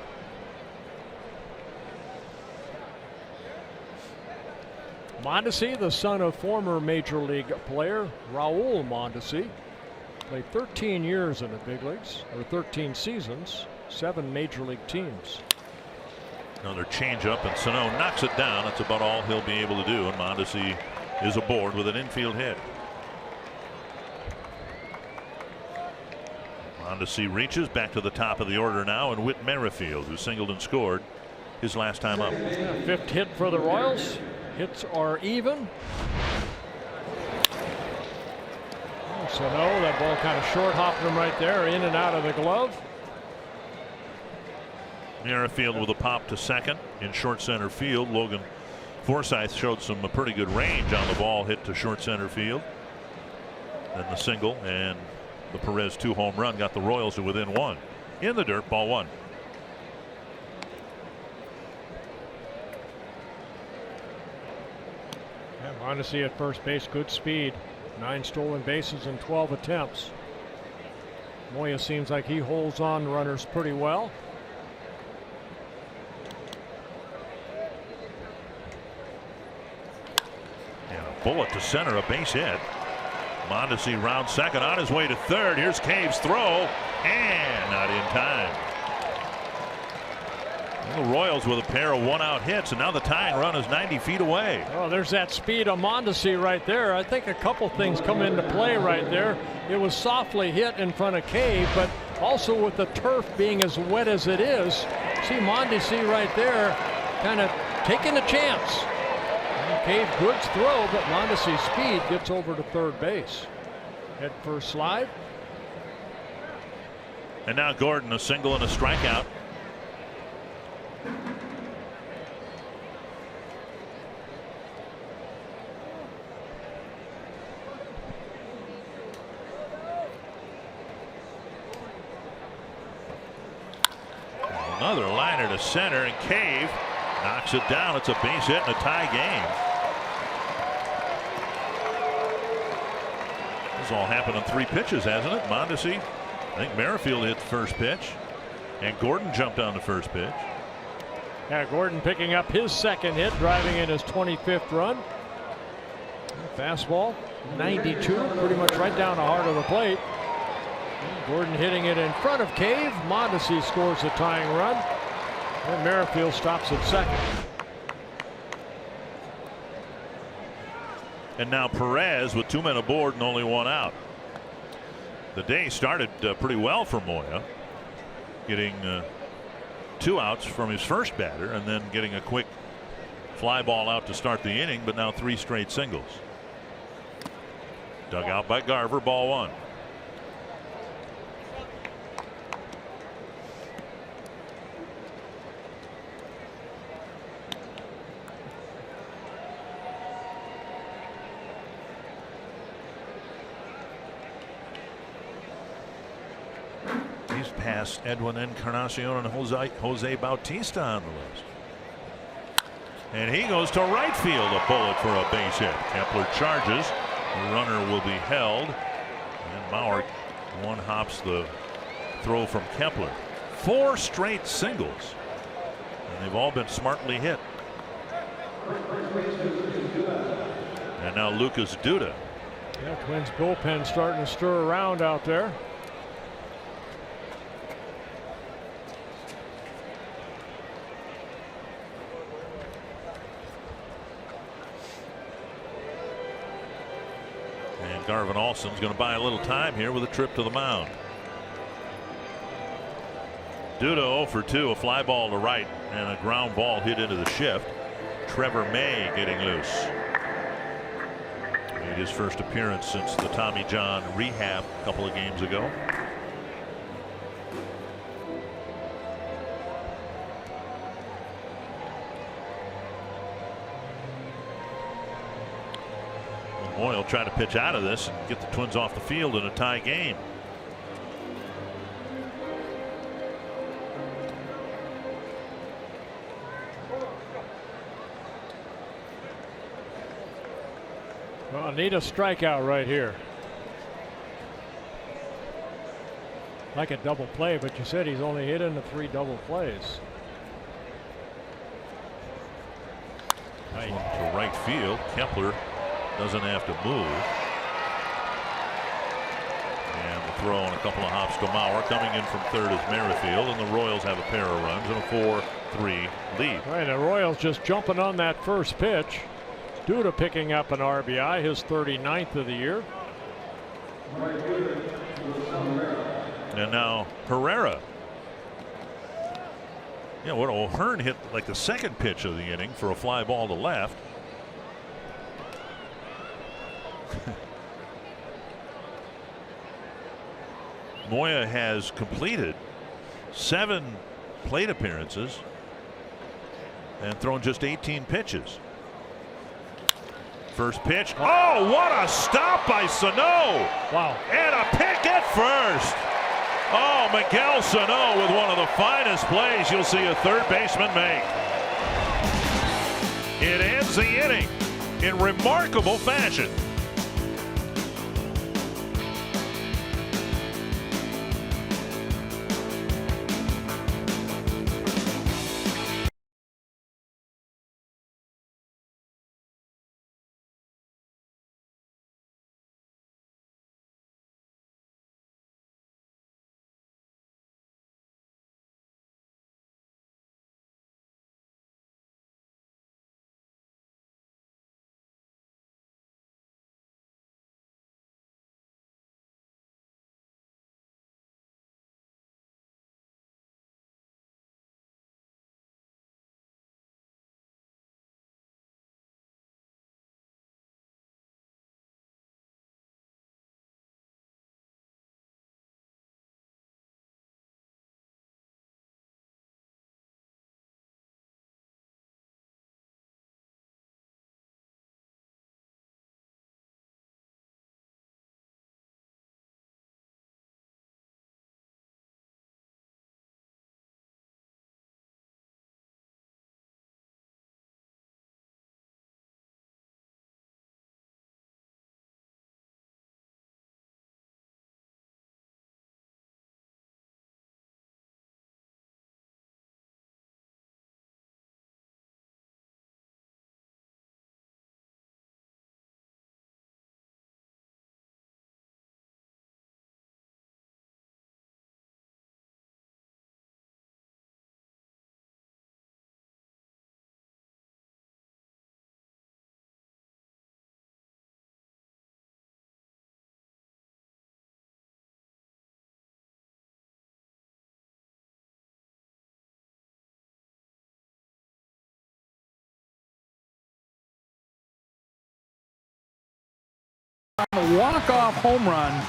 Mondesi, the son of former major league player Raul Mondesi, played 13 years in the big leagues, or 13 seasons, 7 major league teams. Another changeup, and Sano knocks it down. That's about all he'll be able to do, and Mondesi is aboard with an infield hit. Mondesi reaches back to the top of the order now, and Whit Merrifield, who singled and scored his last time up. 5th hit for the Royals. Hits are even. So no, that ball kind of short hopped him right there, in and out of the glove. Merrifield with a pop to second in short center field. Logan Forsythe showed some pretty good range on the ball hit to short center field. Then the single and the Perez 2 home run got the Royals to within 1. In the dirt, ball 1. Mondesi at first base, good speed. 9 stolen bases in 12 attempts. Moya seems like he holds on runners pretty well. And a bullet to center, a base hit. Mondesi rounds second, on his way to third. Here's Cave's throw, and not in time. The Royals with a pair of 1-out hits, and now the tying run is 90 feet away. Oh, there's that speed of Mondesi right there. I think a couple things come into play right there. It was softly hit in front of Cave, but also with the turf being as wet as it is, see Mondesi right there kind of taking a chance. And Cave Good's throw, but Mondesi's speed gets over to third base. Head first slide. And now Gordon, a single and a strikeout. Another liner to center, and Cave knocks it down. It's a base hit and a tie game. This all happened on 3 pitches, hasn't it? Mondesi, I think Merrifield hit the first pitch, and Gordon jumped on the first pitch. Yeah, Gordon picking up his second hit, driving in his 25th run. Fastball, 92, pretty much right down the heart of the plate. Gordon hitting it in front of Cave. Mondesi scores the tying run, and Merrifield stops at second. And now Perez with 2 men aboard and only 1 out. The day started pretty well for Moya, getting 2 outs from his first batter and then getting a quick fly ball out to start the inning, but now 3 straight singles. Dug out by Garver, ball 1. He's past Edwin Encarnacion and Jose Bautista on the list. And he goes to right field, a bullet for a base hit. Kepler charges. The runner will be held. And Mauer one-hops the throw from Kepler. 4 straight singles. And they've all been smartly hit. And now Lucas Duda. Yeah, Twins bullpen starting to stir around out there. Garvin Olson's going to buy a little time here with a trip to the mound. Duda 0 for 2, a fly ball to right and a ground ball hit into the shift. Trevor May getting loose. Made his first appearance since the Tommy John rehab a couple of games ago. Moy will try to pitch out of this and get the Twins off the field in a tie game. Well, need a strikeout right here. Like a double play, but you said he's only hit into 3 double plays. Right. To right field. Kepler doesn't have to move. And the throw and a couple of hops to Mauer. Coming in from third is Merrifield, and the Royals have a pair of runs and a 4-3 lead. Right, the Royals just jumping on that first pitch. Duda picking up an RBI, his 39th of the year. And now Herrera. Yeah, what O'Hearn hit like the second pitch of the inning for a fly ball to left. Moya has completed 7 plate appearances and thrown just 18 pitches. First pitch. Oh, what a stop by Sano. Wow. And a pick at first. Oh, Miguel Sano with one of the finest plays you'll see a third baseman make. It ends the inning in remarkable fashion. A walk-off home run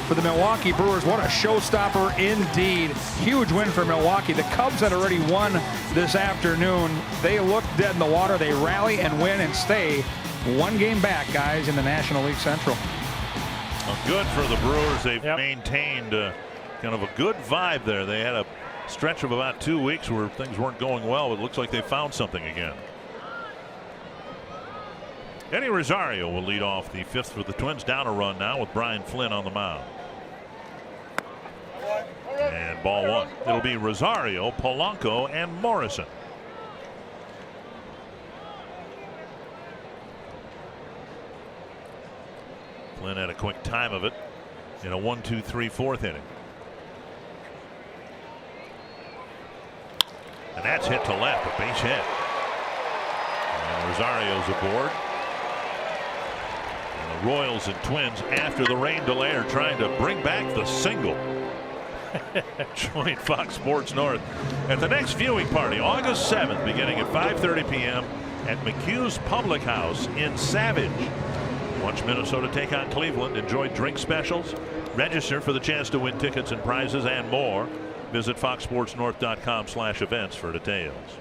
for the Milwaukee Brewers. What a showstopper indeed. Huge win for Milwaukee. The Cubs had already won this afternoon. They look dead in the water. They rally and win and stay one game back, guys, in the National League Central. Well, good for the Brewers. They've maintained kind of a good vibe there. They had a stretch of about 2 weeks where things weren't going well, but it looks like they found something again. Eddie Rosario will lead off the 5th for the Twins. Down a run now with Brian Flynn on the mound. And ball one. It'll be Rosario, Polanco, and Morrison. Flynn had a quick time of it in a 1-2-3 fourth inning. And that's hit to left, a base hit. And Rosario's aboard. And the Royals and Twins, after the rain delay, are trying to bring back the single. Join Fox Sports North at the next viewing party, August 7th, beginning at 5:30 p.m. at McHugh's Public House in Savage. Watch Minnesota take on Cleveland. Enjoy drink specials. Register for the chance to win tickets and prizes and more. Visit foxsportsnorth.com/events for details.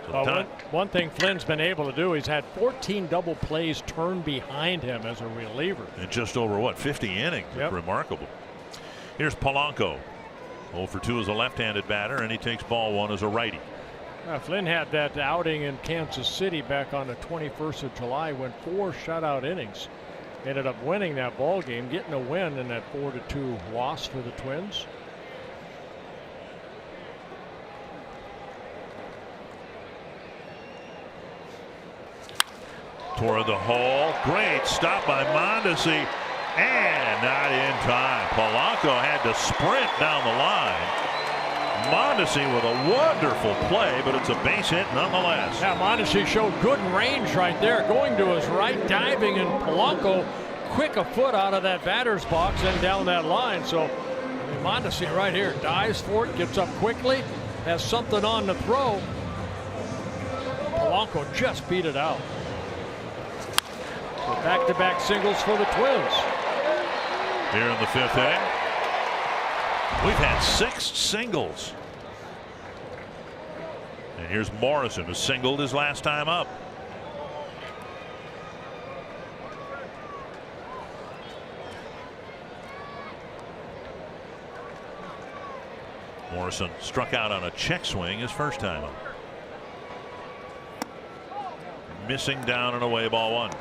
So one thing Flynn's been able to do, he's had 14 double plays turned behind him as a reliever. In just over, what, 50 innings? Yep. Remarkable. Here's Polanco. 0 for 2 as a left-handed batter, and he takes ball one as a righty. Flynn had that outing in Kansas City back on the 21st of July, went 4 shutout innings. Ended up winning that ball game, getting a win in that 4-2 loss for the Twins. Toward the hole. Great stop by Mondesi. And not in time. Polanco had to sprint down the line. Mondesi with a wonderful play, but it's a base hit nonetheless. Yeah, Mondesi showed good range right there, going to his right, diving, and Polanco quick a foot out of that batter's box and down that line. So Mondesi right here dives for it, gets up quickly, has something on the throw. Polanco just beat it out. So back-to-back singles for the Twins. Here in the 5th inning, we've had 6 singles. And here's Morrison, who singled his last time up. Morrison struck out on a check swing his first time up. Missing down and away, ball one.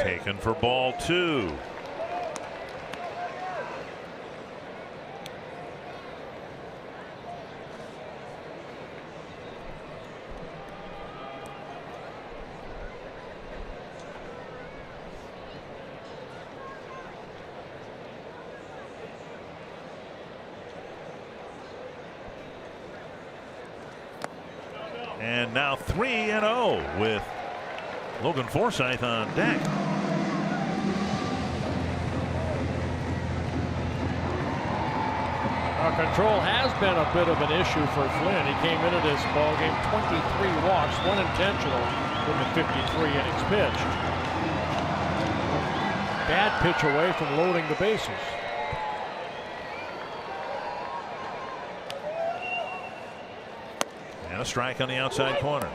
Taken for ball 2. And now 3-0 with Logan Forsythe on deck. Control has been a bit of an issue for Flynn. He came into this ball game 23 walks, 1 intentional in the 53 innings pitched. Bad pitch away from loading the bases. And a strike on the outside corner.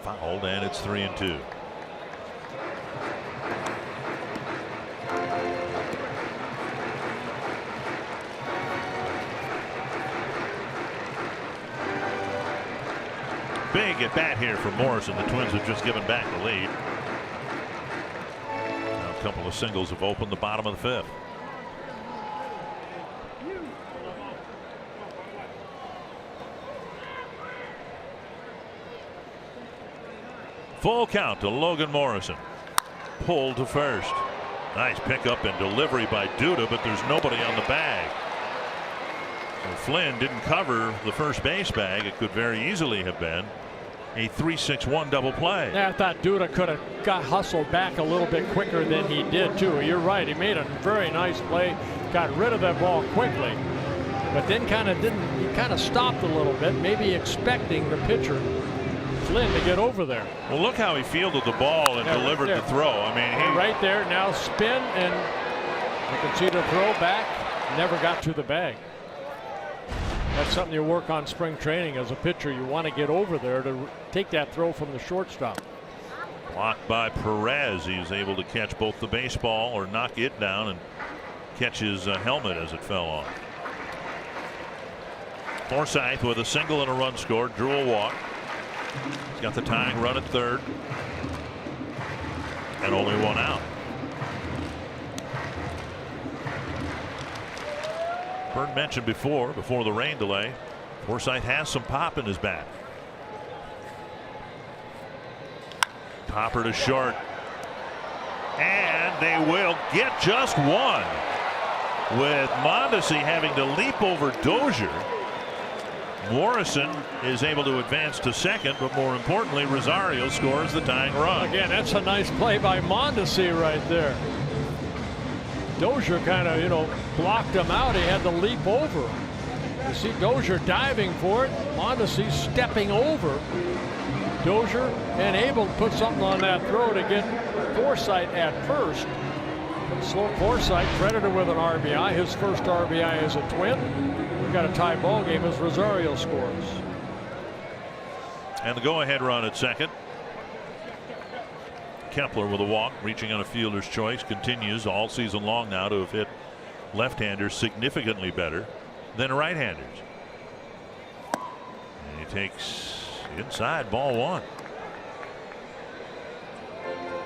Fouled, and it's 3-2. Big at bat here for Morrison. The Twins have just given back the lead. Now a couple of singles have opened the bottom of the 5th. Full count to Logan Morrison. Pulled to first. Nice pickup and delivery by Duda, but there's nobody on the bag. So Flynn didn't cover the first base bag. It could very easily have been a 3-6-1 double play. Yeah, I thought Duda could have got hustled back a little bit quicker than he did too. You're right. He made a very nice play, got rid of that ball quickly, but then kind of stopped a little bit, maybe expecting the pitcher Flynn to get over there. Well, look how he fielded the ball and delivered the throw. I mean, he right there now spin, and you can see the throw back. Never got to the bag. That's something you work on spring training as a pitcher. You want to get over there to take that throw from the shortstop. blocked by Perez. He's able to catch both the baseball or knock it down and catch his helmet as it fell off. Forsythe with a single and a run scored, drew a walk. He's got the tying run at third and only one out. Bert mentioned before the rain delay, Forsythe has some pop in his bat. Topper to short, and they will get just one, with Mondesi having to leap over Dozier. Morrison is able to advance to second, but more importantly, Rosario scores the tying run. Again, that's a nice play by Mondesi right there. Dozier kind of, blocked him out. He had to leap over. You see Dozier diving for it. Mondesi stepping over Dozier and able to put something on that throw to get Forsythe at first. But slow Forsythe credited with an RBI. His first RBI as a Twin. We've got a tie ball game as Rosario scores. And the go-ahead run at second. Kepler with a walk, reaching on a fielder's choice, continues all season long now to have hit left-handers significantly better than right-handers. And he takes inside, ball one.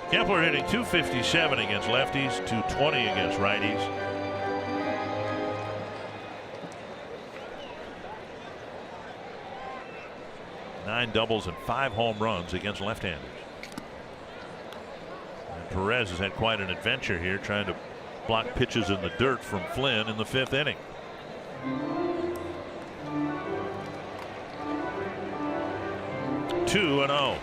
Kepler hitting .257 against lefties, .220 against righties. Nine doubles and 5 home runs against left-handers. Perez has had quite an adventure here trying to block pitches in the dirt from Flynn in the 5th inning. Two and 0.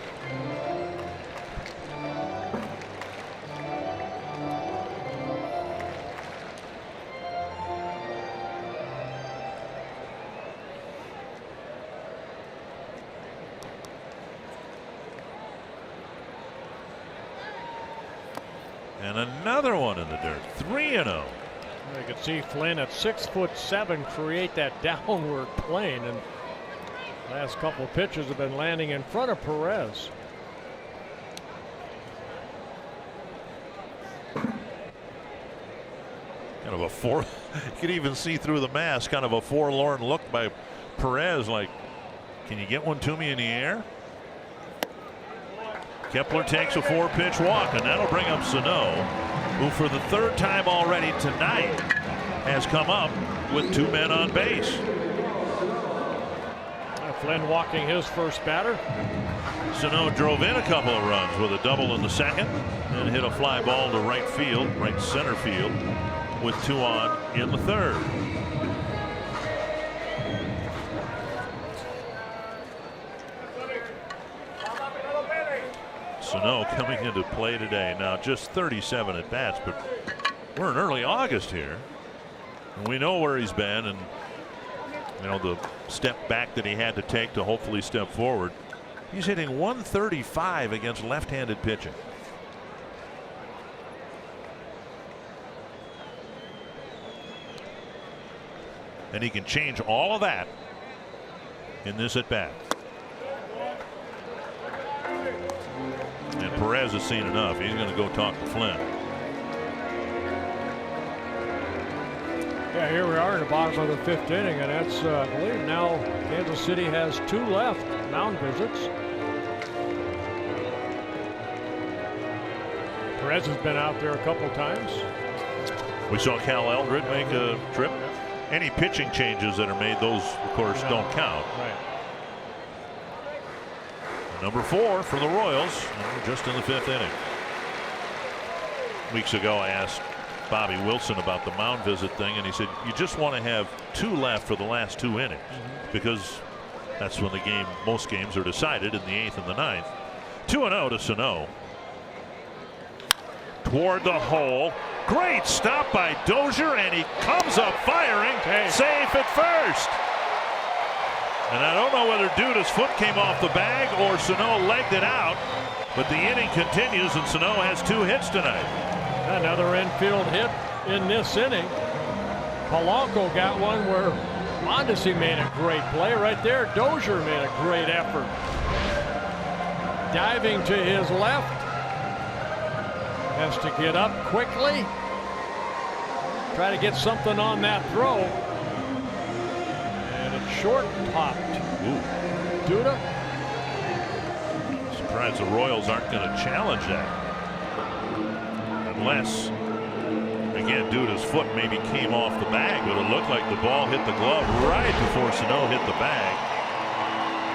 And another one in the dirt. 3 and 0. You can see Flynn at 6'7" create that downward plane, and last couple of pitches have been landing in front of Perez. Kind of a you could even see through the mask, kind of a forlorn look by Perez, like, can you get one to me in the air? Kepler takes a 4-pitch walk, and that'll bring up Sano, who for the 3rd time already tonight has come up with 2 men on base. Flynn walking his first batter. Sano drove in a couple of runs with a double in the 2nd and hit a fly ball to right field, right center field, with 2 on in the 3rd. Sano coming into play today. Now just 37 at bats, but we're in early August here, and we know where he's been, and the step back that he had to take to hopefully step forward. He's hitting 135 against left-handed pitching. And he can change all of that in this at bat. And Perez has seen enough. He's going to go talk to Flynn. Yeah, here we are in the bottom of the 5th inning, and that's, I believe now Kansas City has 2 left mound visits. Perez has been out there a couple times. We saw Cal Eldred make a trip. Any pitching changes that are made, those of course don't count. Right. Number 4 for the Royals, and we're just in the 5th inning. Weeks ago, I asked Bobby Wilson about the mound visit thing, and he said you just want to have 2 left for the last 2 innings because that's when most games are decided in the 8th and the 9th. 2-0 to Sano. Toward the hole. Great stop by Dozier, and he comes up firing. Safe at first. And I don't know whether Duda's foot came off the bag or Sano legged it out, but the inning continues, and Sano has 2 hits tonight. Another infield hit in this inning. Polanco got one where Mondesi made a great play right there. Dozier made a great effort. Diving to his left. Has to get up quickly. Try to get something on that throw. And it's short popped. Duda. Surprised the Royals aren't going to challenge that. Unless, again, Duda's foot maybe came off the bag, but it looked like the ball hit the glove right before Sano hit the bag.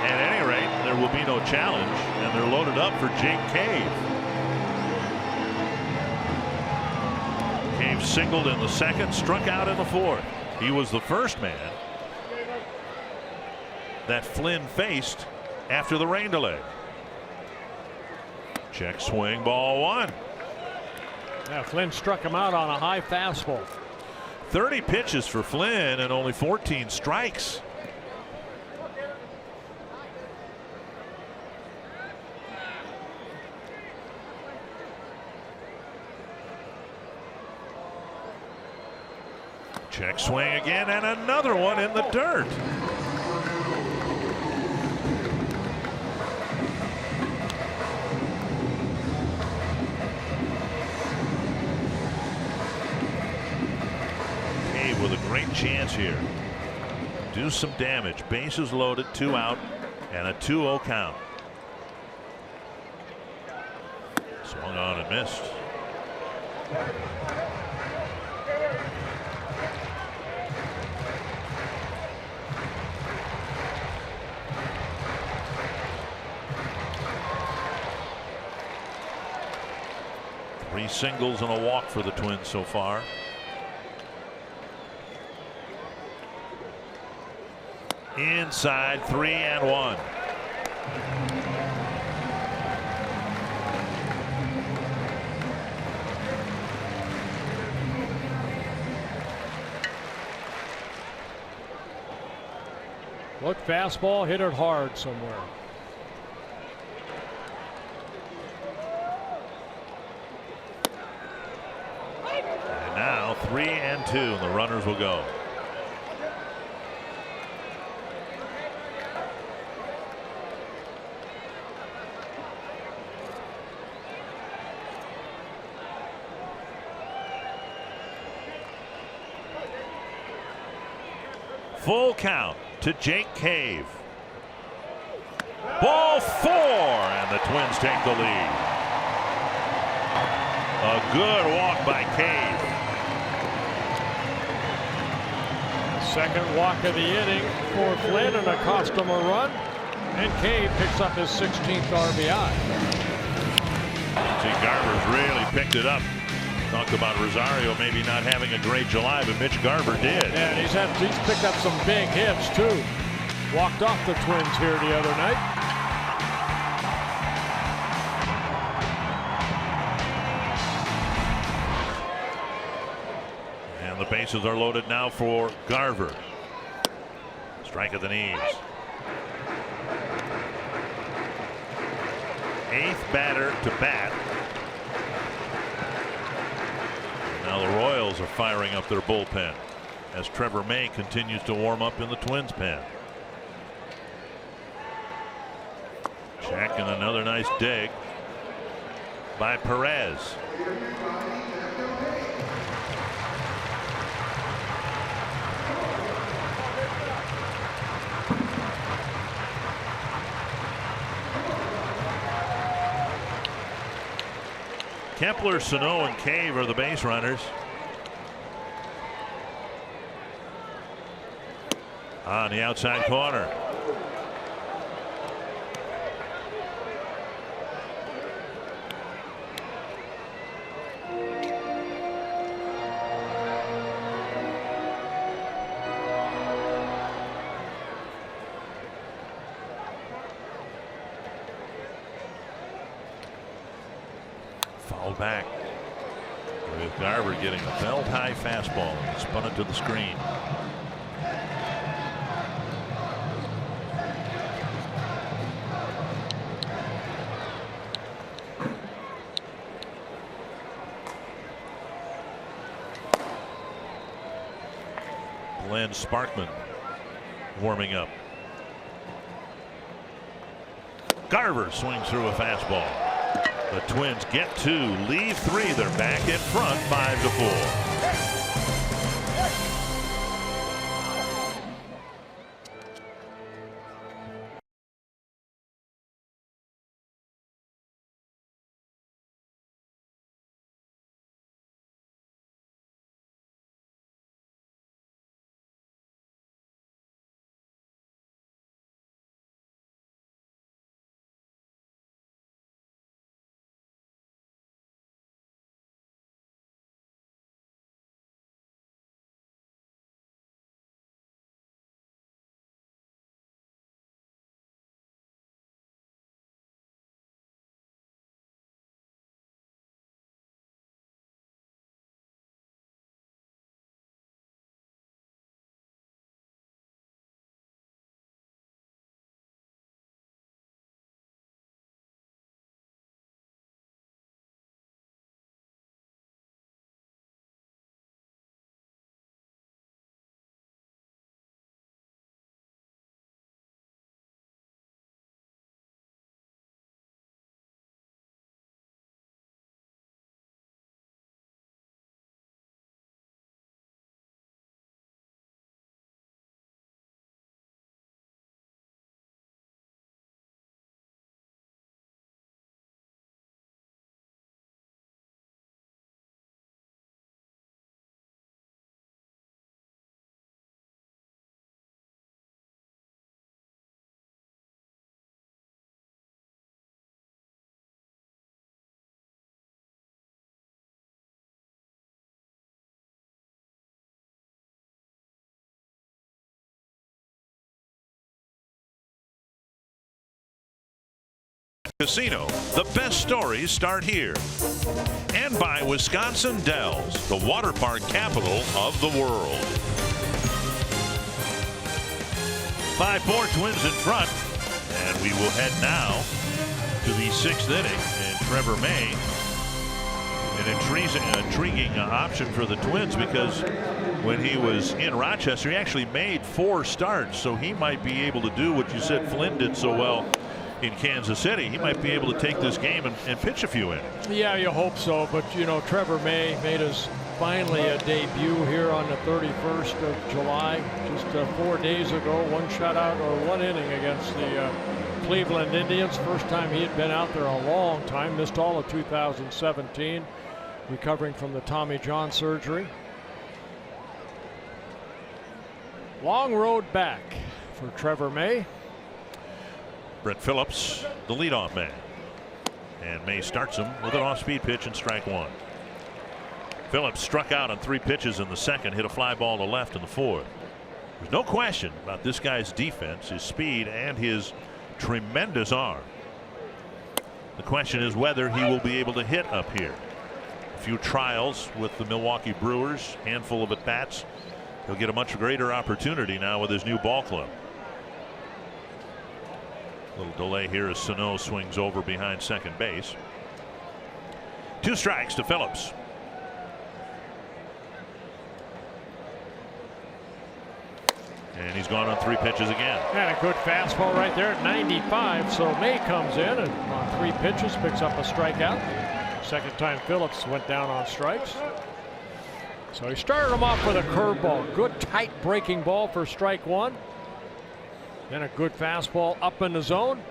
At any rate, there will be no challenge, and they're loaded up for Jake Cave. Cave singled in the 2nd, struck out in the 4th. He was the first man that Flynn faced after the rain delay. Check swing, ball 1. Yeah, Flynn struck him out on a high fastball. 30 pitches for Flynn and only 14 strikes. Check swing again, and another one in the dirt. With a great chance here. Do some damage. Bases loaded, 2 out, and a 2-0 count. Swung on and missed. Three singles and a walk for the Twins so far. Inside, 3-1. Look, fastball, hit it hard somewhere. And now 3-2, and the runners will go. Full count to Jake Cave. Ball 4, and the Twins take the lead. A good walk by Cave. Second walk of the inning for Flynn, and it cost him a run. And Cave picks up his 16th RBI. See, Garver's really picked it up. Talked about Rosario maybe not having a great July, but Mitch Garver did. And he's picked up some big hits too. Walked off the Twins here the other night. And the bases are loaded now for Garver. Strike at the knees. 8th batter to bat. Now the Royals are firing up their bullpen as Trevor May continues to warm up in the Twins pen. Check, and another nice dig by Perez. Kepler, Sano, and Cave are the base runners. On the outside corner. Called back with Garver getting a belt high fastball and spun it to the screen. Glenn Sparkman warming up. Garver swings through a fastball. The Twins get 2, leave 3. They're back in front 5-4. Casino. The best stories start here. And by Wisconsin Dells, the water park capital of the world. 5-4 Twins in front. And we will head now to the 6th inning. And Trevor May, an intriguing option for the Twins, because when he was in Rochester, he actually made 4 starts. So he might be able to do what you said Flynn did so well in Kansas City. He might be able to take this game and pitch a few innings. Yeah, you hope so. But, you know, Trevor May made his finally a debut here on the 31st of July, just 4 days ago. 1 shutout or 1 inning against the Cleveland Indians. First time he had been out there a long time. Missed all of 2017, recovering from the Tommy John surgery. Long road back for Trevor May. Brett Phillips, the leadoff man. And May starts him with an off-speed pitch and strike 1. Phillips struck out on 3 pitches in the second, hit a fly ball to left in the 4th. There's no question about this guy's defense, his speed, and his tremendous arm. The question is whether he will be able to hit up here. A few trials with the Milwaukee Brewers, handful of at-bats. He'll get a much greater opportunity now with his new ball club. Little delay here as Sano swings over behind second base. 2 strikes to Phillips. And he's gone on 3 pitches again. And a good fastball right there at 95. So May comes in and on 3 pitches picks up a strikeout. Second time Phillips went down on strikes. So he started him off with a curveball. Good tight breaking ball for strike 1. Then a good fastball up in the zone,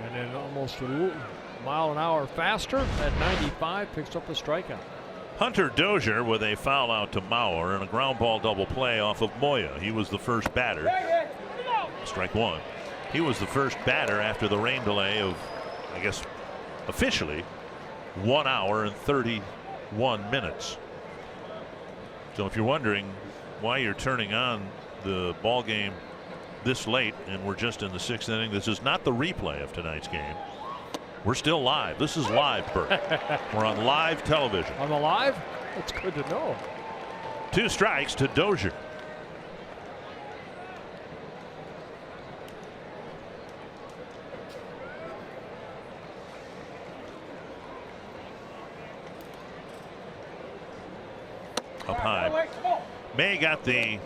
and then almost a mile an hour faster at 95 picks up a strikeout. Hunter Dozier with a foul out to Mauer and a ground ball double play off of Moya. He was the first batter. Strike 1. He was the first batter after the rain delay of, I guess, officially 1 hour and 31 minutes. So if you're wondering why you're turning on the ball game this late and we're just in the 6th inning, this is not the replay of tonight's game. We're still live. This is live, Bert. We're on live television. On the live? That's good to know. 2 strikes to Dozier. Up high. May got the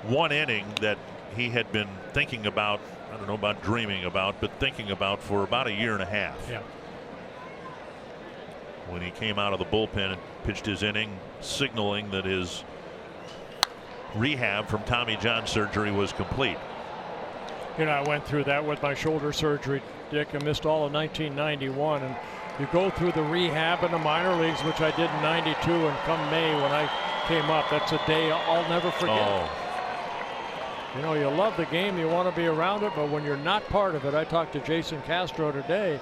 1 inning that he had been thinking about, I don't know about dreaming about, but thinking about for about a year and a half. Yeah. When he came out of the bullpen and pitched his inning, signaling that his rehab from Tommy John surgery was complete. You know, I went through that with my shoulder surgery, Dick. I missed all of 1991, and you go through the rehab in the minor leagues, which I did in '92, and come May when I came up, that's a day I'll never forget. Oh. You know, you love the game, you want to be around it, but when you're not part of it, I talked to Jason Castro today.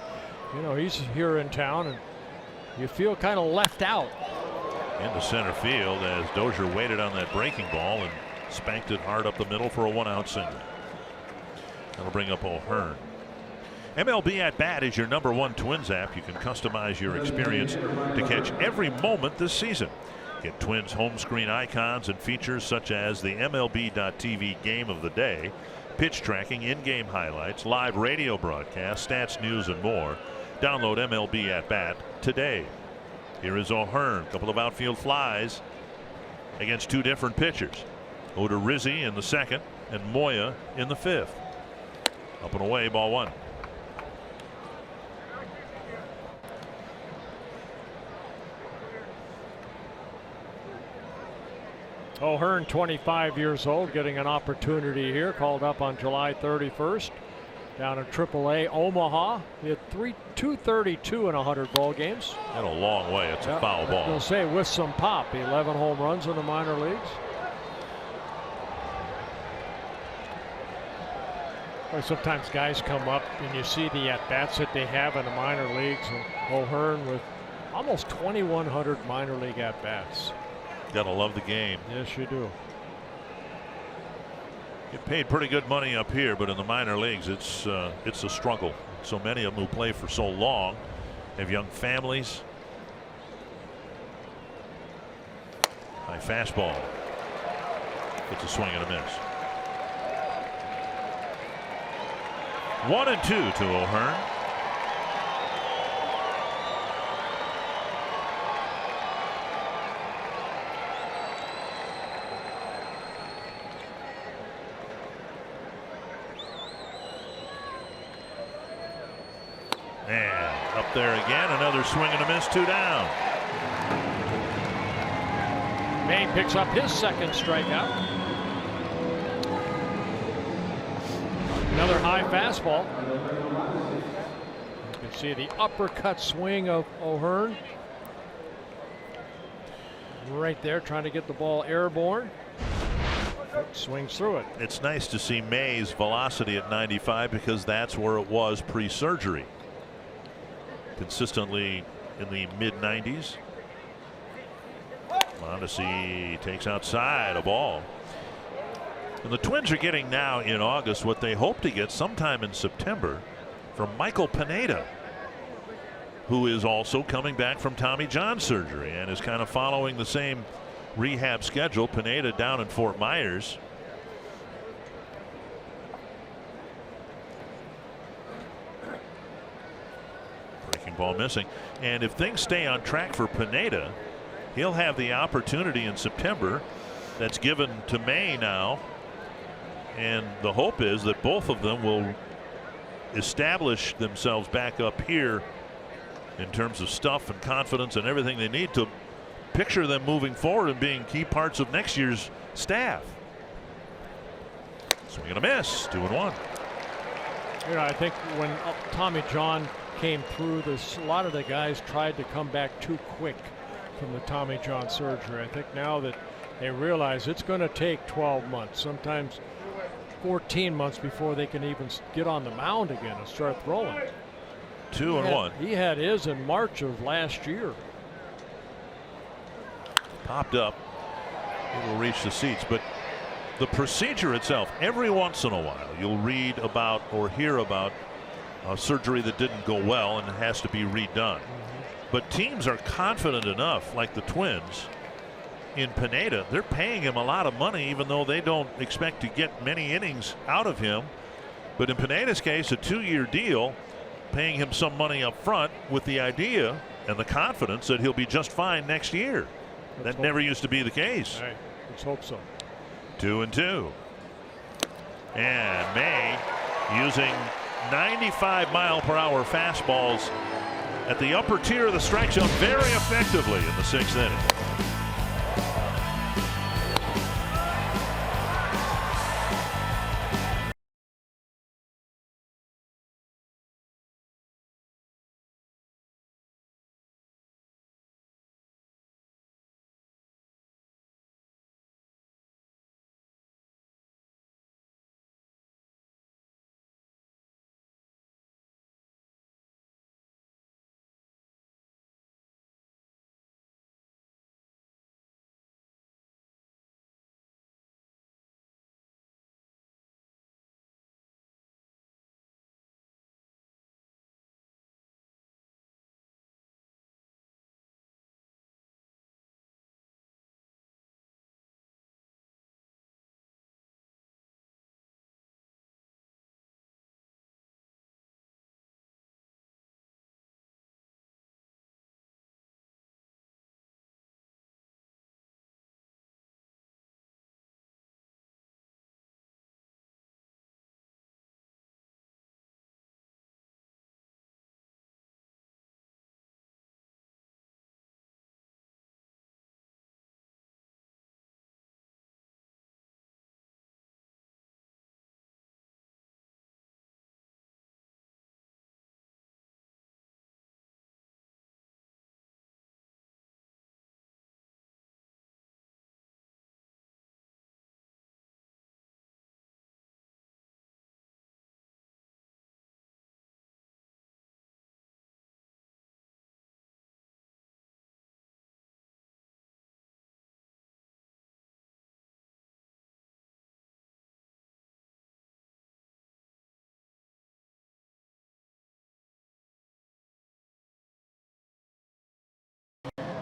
You know, he's here in town, and you feel kind of left out. Into center field as Dozier waited on that breaking ball and spanked it hard up the middle for a 1-out single. That'll bring up O'Hearn. MLB At Bat is your #1 Twins app. You can customize your experience to catch every moment this season. Get Twins home screen icons and features such as the MLB.TV Game of the Day, pitch tracking, in-game highlights, live radio broadcasts, stats, news, and more. Download MLB At Bat today. Here is O'Hearn. Couple of outfield flies against 2 different pitchers. Odorizzi in the 2nd and Moya in the 5th. Up and away, ball 1. O'Hearn, 25 years old, getting an opportunity here. Called up on July 31st down in AAA Omaha. He had 232 in 100 ball games. And a long way. It's a foul ball. I'll say with some pop. 11 home runs in the minor leagues. Well, sometimes guys come up and you see the at-bats that they have in the minor leagues. And O'Hearn with almost 2,100 minor league at-bats. Gotta love the game. Yes, you do. Get paid pretty good money up here, but in the minor leagues, it's a struggle. So many of them who play for so long have young families. High fastball. It's a swing and a miss. 1-2 to O'Hearn. And up there again, another swing and a miss, 2 down. May picks up his 2nd strikeout. Another high fastball. You can see the uppercut swing of O'Hearn. Right there, trying to get the ball airborne. Swings through it. It's nice to see May's velocity at 95 because that's where it was pre-surgery. Consistently in the mid-90s. Mondesi takes outside a ball. And the Twins are getting now in August what they hope to get sometime in September from Michael Pineda, who is also coming back from Tommy John surgery and is kind of following the same rehab schedule. Pineda down in Fort Myers. Breaking ball missing. And if things stay on track for Pineda, he'll have the opportunity in September that's given to May now. And the hope is that both of them will establish themselves back up here in terms of stuff and confidence and everything they need to picture them moving forward and being key parts of next year's staff. Swing and a miss, 2-1. You know, I think when Tommy John came through this, a lot of the guys tried to come back too quick from the Tommy John surgery. I think now that they realize it's going to take 12 months, sometimes 14 months before they can even get on the mound again and start throwing. 2-1. He had his in March of last year. Popped up. It will reach the seats, but the procedure itself, every once in a while you'll read about or hear about a surgery that didn't go well and has to be redone. But teams are confident enough, like the Twins in Pineda, they're paying him a lot of money even though they don't expect to get many innings out of him. But in Pineda's case, a 2-year deal, paying him some money up front with the idea and the confidence that he'll be just fine next year. That never used to be the case. Hey, let's hope so. 2-2. And May using 95-mile-per-hour fastballs at the upper tier of the strike zone very effectively in the 6th inning.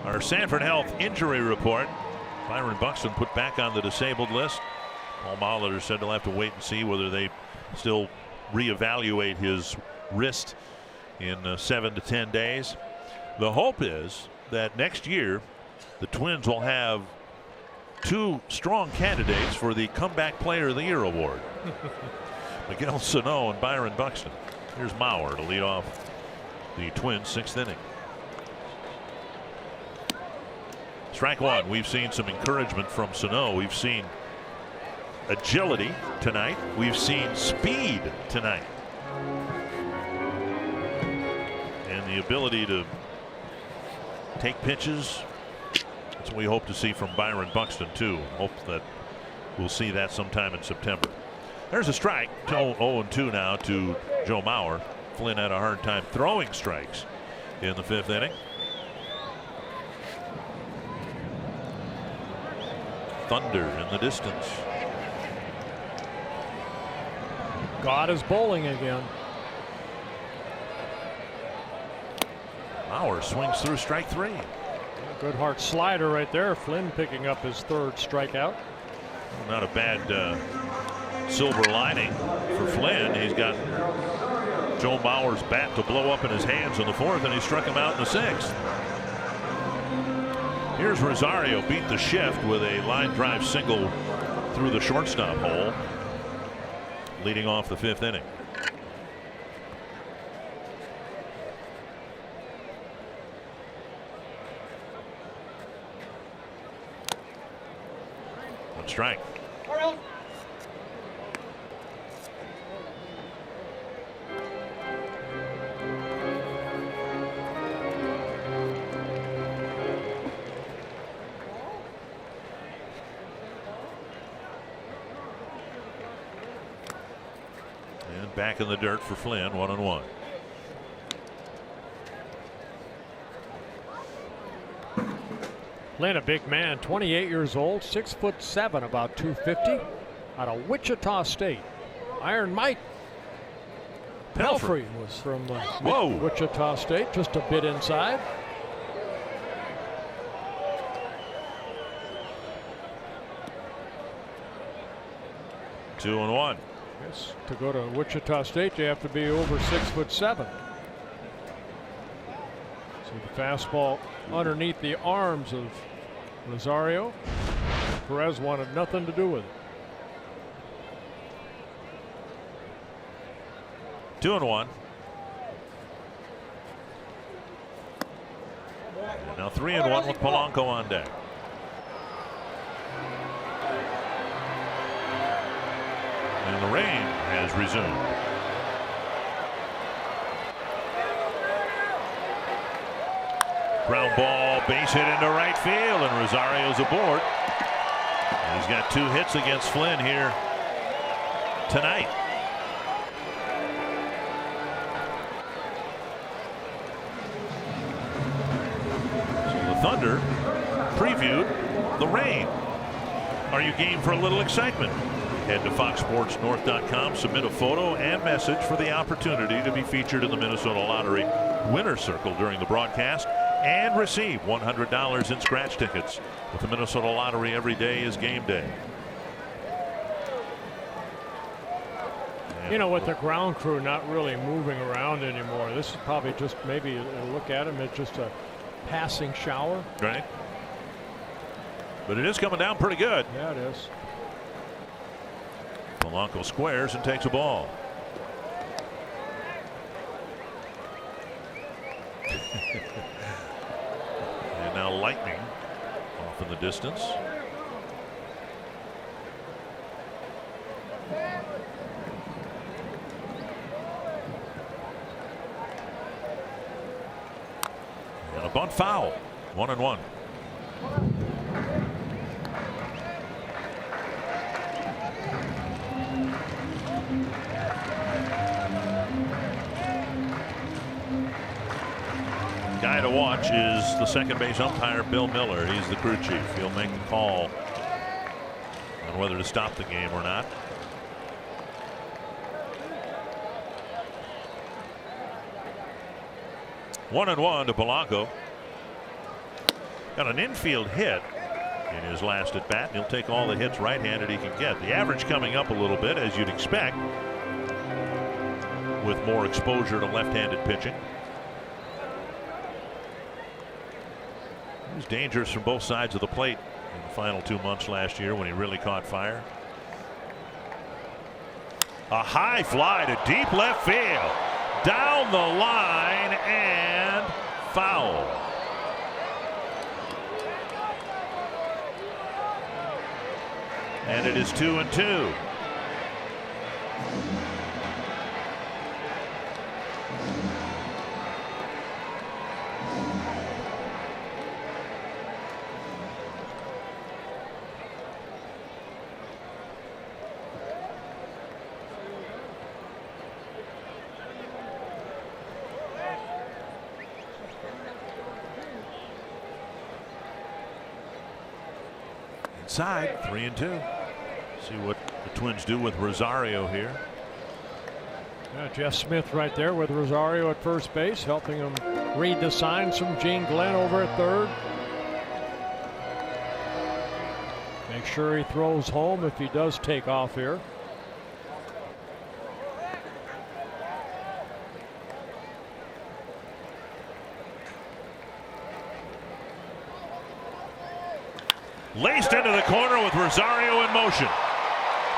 Our Sanford Health injury report. Byron Buxton put back on the disabled list. Paul Molitor said they'll have to wait and see whether they still reevaluate his wrist in 7 to 10 days. The hope is that next year the Twins will have 2 strong candidates for the Comeback Player of the Year award. Miguel Sano and Byron Buxton. Here's Mauer to lead off the Twins' 6th inning. Strike one. We've seen some encouragement from Sano. We've seen agility tonight. We've seen speed tonight. And the ability to take pitches. That's what we hope to see from Byron Buxton too. Hope that we'll see that sometime in September. There's a strike. 0-2 now to Joe Mauer. Flynn had a hard time throwing strikes in the 5th inning. Thunder in the distance. God is bowling again. Mauer swings through strike 3. Good hard slider right there. Flynn picking up his 3rd strikeout. Not a bad silver lining for Flynn. He's got Joe Mauer's bat to blow up in his hands in the 4th, and he struck him out in the 6th. Here's Rosario beat the shift with a line drive single through the shortstop hole, leading off the 5th inning. One strike. Back in the dirt for Flynn, 1-1. Flynn, a big man, 28 years old, 6'7", about 250, out of Wichita State. Iron Mike. Pelfrey was from Wichita State, just a bit inside. Two and one. Yes, to go to Wichita State, you have to be over 6'7". So the fastball underneath the arms of Rosario. Perez wanted nothing to do with it. 2 and 1. And now 3 and 1 with Polanco on deck. And the rain has resumed. Ground ball, base hit into right field, and Rosario's aboard. And he's got 2 hits against Flynn here tonight. Thunder previewed the rain. Are you game for a little excitement? Head to foxsportsnorth.com, submit a photo and message for the opportunity to be featured in the Minnesota Lottery winner's circle during the broadcast and receive $100 in scratch tickets. With the Minnesota Lottery, every day is game day. You know, with the ground crew not really moving around anymore, this is probably just maybe a look at him. It's just a passing shower. Right. But it is coming down pretty good. Yeah, it is. Polanco squares and takes a ball. And now lightning off in the distance. And a bunt foul. 1 and 1. Guy to watch is the second base umpire, Bill Miller. He's the crew chief. He'll make the call on whether to stop the game or not. One and 1 to Polanco. Got an infield hit in his last at bat. He'll take all the hits right-handed he can get. The average coming up a little bit, as you'd expect, with more exposure to left-handed pitching. He was dangerous from both sides of the plate in the final 2 months last year when he really caught fire. A high fly to deep left field. Down the line and foul. And it is 2 and 2. Inside, 3 and 2. See what the Twins do with Rosario here. Yeah, Jeff Smith right there with Rosario at first base, helping him read the signs from Gene Glenn over at third. Make sure he throws home if he does take off here. Laced into the corner with Rosario in motion.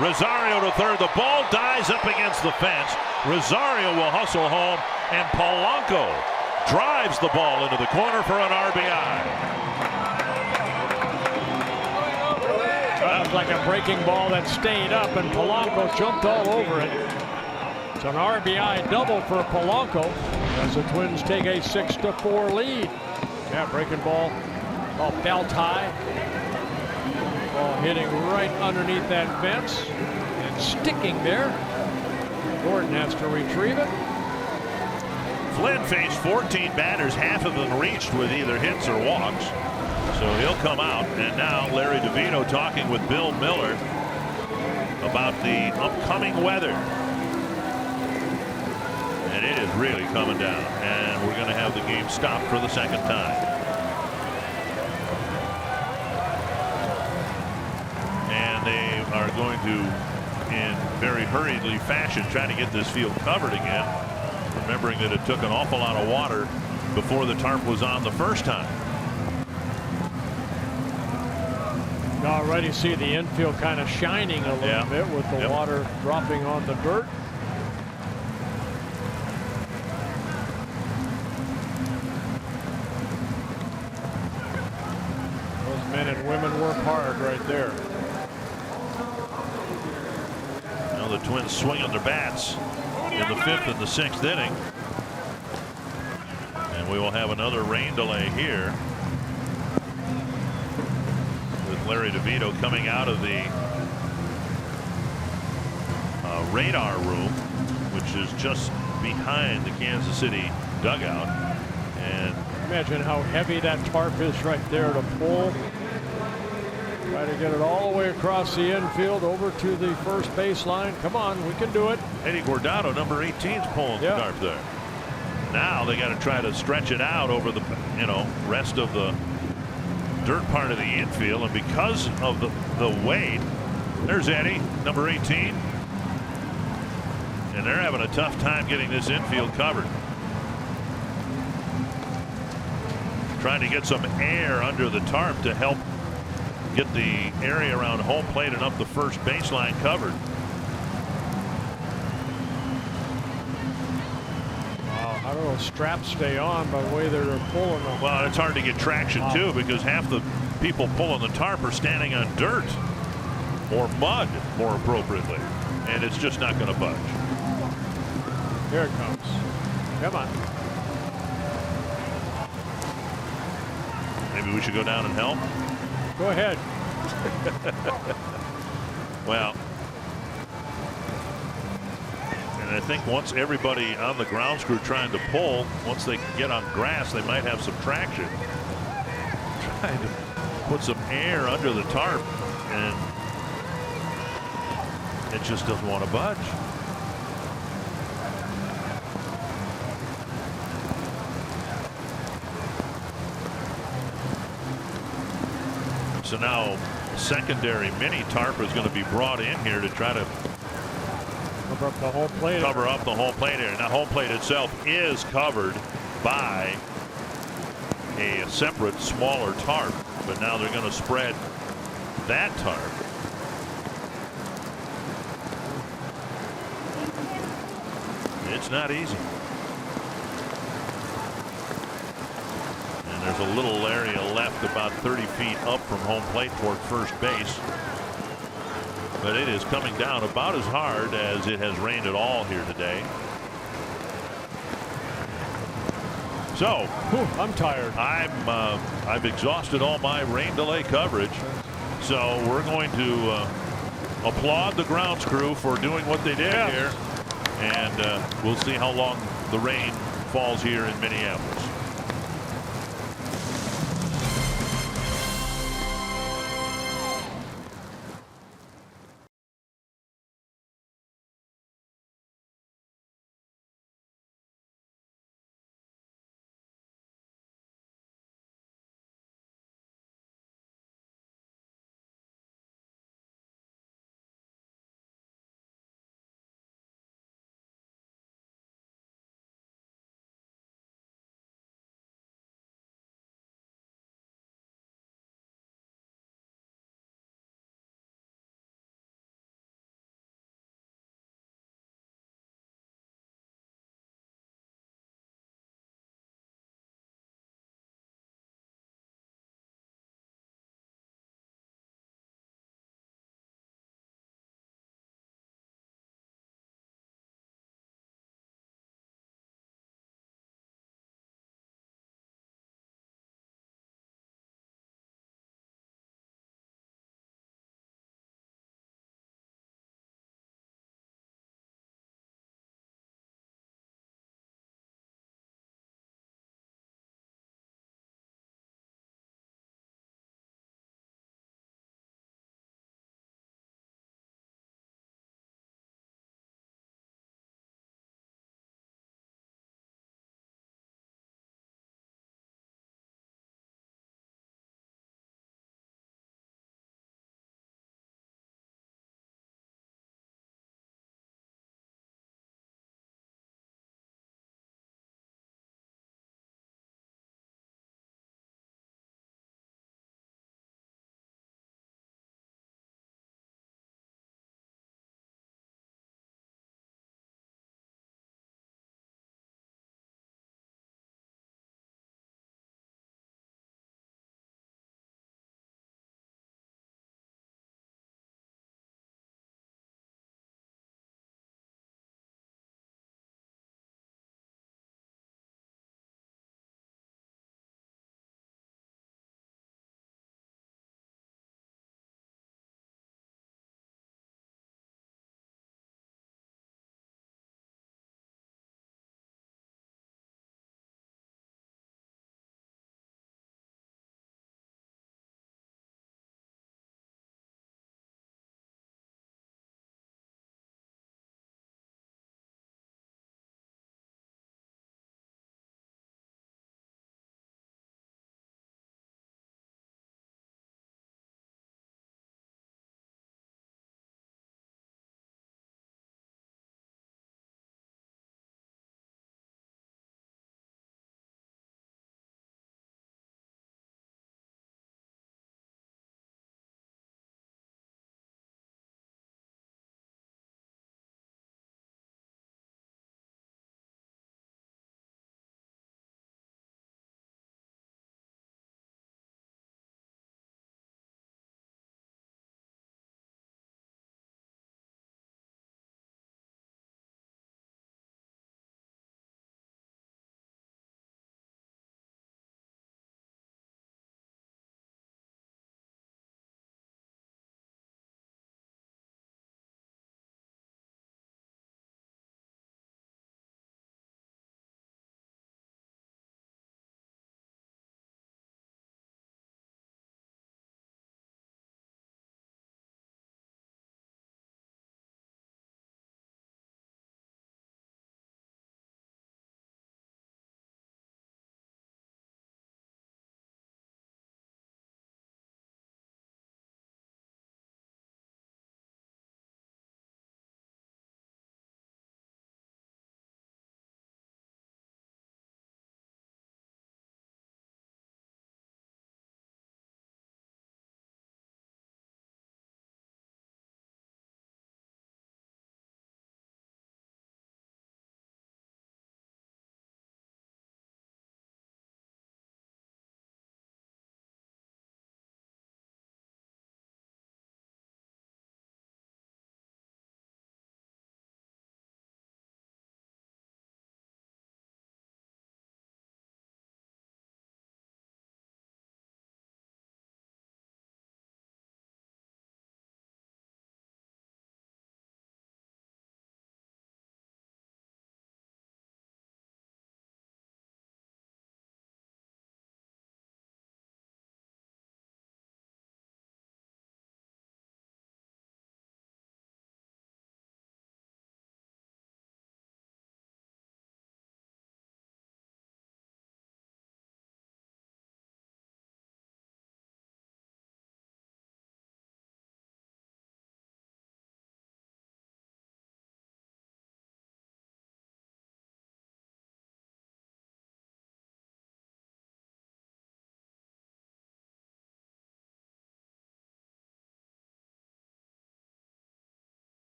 Rosario to third. The ball dies up against the fence. Rosario will hustle home, and Polanco drives the ball into the corner for an RBI. That looked like a breaking ball that stayed up, and Polanco jumped all over it. It's an RBI double for Polanco as the Twins take a 6-4 lead. Yeah, breaking ball called belt high. Ball hitting right underneath that fence and sticking there. Gordon has to retrieve it. Flynn faced 14 batters, half of them reached with either hits or walks. So he'll come out. And now Larry DeVito talking with Bill Miller about the upcoming weather. And it is really coming down, and we're going to have the game stopped for the second time. And they are going to, in very hurriedly fashion, try to get this field covered again, remembering that it took an awful lot of water before the tarp was on the first time. You already see the infield kind of shining a little bit with the water dropping on the dirt. Those men and women work hard right there. Now the Twins swinging their bats in the 5th and the 6th inning. And we will have another rain delay here, with Larry DeVito coming out of the radar room, which is just behind the Kansas City dugout. And imagine how heavy that tarp is right there to pull. Try to get it all the way across the infield over to the first baseline. Come on, we can do it. Eddie Guardado, number 18, is pulling the tarp there. Now they got to try to stretch it out over the rest of the dirt part of the infield, and because of the weight, there's Eddie, number 18, and they're having a tough time getting this infield covered. Trying to get some air under the tarp to help get the area around home plate and up the first baseline covered. How do those straps stay on by the way they're pulling them? Well, it's hard to get traction too, because half the people pulling the tarp are standing on dirt or mud, more appropriately, and it's just not going to budge. Here it comes. Come on. Maybe we should go down and help. Go ahead. Well, and I think once everybody on the ground crew trying to pull, once they get on grass, they might have some traction. Trying to put some air under the tarp, and it just doesn't want to budge. So now secondary mini tarp is going to be brought in here to try to cover up the whole plate. Cover up the whole plate area. Now, home plate itself is covered by a separate, smaller tarp, but now they're going to spread that tarp. It's not easy. And there's a little area left about 30 feet up from home plate toward first base. But it is coming down about as hard as it has rained at all here today. So I'm tired. I've exhausted all my rain delay coverage. So we're going to applaud the grounds crew for doing what they did here. And we'll see how long the rain falls here in Minneapolis.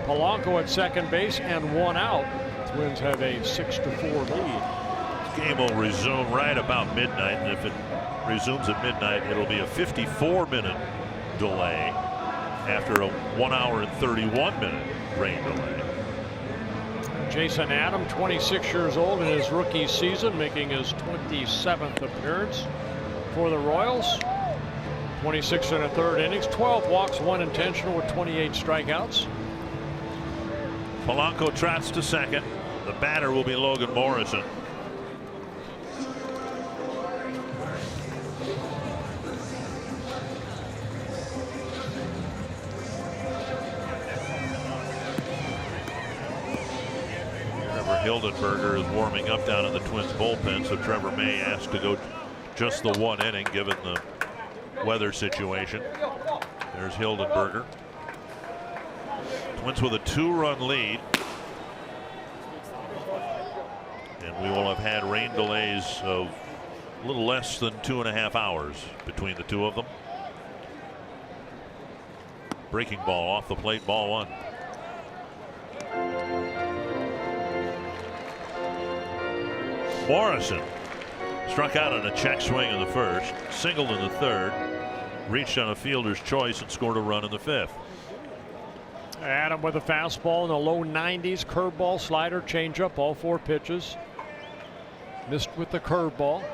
Polanco at second base and 1 out. Twins have a 6-4 lead. This game will resume right about midnight, and if it resumes at midnight, it'll be a 54-minute delay after a 1 hour and 31-minute rain delay. Jason Adam, 26 years old in his rookie season, making his 27th appearance for the Royals. 26 and a third innings, 12 walks, 1 intentional with 28 strikeouts. Polanco trots to second. The batter will be Logan Morrison. Hildenberger is warming up down in the Twins bullpen, so Trevor May asked to go just the 1 inning given the weather situation. There's Hildenberger. Twins with a 2-run lead, and we will have had rain delays of a little less than 2.5 hours between the two of them. Breaking ball off the plate, ball 1. Morrison struck out on a check swing in the first, singled in the third, reached on a fielder's choice and scored a run in the 5th. Adam with a fastball in the low 90s, curveball, slider, changeup, all 4 pitches. Missed with the curveball.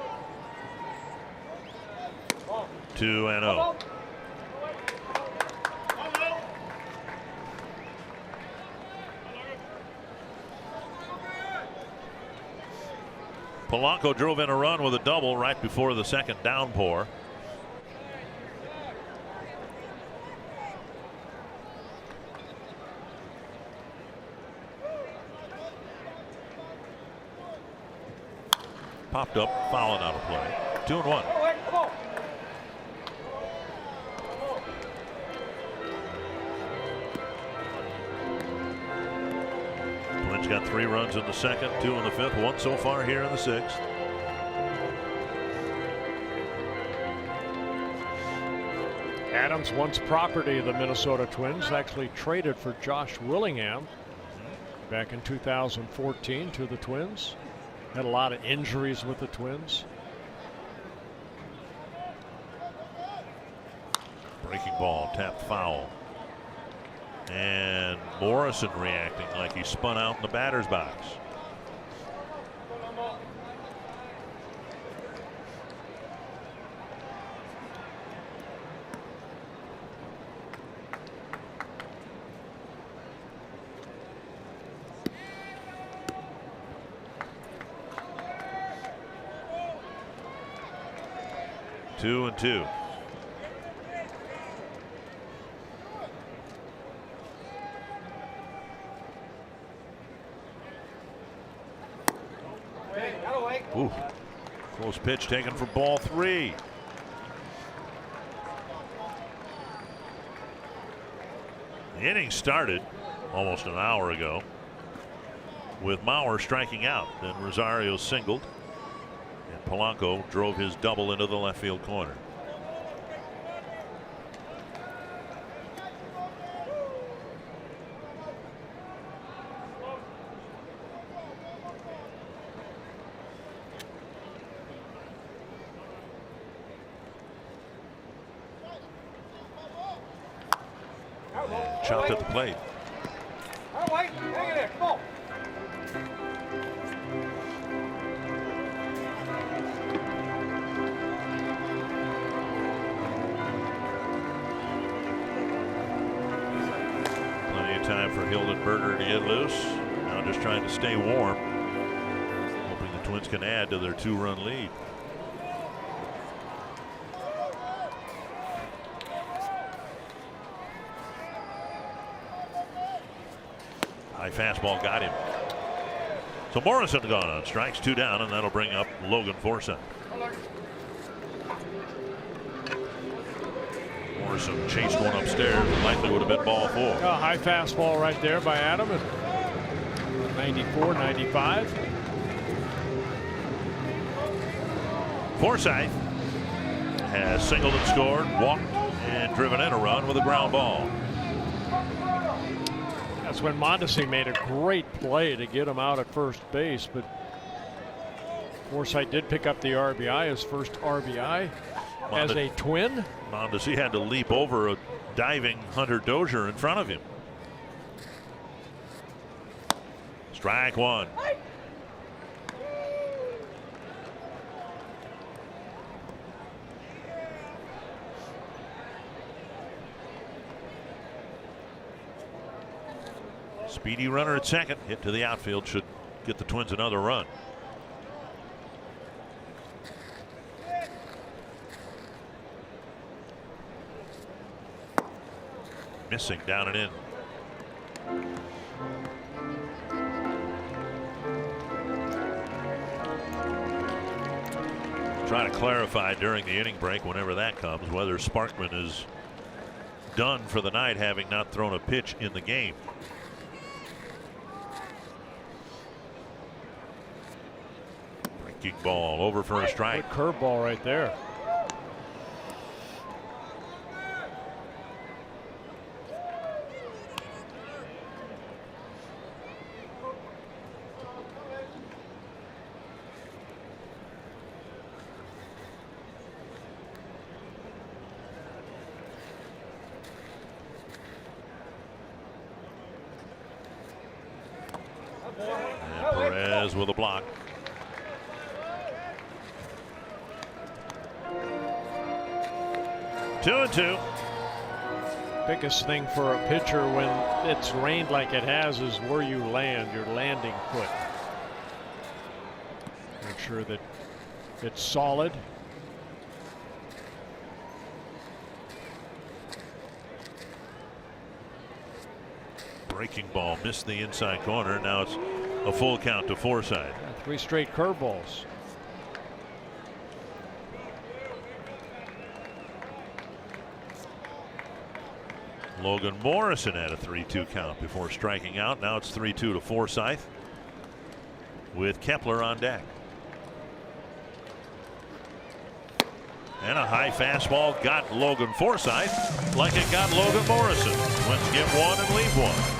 2-0. Polanco drove in a run with a double right before the second downpour. Popped up, fouling out of play. 2-1. Twins got 3 runs in the second, 2 in the 5th, 1 so far here in the 6th. Adams, once property of the Minnesota Twins, actually traded for Josh Willingham back in 2014 to the Twins. Had a lot of injuries with the Twins. Breaking ball, tapped foul. And Morrison reacting like he spun out in the batter's box. Two and 2. Ooh, close pitch taken for ball 3. The inning started almost an hour ago with Mauer striking out. Then Rosario singled, and Polanco drove his double into the left field corner. Chopped at the plate. Plenty of time for Hildenberger to get loose. Now just trying to stay warm, hoping the Twins can add to their 2-run lead. High fastball got him. So Morrison gone on strikes, 2 down, and that'll bring up Logan Forsythe. Morrison chased one upstairs, likely would have been ball 4. A high fastball right there by Adam at 94, 95. Forsythe has singled and scored, walked, and driven in a run with a ground ball. That's when Mondesi made a great play to get him out at first base, but Forsythe did pick up the RBI, his first RBI as a Twin. Mondesi had to leap over a diving Hunter Dozier in front of him. Strike one. Speedy runner at second, hit to the outfield, should get the Twins another run. Missing down and in. Try to clarify during the inning break, whenever that comes, whether Sparkman is done for the night, having not thrown a pitch in the game. Breaking ball over for a strike. Good curveball right there. And Perez with a block. Two and two. Biggest thing for a pitcher when it's rained like it has is where you land, your landing foot. Make sure that it's solid. Breaking ball missed the inside corner. Now it's a full count to Forsythe. 3 straight curveballs. Logan Morrison had a 3-2 count before striking out. Now it's 3-2 to Forsythe with Kepler on deck. And a high fastball got Logan Forsythe like it got Logan Morrison. Twins get one and leave one.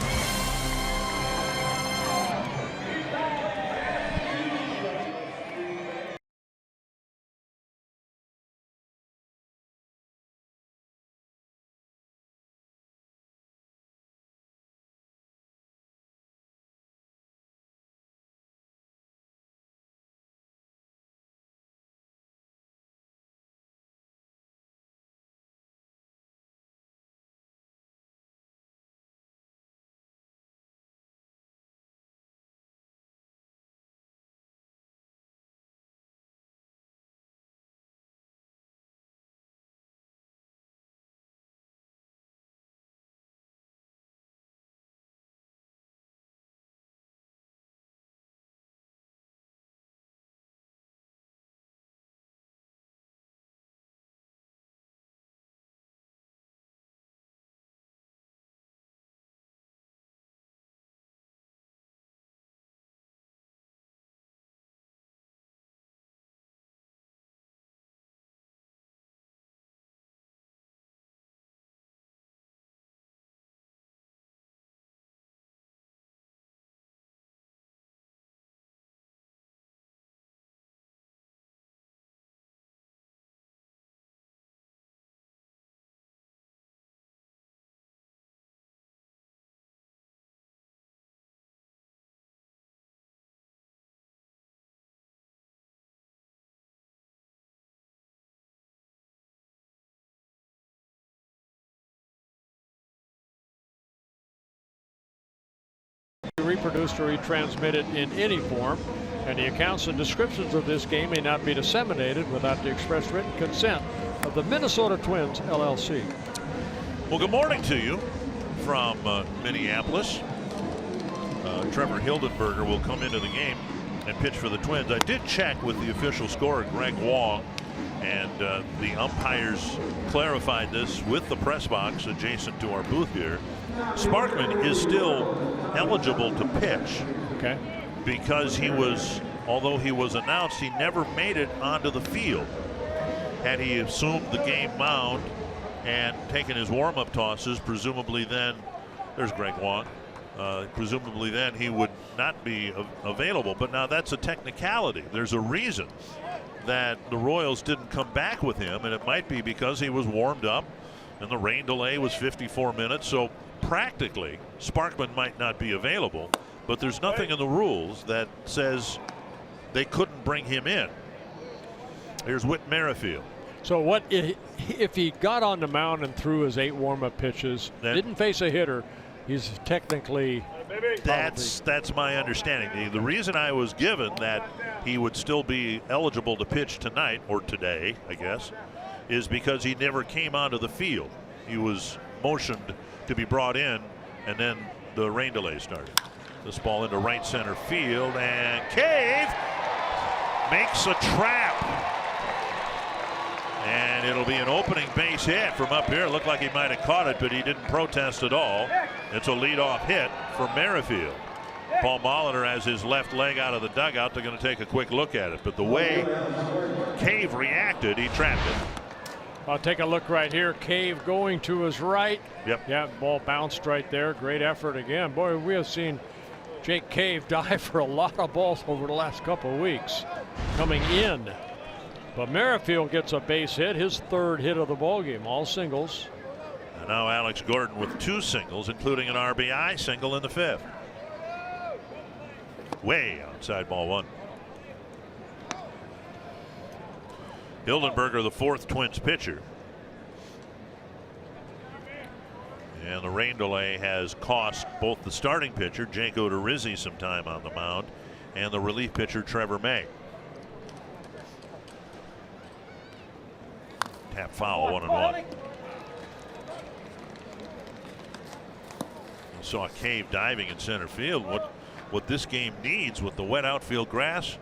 Reproduced or retransmitted in any form, and the accounts and descriptions of this game may not be disseminated without the express written consent of the Minnesota Twins, LLC. Well, good morning to you from Minneapolis. Trevor Hildenberger will come into the game and pitch for the Twins. I did check with the official scorer, Greg Wong, and the umpires clarified this with the press box adjacent to our booth here. Sparkman is still eligible to pitch. Okay. Because he was, although he was announced, he never made it onto the field. Had he assumed the game mound and taken his warm-up tosses, presumably then, there's Greg Wong. Presumably then he would not be available. But now that's a technicality. There's a reason that the Royals didn't come back with him, and it might be because he was warmed up and the rain delay was 54 minutes. So practically Sparkman might not be available, but there's nothing in the rules that says they couldn't bring him in. Here's Whit Merrifield. So what if he got on the mound and threw his 8 warm-up pitches, didn't face a hitter, he's technically... That's my understanding. The reason I was given that he would still be eligible to pitch tonight, or today, I guess, is because he never came onto the field. He was motioned to be brought in, and then the rain delay started. This ball into right center field, and Cave makes a trap. And it'll be an opening base hit from up here. It looked like he might have caught it, but he didn't protest at all. It's a leadoff hit for Merrifield. Paul Molitor has his left leg out of the dugout. They're going to take a quick look at it. But the way Cave reacted, he trapped it. I'll take a look right here. Cave going to his right. Yep. Yeah, ball bounced right there. Great effort again. Boy, we have seen Jake Cave dive for a lot of balls over the last couple of weeks coming in. But Merrifield gets a base hit, his 3rd hit of the ballgame, all singles. And now Alex Gordon with 2 singles, including an RBI single in the 5th. Way outside, ball 1. Hildenberger, the 4th Twins pitcher. And the rain delay has cost both the starting pitcher, Jake Odorizzi, some time on the mound, and the relief pitcher, Trevor May. Tap foul, 1-1. Saw Cave diving in center field. What this game needs with the wet outfield grass,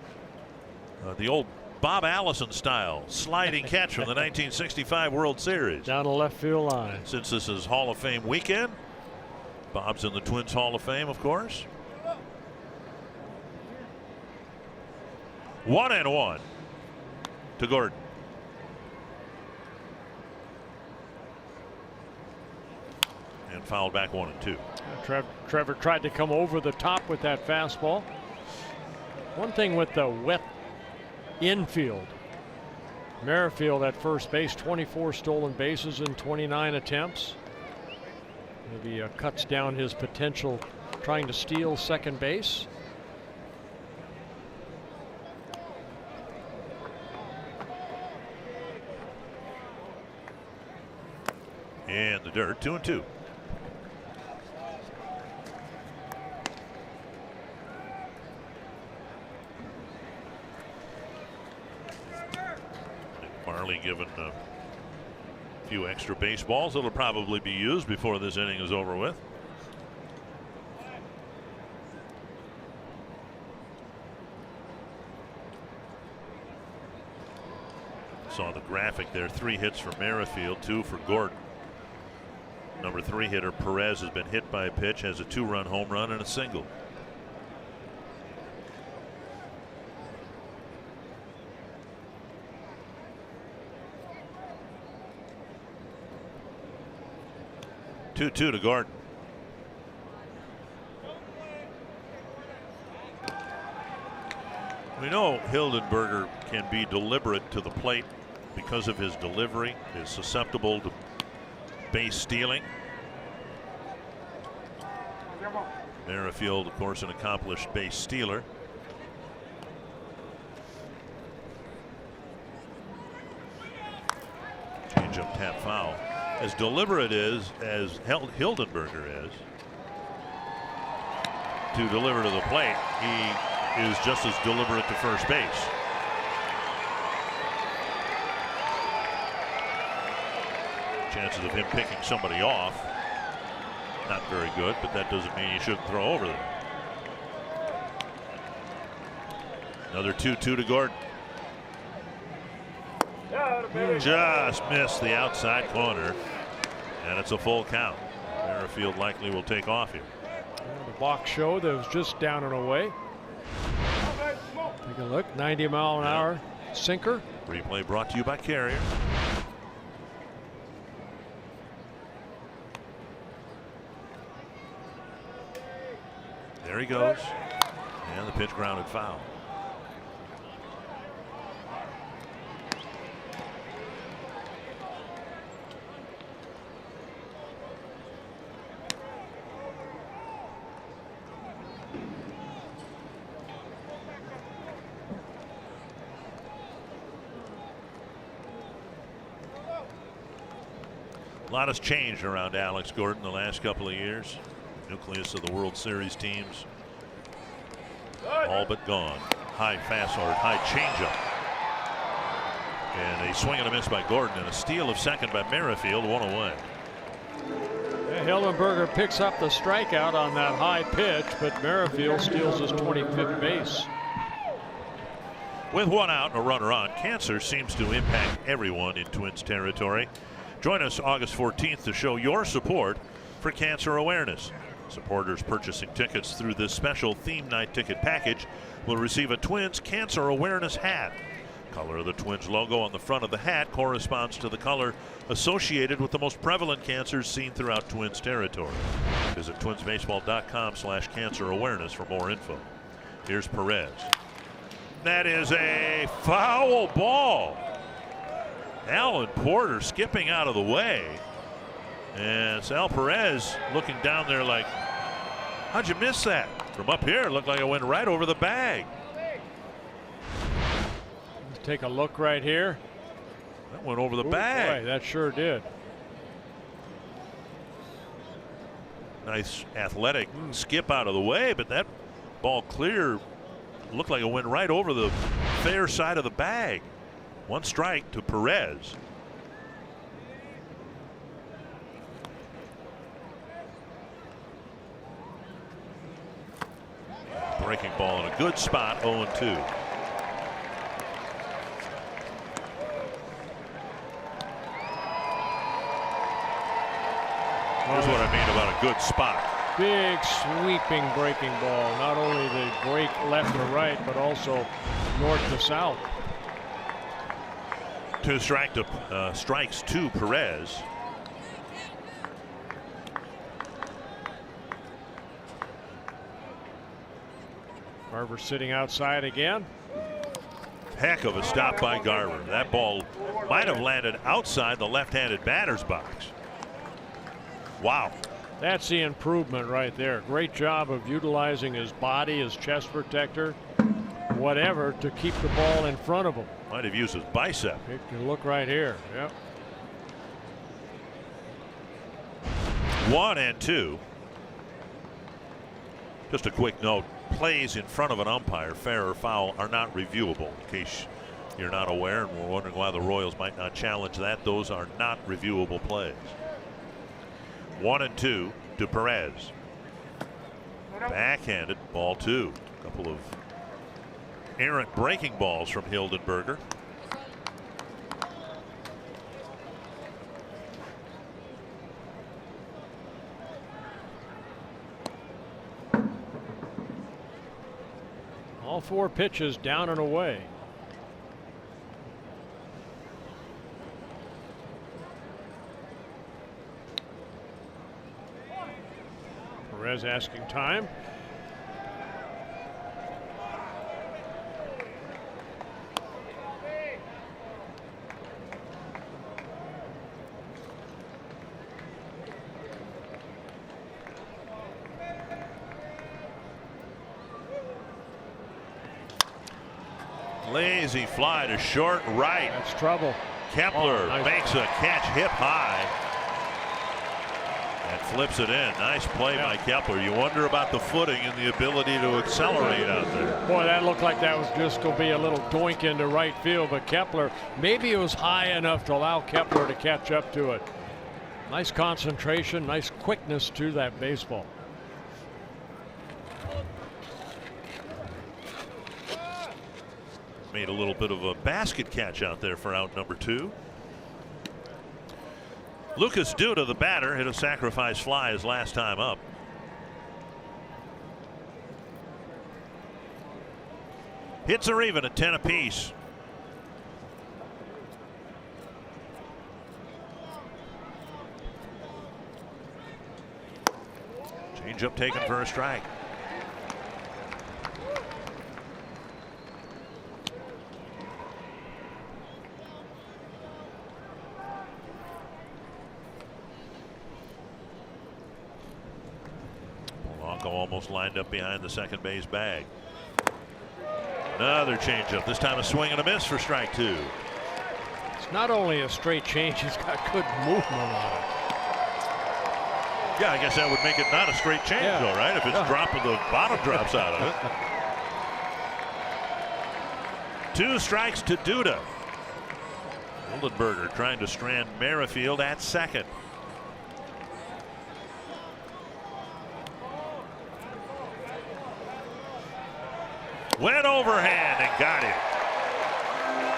the old Bob Allison style sliding catch from the 1965 World Series. Down the left field line. Since this is Hall of Fame weekend, Bob's in the Twins Hall of Fame, of course. 1-1 to Gordon. And fouled back 1-2. Trevor tried to come over the top with that fastball. One thing with the wet infield, Merrifield at first base, 24 stolen bases in 29 attempts. Maybe cuts down his potential trying to steal second base. In the dirt, 2-2. Marley given a few extra baseballs that'll probably be used before this inning is over with. Saw the graphic there. 3 hits for Merrifield, 2 for Gordon. Number 3 hitter Perez has been hit by a pitch, has a 2-run home run and a single. Two to Gordon. We know Hildenberger can be deliberate to the plate because of his delivery, is susceptible to base stealing. Merrifield, of course, an accomplished base stealer. Changeup, tap foul. As deliberate as Hildenberger is to deliver to the plate, he is just as deliberate to first base. Chances of him picking somebody off, not very good, but that doesn't mean you shouldn't throw over there. Another 2-2 to Gordon. Just missed the outside corner, and it's a full count. Merrifield likely will take off here. The box show that was just down and away. Take a look, 90-mile-an-hour sinker. Replay brought to you by Carrier. There he goes. And the pitch grounded foul. A lot has changed around Alex Gordon the last couple of years. Nucleus of the World Series teams all but gone. High fastball, high changeup. And a swing and a miss by Gordon and a steal of second by Merrifield, 1-away. Hildenberger picks up the strikeout on that high pitch, but Merrifield steals his 25th base. With one out and a runner on, cancer seems to impact everyone in Twins territory. Join us August 14th to show your support for cancer awareness. Supporters purchasing tickets through this special theme night ticket package will receive a Twins cancer awareness hat. Color of the Twins logo on the front of the hat corresponds to the color associated with the most prevalent cancers seen throughout Twins territory. Visit twinsbaseball.com/cancer awareness for more info. Here's Perez. That is a foul ball. Alan Porter skipping out of the way. And Sal Perez looking down there like, how'd you miss that? From up here, it looked like it went right over the bag. Let's take a look right here. That went over the bag. Boy, that sure did. Nice athletic skip out of the way, but that ball clear looked like it went right over the fair side of the bag. One strike to Perez. Breaking ball in a good spot, 0-2. Here's what I mean about a good spot. Big sweeping breaking ball. Not only the break left to right, but also north to south. Two strikes to Perez. Garver sitting outside again. Heck of a stop by Garver. That ball might have landed outside the left-handed batter's box. Wow. That's the improvement right there. Great job of utilizing his body, his chest protector, whatever, to keep the ball in front of him. Might have used his bicep. You can look right here. Yep. 1-2. Just a quick note. Plays in front of an umpire, fair or foul, are not reviewable. In case you're not aware and we're wondering why the Royals might not challenge that, those are not reviewable plays. 1-2 to Perez. Backhanded, ball two. A couple of errant breaking balls from Hildenberger. All four pitches down and away. Perez asking time. Lazy fly to short right. That's trouble. Kepler nice. makes a catch hip high and flips it in. Nice play by Kepler. You wonder about the footing and the ability to accelerate out there. Boy, that looked like that was just going to be a little doink into right field, but Kepler, maybe it was high enough to allow Kepler to catch up to it. Nice concentration, nice quickness to that baseball. Made a little bit of a basket catch out there for out number two. Lucas Duda, the batter, hit a sacrifice fly his last time up. Hits are even at 10 apiece. Change up taken for a strike. Polanco almost lined up behind the second base bag. Another changeup. This time a swing and a miss for strike 2. It's not only a straight change, he's got good movement on it. Yeah, I guess that would make it not a straight change, though, right? If it's dropping, the bottom drops out of it. 2 strikes to Duda. Hildenberger trying to strand Merrifield at second. Went overhand and got him.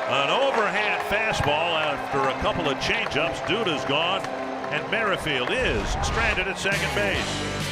An overhand fastball after a couple of changeups. Duda's gone, and Merrifield is stranded at second base.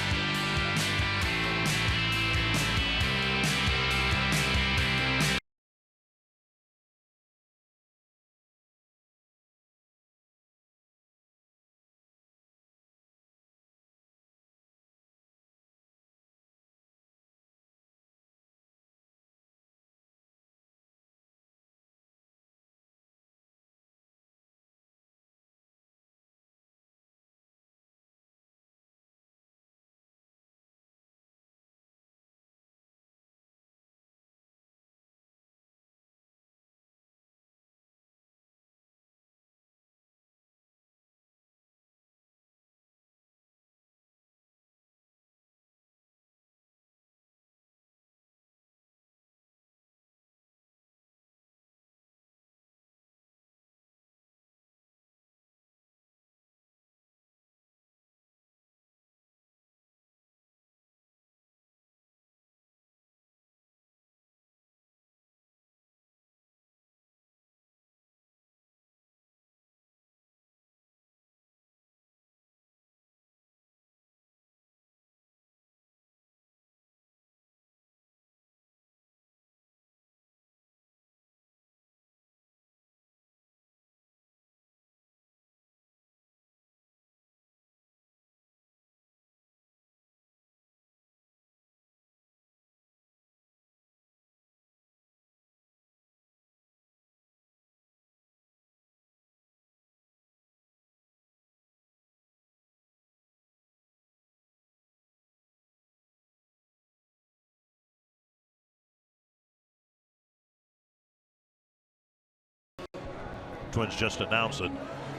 Twins just announced that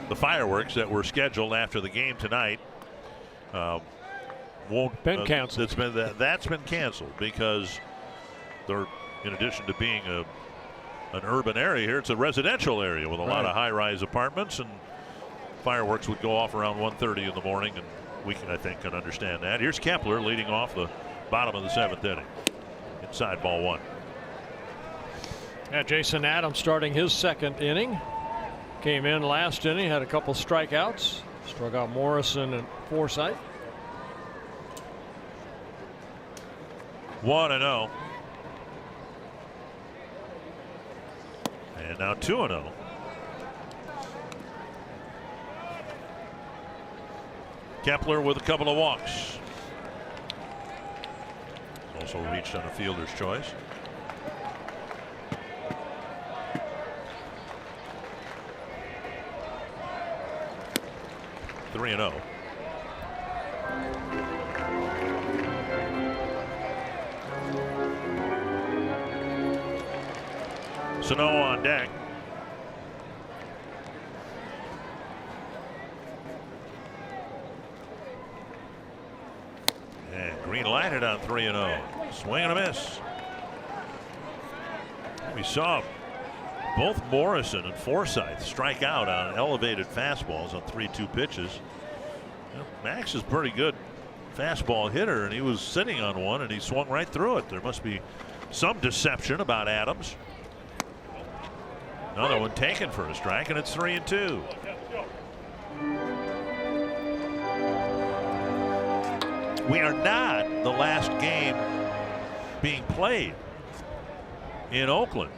the fireworks that were scheduled after the game tonight won't been canceled. That's been canceled because they're, in addition to being an urban area here, it's a residential area with a lot of high-rise apartments, and fireworks would go off around 1:30 in the morning, and we can, I think, can understand that. Here's Kepler leading off the bottom of the 7th inning. Inside ball 1. Yeah, Jason Adams starting his 2nd inning. Came in last inning, had a couple strikeouts. Struck out Morrison and Forsythe. 1-0. And now 2-0. Kepler with a couple of walks. Also reached on a fielder's choice. Three and 0. Sano on deck. And green lighted on 3-0. Swing and a miss. We saw both Morrison and Forsythe strike out on elevated fastballs on 3-2 pitches. Well, Max is a pretty good fastball hitter, and he was sitting on one and he swung right through it. There must be some deception about Adams. Another one taken for a strike, and it's 3-2. We are not the last game being played in Oakland.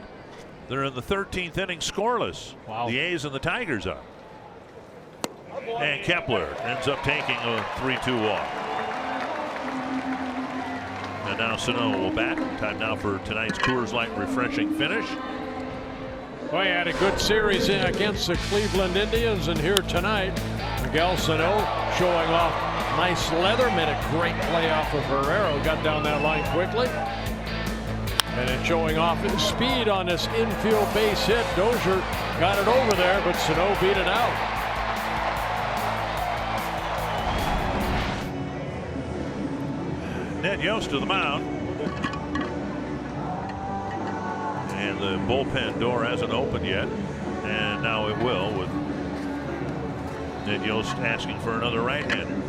They're in the 13th inning scoreless. Wow. The A's and the Tigers are. And Kepler ends up taking a 3-2 walk. And now Sano will bat. Time now for tonight's Coors Light refreshing finish. Well, he had a good series against the Cleveland Indians, and here tonight, Miguel Sano showing off Nice Leatherman, a great play off of Herrera. Got down that line quickly. And it's showing off his speed on this infield base hit. Dozier got it over there, but Sano beat it out. Ned Yost to the mound. And the bullpen door hasn't opened yet. And now it will, with Ned Yost asking for another right-hander.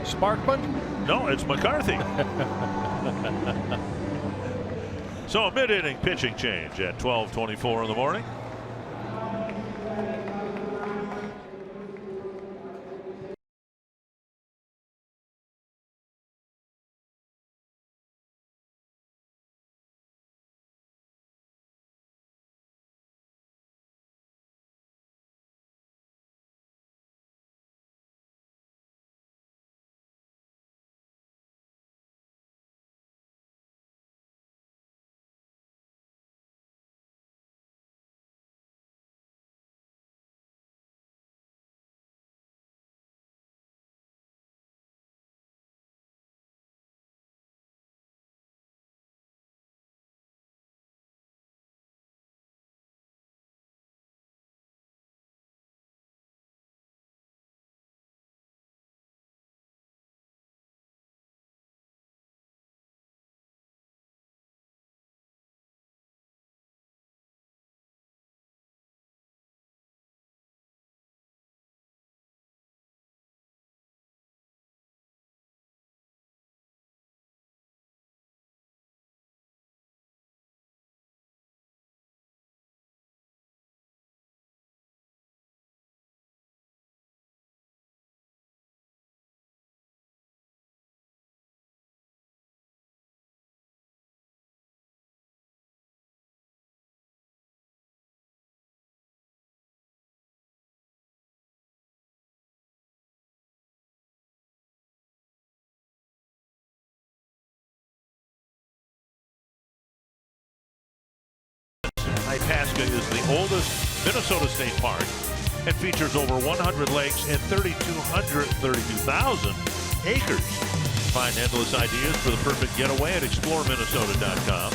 Sparkman? No, it's McCarthy. So a mid-inning pitching change at 12:24 in the morning. Itasca is the oldest Minnesota state park and features over 100 lakes and 32,000 acres. Find endless ideas for the perfect getaway at exploreminnesota.com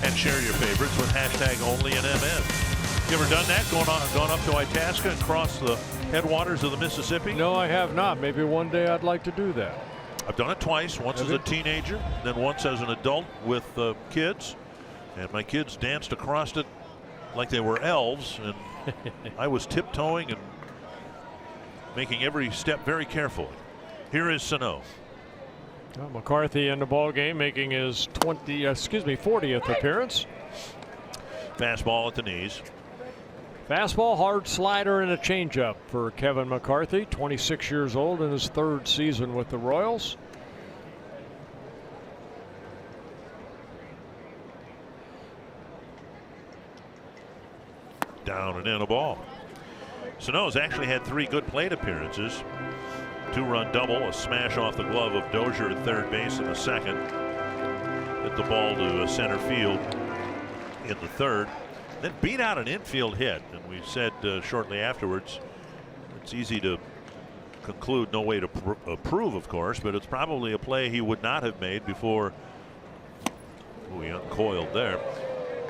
and share your favorites with #OnlyInMN. You ever done that? Gone up to Itasca and crossed the headwaters of the Mississippi? No, I have not. Maybe one day I'd like to do that. I've done it twice. Once as a teenager, then once as an adult with kids. And my kids danced across it like they were elves, and I was tiptoeing and making every step very carefully. Here is Sano. Well, McCarthy in the ball game, making his 40th appearance. Fastball at the knees. Fastball, hard slider, and a changeup for Kevin McCarthy, 26 years old in his third season with the Royals. Down and in a ball. Sano's actually had 3 good plate appearances. 2-run double, a smash off the glove of Dozier at third base in the second. Hit the ball to center field in the third. Then beat out an infield hit. And we said shortly afterwards, it's easy to conclude, no way to prove, of course, but it's probably a play he would not have made before. He uncoiled there.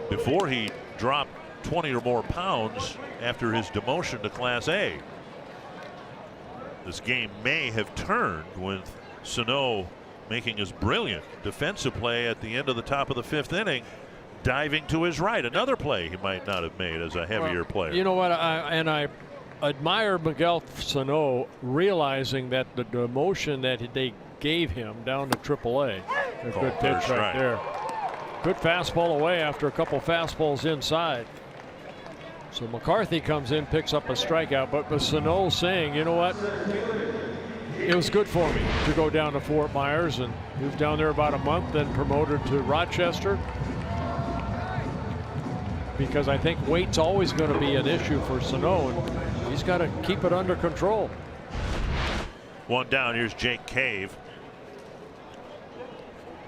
Before he dropped 20 or more pounds after his demotion to Class A. This game may have turned with Sano making his brilliant defensive play at the end of the top of the 5th inning, diving to his right. Another play he might not have made as a heavier player. You know what? I admire Miguel Sano realizing that the demotion that they gave him down to AAA. A good pitch right there. Good fastball away after a couple fastballs inside. So McCarthy comes in, picks up a strikeout, but Sano saying, you know what? It was good for me to go down to Fort Myers, and he was down there about a month, then promoted to Rochester. Because I think weight's always going to be an issue for Sano, and he's got to keep it under control. One down. Here's Jake Cave.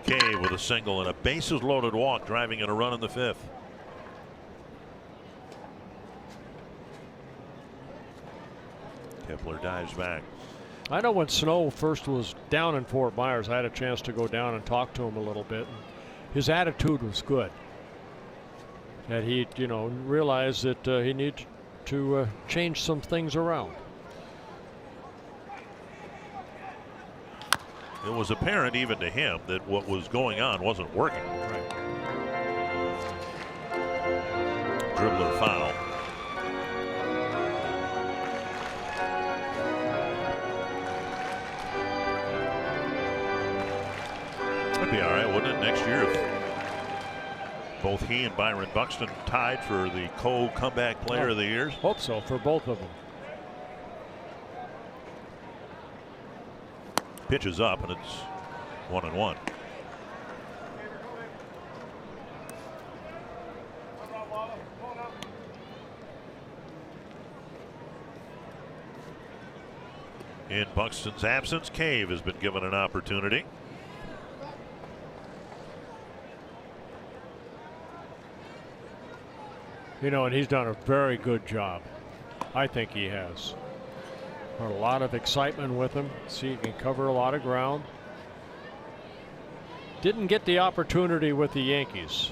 Cave with a single and a bases loaded walk, driving in a run in the 5th. Kepler dives back. I know when Snow first was down in Fort Myers, I had a chance to go down and talk to him a little bit. His attitude was good. That he, you know, realized that he needed to change some things around. It was apparent even to him that what was going on wasn't working. Right. Dribbler foul. That'd be all right, wouldn't it, next year if both he and Byron Buxton tied for the comeback player of the year? Hope so for both of them. Pitch is up and it's 1-1. In Buxton's absence, Cave has been given an opportunity. You know, and he's done a very good job. I think he has. A lot of excitement with him. See, he can cover a lot of ground. Didn't get the opportunity with the Yankees.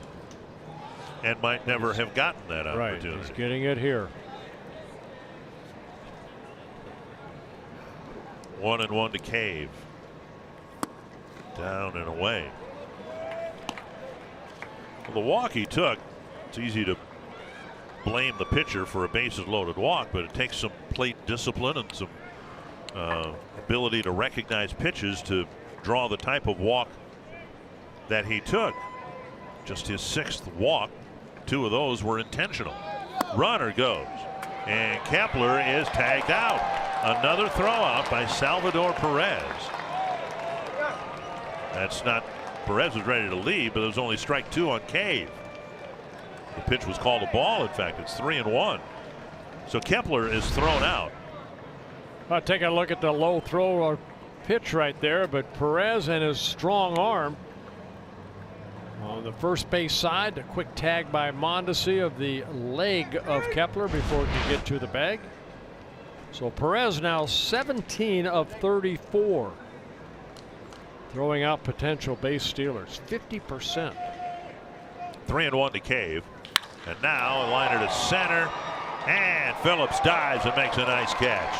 And might never have gotten that opportunity. Right, he's getting it here. 1-1 to Cave. Down and away. Well, the walk he took, it's easy to blame the pitcher for a bases loaded walk, but it takes some plate discipline and some ability to recognize pitches to draw the type of walk that he took. Just his 6th walk. 2 of those were intentional. Runner goes, and Kepler is tagged out. Another throw out by Salvador Perez. That's not, Perez was ready to leave, but it was only strike 2 on Cave. The pitch was called a ball. In fact, it's 3-1. So Kepler is thrown out. I'll take a look at the low throw or pitch right there, but Perez and his strong arm on the first base side. A quick tag by Mondesi of the leg of Kepler before he could get to the bag. So Perez now 17 of 34. Throwing out potential base stealers, 50%. 3-1 to Cave. And now a liner to center. And Phillips dives and makes a nice catch.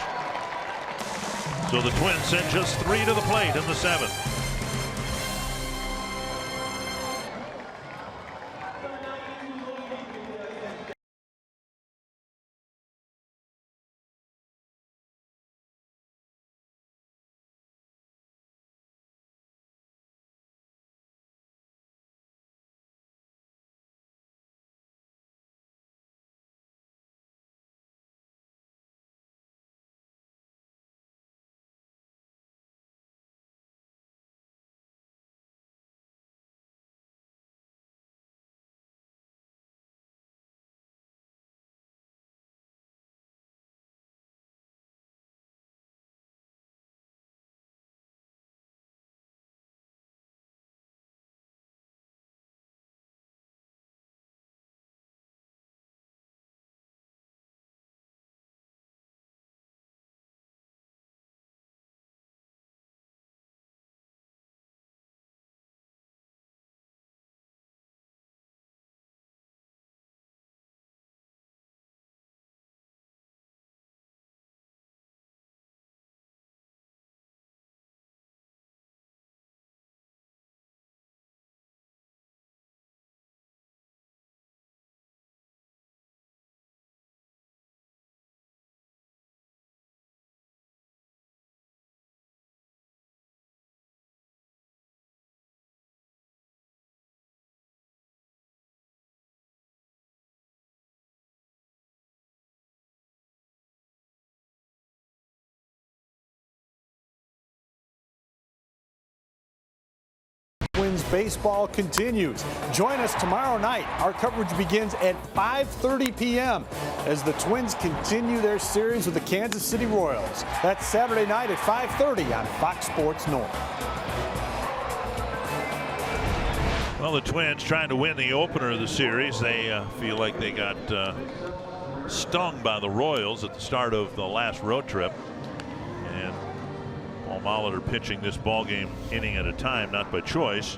So the Twins send just 3 to the plate in the 7th. Twins baseball continues. Join us tomorrow night. Our coverage begins at 5:30 p.m. as the Twins continue their series with the Kansas City Royals. That's Saturday night at 5:30 on Fox Sports North. Well, the Twins trying to win the opener of the series. They feel like they got stung by the Royals at the start of the last road trip. And Al Molitor pitching this ball game inning at a time, not by choice.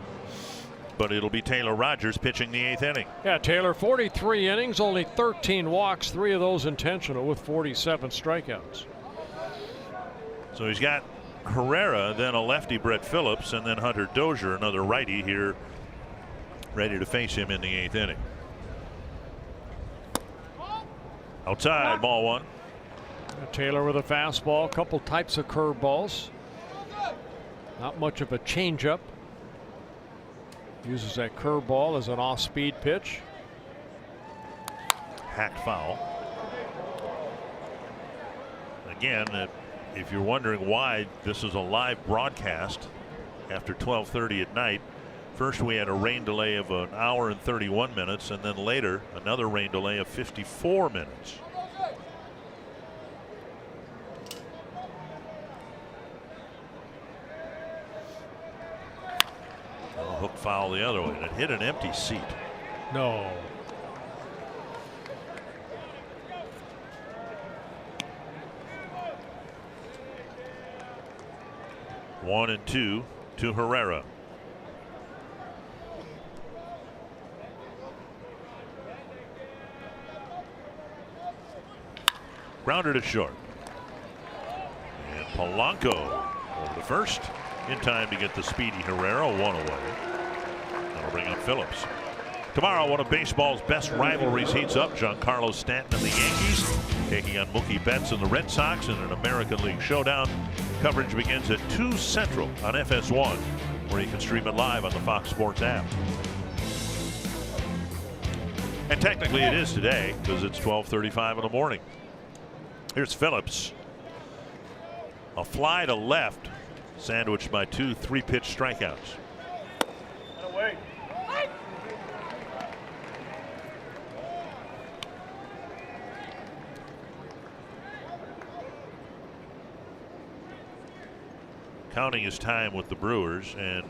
But it'll be Taylor Rogers pitching the 8th inning. Yeah, Taylor, 43 innings, only 13 walks, 3 of those intentional with 47 strikeouts. So he's got Herrera, then a lefty Brett Phillips, and then Hunter Dozier, another righty here, ready to face him in the 8th inning. Outside, ball 1. Taylor with a fastball, a couple types of curveballs. Not much of a changeup. Uses that curveball as an off-speed pitch. Hacked foul. Again, if you're wondering why this is a live broadcast after 12:30 at night, first we had a rain delay of an hour and 31 minutes, and then later another rain delay of 54 minutes. Hook foul the other way, and it hit an empty seat. No. One and 2 to Herrera. Grounded to short. And Polanco over the first in time to get the speedy Herrera, 1 away. That'll bring up Phillips. Tomorrow, one of baseball's best rivalries heats up. Giancarlo Stanton and the Yankees taking on Mookie Betts and the Red Sox in an American League showdown. Coverage begins at 2 Central on FS1, where you can stream it live on the Fox Sports app. And technically it is today because it's 12:35 in the morning. Here's Phillips. A fly to left, sandwiched by 2 3-pitch strikeouts. Counting his time with the Brewers and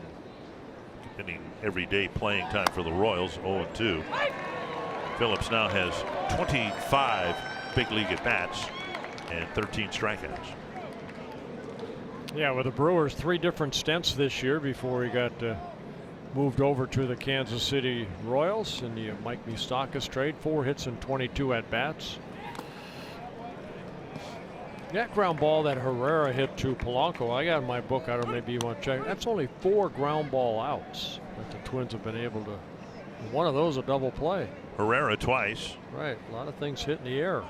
getting everyday playing time for the Royals, 0-2. Phillips now has 25 big league at bats and 13 strikeouts. Yeah, with the Brewers, 3 different stints this year before he got moved over to the Kansas City Royals in the Mike Moustakas trade. 4 hits and 22 at bats. That ground ball that Herrera hit to Polanco, I got in my book, I don't know, maybe you want to check. That's only 4 ground ball outs that the Twins have been able to. One of those a double play. Herrera twice. Right, a lot of things hit in the air.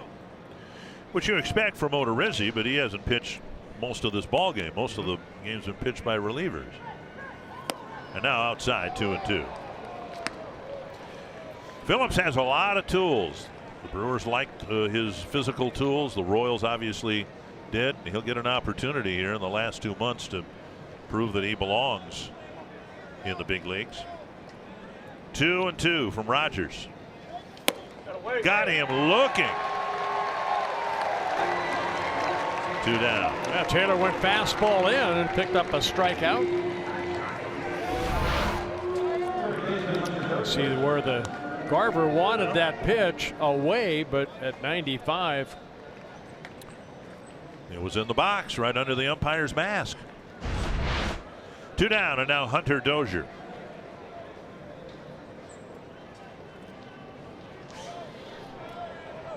Which you expect from Odorizzi, but he hasn't pitched most of this ball game. Most of the games have been pitched by relievers. And now outside, 2-2. Phillips has a lot of tools. The Brewers liked his physical tools. The Royals obviously did. He'll get an opportunity here in the last 2 months to prove that he belongs in the big leagues. 2-2 from Rogers. Got him looking. 2 down. Yeah, Taylor went fastball in and picked up a strikeout. See where the Garver wanted that pitch away, but at 95. It was in the box right under the umpire's mask. 2 down, and now Hunter Dozier.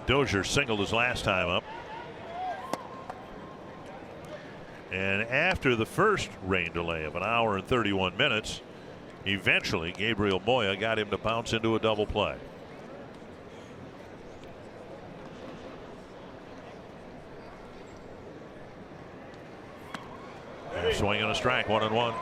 Dozier singled his last time up. And after the first rain delay of an hour and 31 minutes, eventually Gabriel Moya got him to bounce into a double play. Swing and a strike, 1-1.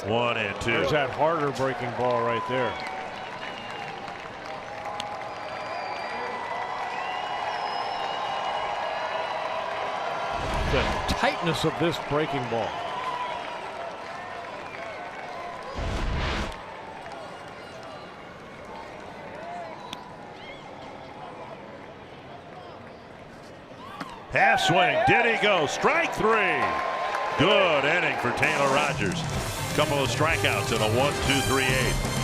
One and 2. There's that harder breaking ball right there. The tightness of this breaking ball. Half swing. Did he go? Strike 3. Good inning for Taylor Rogers. Couple of strikeouts in a 1-2-3-8.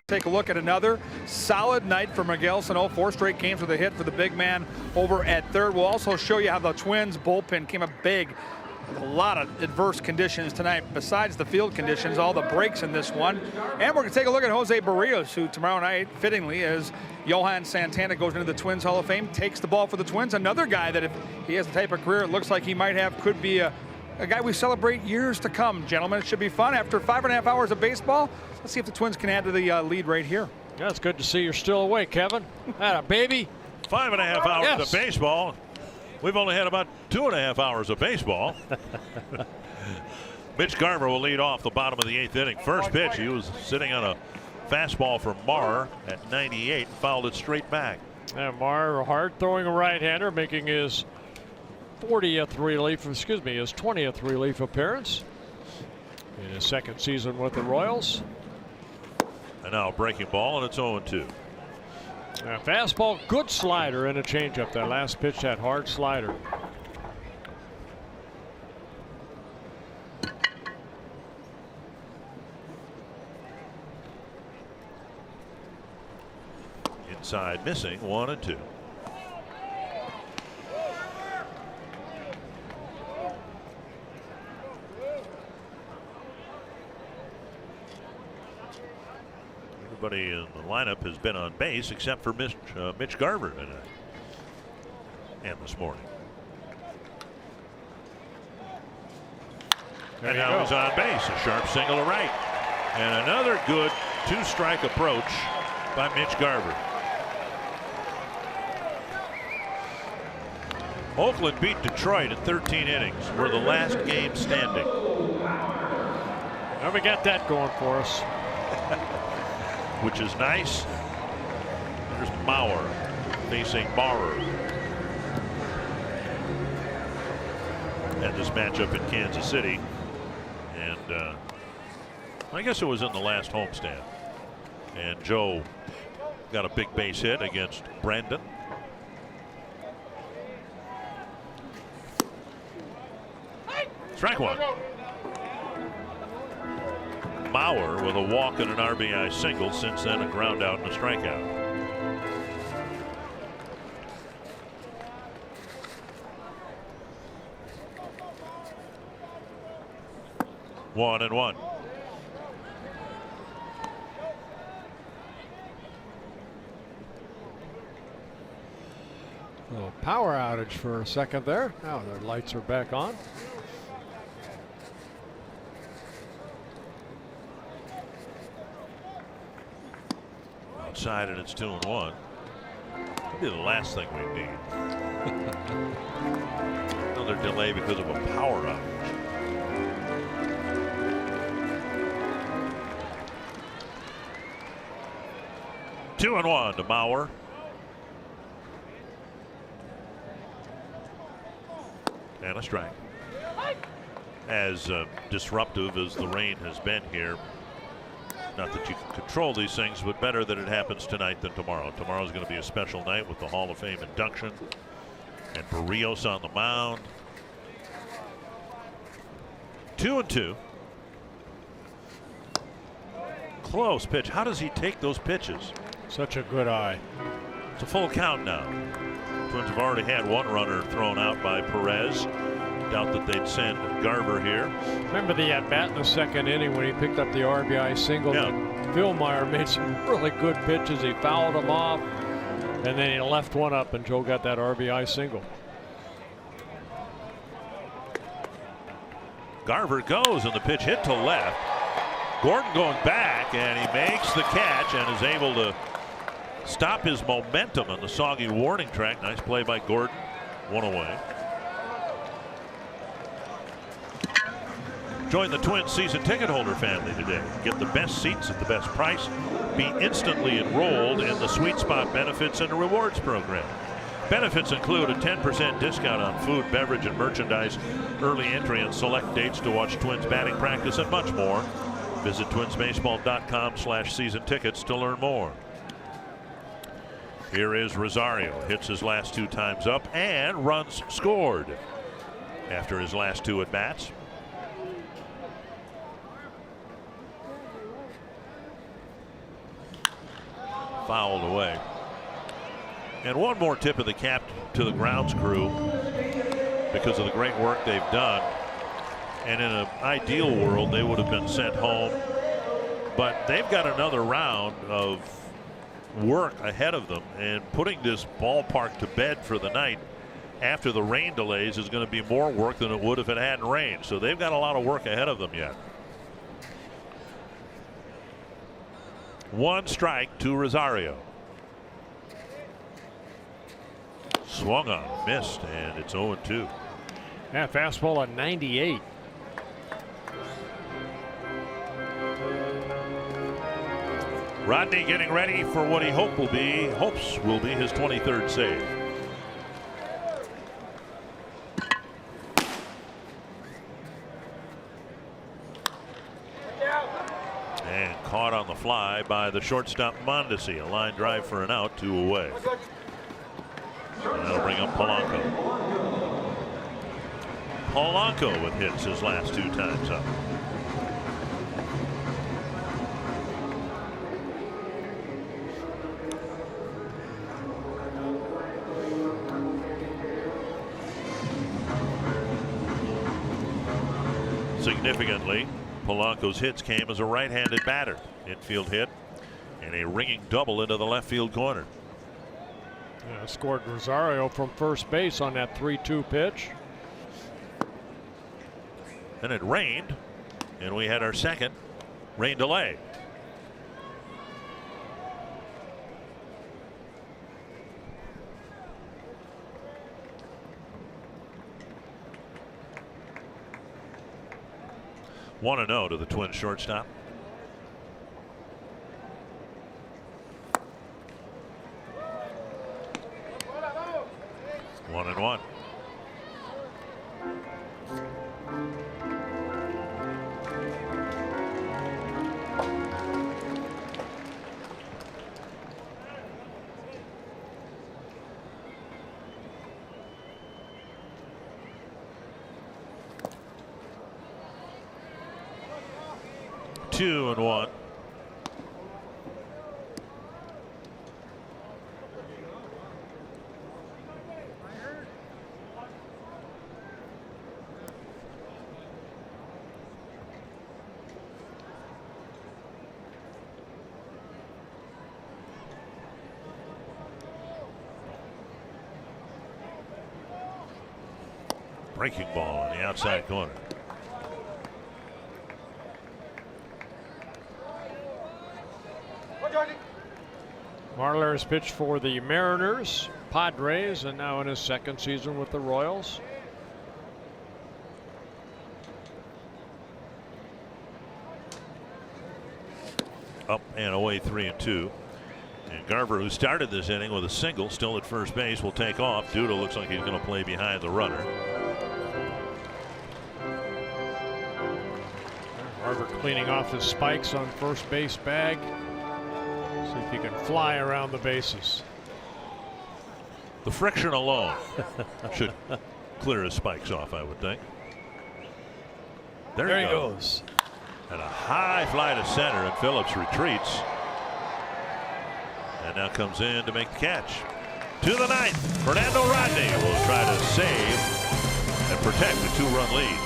Take a look at another solid night for Miguel Sano. 4 straight games with a hit for the big man over at third. We'll also show you how the Twins bullpen came up big. A lot of adverse conditions tonight besides the field conditions, all the breaks in this one. And we're going to take a look at Jose Barrios, who tomorrow night, fittingly, as Johan Santana goes into the Twins Hall of Fame, takes the ball for the Twins. Another guy that if he has the type of career it looks like he might have, could be a guy we celebrate years to come, gentlemen. It should be fun. After 5.5 hours of baseball, let's see if the Twins can add to the lead right here. Yeah, it's good to see you're still awake, Kevin. Atta baby. 5.5 hours of baseball. We've only had about 2.5 hours of baseball. Mitch Garver will lead off the bottom of the 8th inning. First pitch, he was sitting on a fastball from Marr at 98 and fouled it straight back. And Marr, a hard-throwing right-hander, making his 40th relief, excuse me, his 20th relief appearance in his 2nd season with the Royals. And now a breaking ball, and it's 0-2. Fastball, good slider, and a changeup. That last pitch, that hard slider. Inside, missing, 1-2. Everybody in the lineup has been on base except for Mitch Garver tonight and this morning. And now he's on base. A sharp single to right. And another good 2-strike approach by Mitch Garver. Oakland beat Detroit in 13 innings. We're the last game standing. Now we got that going for us. Which is nice. There's Mauer facing Maurer. Had this matchup in Kansas City. And I guess it was in the last homestand. And Joe got a big base hit against Brandon. Strike 1. Mauer with a walk and an RBI single, since then a ground out and a strikeout. One and one. A little power outage for a second there. Now their lights are back on. outside, and it's 2-1. That'd be the last thing we need. Another delay because of a power outage. Two and one to Mauer. And a strike. As disruptive as the rain has been here, not that you can control these things, but better that it happens tonight than tomorrow. Tomorrow's going to be a special night with the Hall of Fame induction and Barrios on the mound. 2-2. Close pitch. How does he take those pitches? Such a good eye. It's a full count now. Twins have already had one runner thrown out by Perez. Doubt that they'd send Garver here. Remember the at-bat in the second inning when he picked up the RBI single? Yeah. Villmeyer made some really good pitches. He fouled them off, and then he left one up, and Joe got that RBI single. Garver goes, and the pitch hit to left. Gordon going back, and he makes the catch and is able to stop his momentum on the soggy warning track. Nice play by Gordon. One away. Join the Twins season ticket holder family today. Get the best seats at the best price. Be instantly enrolled in the Sweet Spot Benefits and Rewards program. Benefits include a 10% discount on food, beverage, and merchandise, early entry and select dates to watch Twins batting practice, and much more. Visit twinsbaseball.com/season tickets to learn more. Here is Rosario. Hits his last two times up and runs scored after his last two at-bats. Fouled away. And one more tip of the cap to the grounds crew because of the great work they've done. And in an ideal world, they would have been sent home. But they've got another round of work ahead of them. And putting this ballpark to bed for the night after the rain delays is going to be more work than it would if it hadn't rained. So they've got a lot of work ahead of them yet. One strike to Rosario. Swung on, missed, and it's 0-2. Yeah, fastball at 98. Rodney getting ready for what he hopes will be his 23rd save. And caught on the fly by the shortstop Mondesi. A line drive for an out, 2 away. And that'll bring up Polanco. Polanco with hits his last 2 times up. Significantly, Polanco's hits came as a right-handed batter. Infield hit and a ringing double into the left field corner. Yeah, scored Rosario from first base on that 3-2 pitch. Then it rained, and we had our second rain delay. One and 0 to the Twins shortstop. One and 1. Two and 1. Breaking ball on the outside corner. Marlar has pitched for the Mariners, Padres, and now in his second season with the Royals. Up and away, 3-2. And Garver, who started this inning with a single, still at first base, will take off. Duda looks like he's going to play behind the runner. Garver cleaning off his spikes on first base bag. See if he can fly around the bases. The friction alone should clear his spikes off, I would think. There he goes. And a high fly to center, and Phillips retreats. And now comes in to make the catch. To the ninth, Fernando Rodney will try to save and protect the 2-run lead.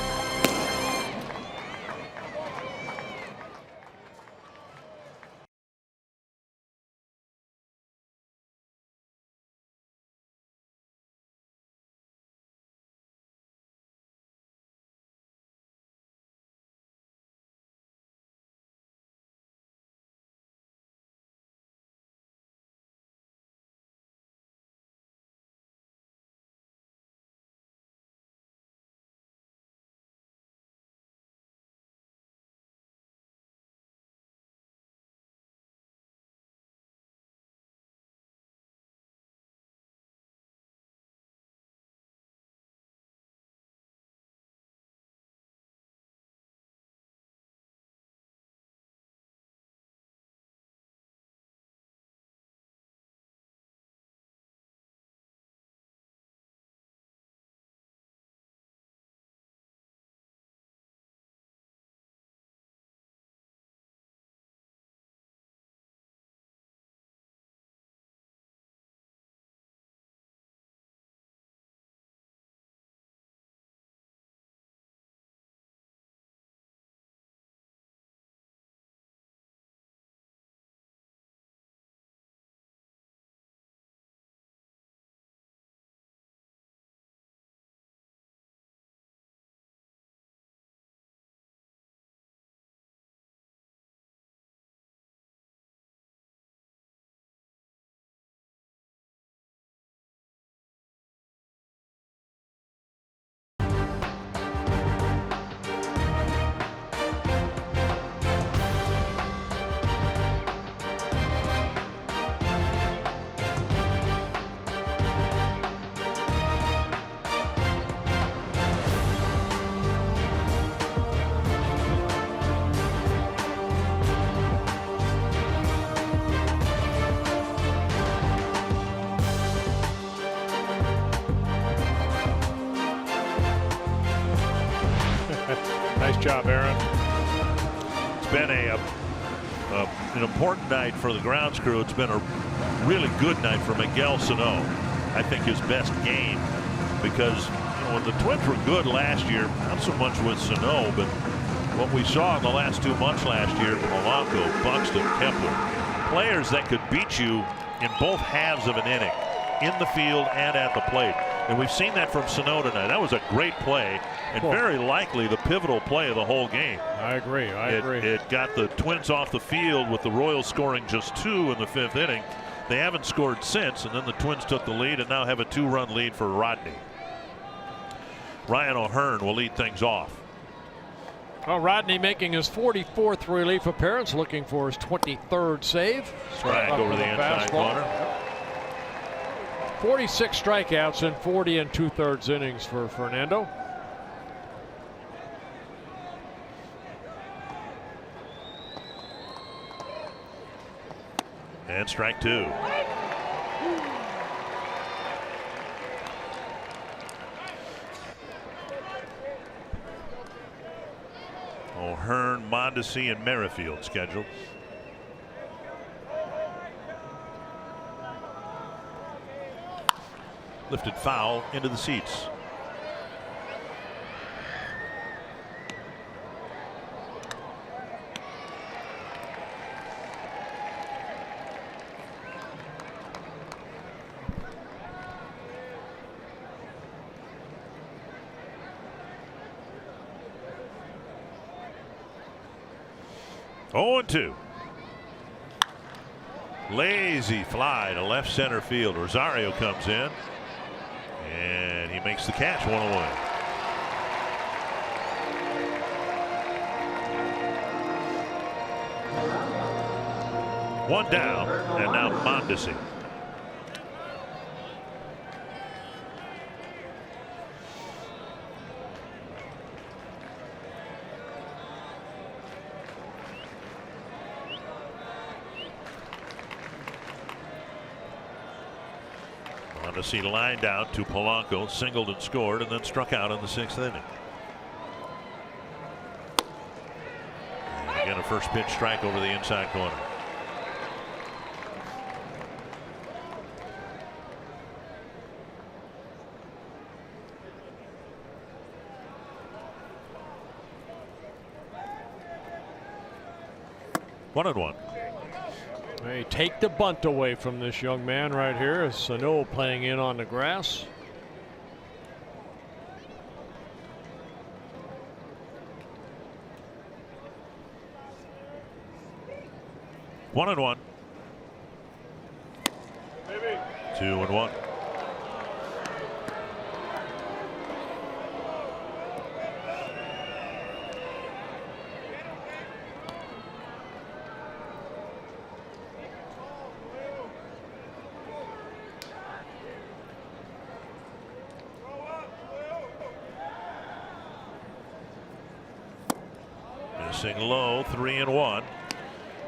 Nice job, Aaron. It's been an important night for the grounds crew. It's been a really good night for Miguel Sano. I think his best game, because when the Twins were good last year, not so much with Sano, but what we saw in the last 2 months last year, Polanco, Buxton, Kepler, players that could beat you in both halves of an inning, in the field and at the plate. And we've seen that from Sano tonight. That was a great play, and very likely the pivotal play of the whole game. I agree. It got the Twins off the field with the Royals scoring just 2 in the 5th inning. They haven't scored since, and then the Twins took the lead and now have a 2-run lead for Rodney. Ryan O'Hearn will lead things off. Well, Rodney making his 44th relief appearance, looking for his 23rd save. Strike over the inside corner. 46 strikeouts in 40 2/3 innings for Fernando. And strike 2. O'Hearn, Mondesi, and Merrifield scheduled. Lifted foul into the seats. Oh, 2. Lazy fly to left center field. Rosario comes in and he makes the catch, 1 away. One down, and now Mondesi. Mondesi lined out to Polanco, singled and scored, and then struck out in the 6th inning. And again, a first pitch strike over the inside corner. One and one. They take the bunt away from this young man right here. Sano playing in on the grass. One and one. 2 and 1. Missing low, 3 and 1.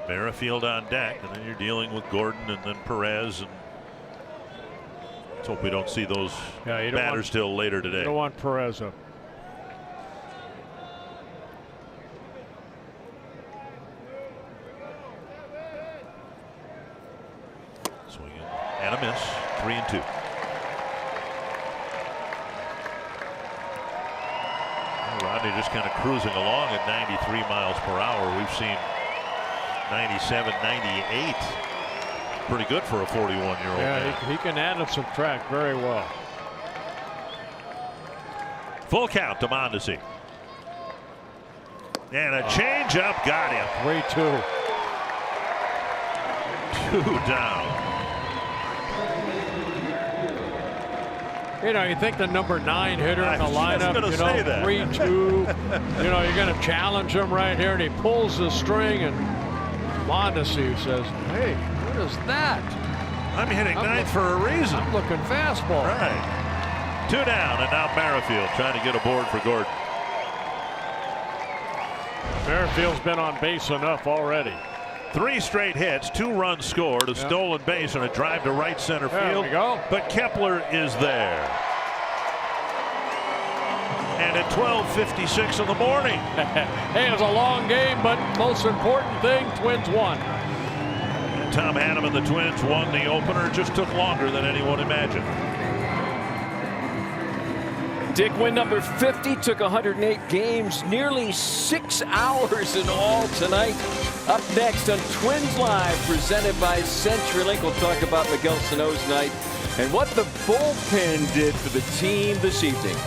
Merrifield on deck, and then you're dealing with Gordon and then Perez. And let's hope we don't see those batters till later today. You don't want Perez up. Swinging and a miss, 3 and 2. Rodney just kind of cruising along at 93 miles per hour. We've seen 97, 98. Pretty good for a 41-year-old man. He can add and subtract very well. Full count to Mondesi. And a changeup got him. 3-2. 2 down. You know, you think the number 9 hitter in the lineup, 3-2, you're going to challenge him right here, and he pulls the string, and Mondesi says, hey, what is that? I'm hitting 9th for a reason. I'm looking fastball. Right. 2 down, and now Merrifield trying to get aboard for Gordon. Merrifield's been on base enough already. 3 straight hits, 2 runs scored, a stolen base, and a drive to right center field. There we go. But Kepler is there. And at 12:56 in the morning. Hey, it was a long game, but most important thing, Twins won. And Tom Hanneman and the Twins won the opener. It just took longer than anyone imagined. Dick, win number 50, took 108 games, nearly 6 hours in all tonight. Up next on Twins Live, presented by CenturyLink, we'll talk about Miguel Sano's night and what the bullpen did for the team this evening.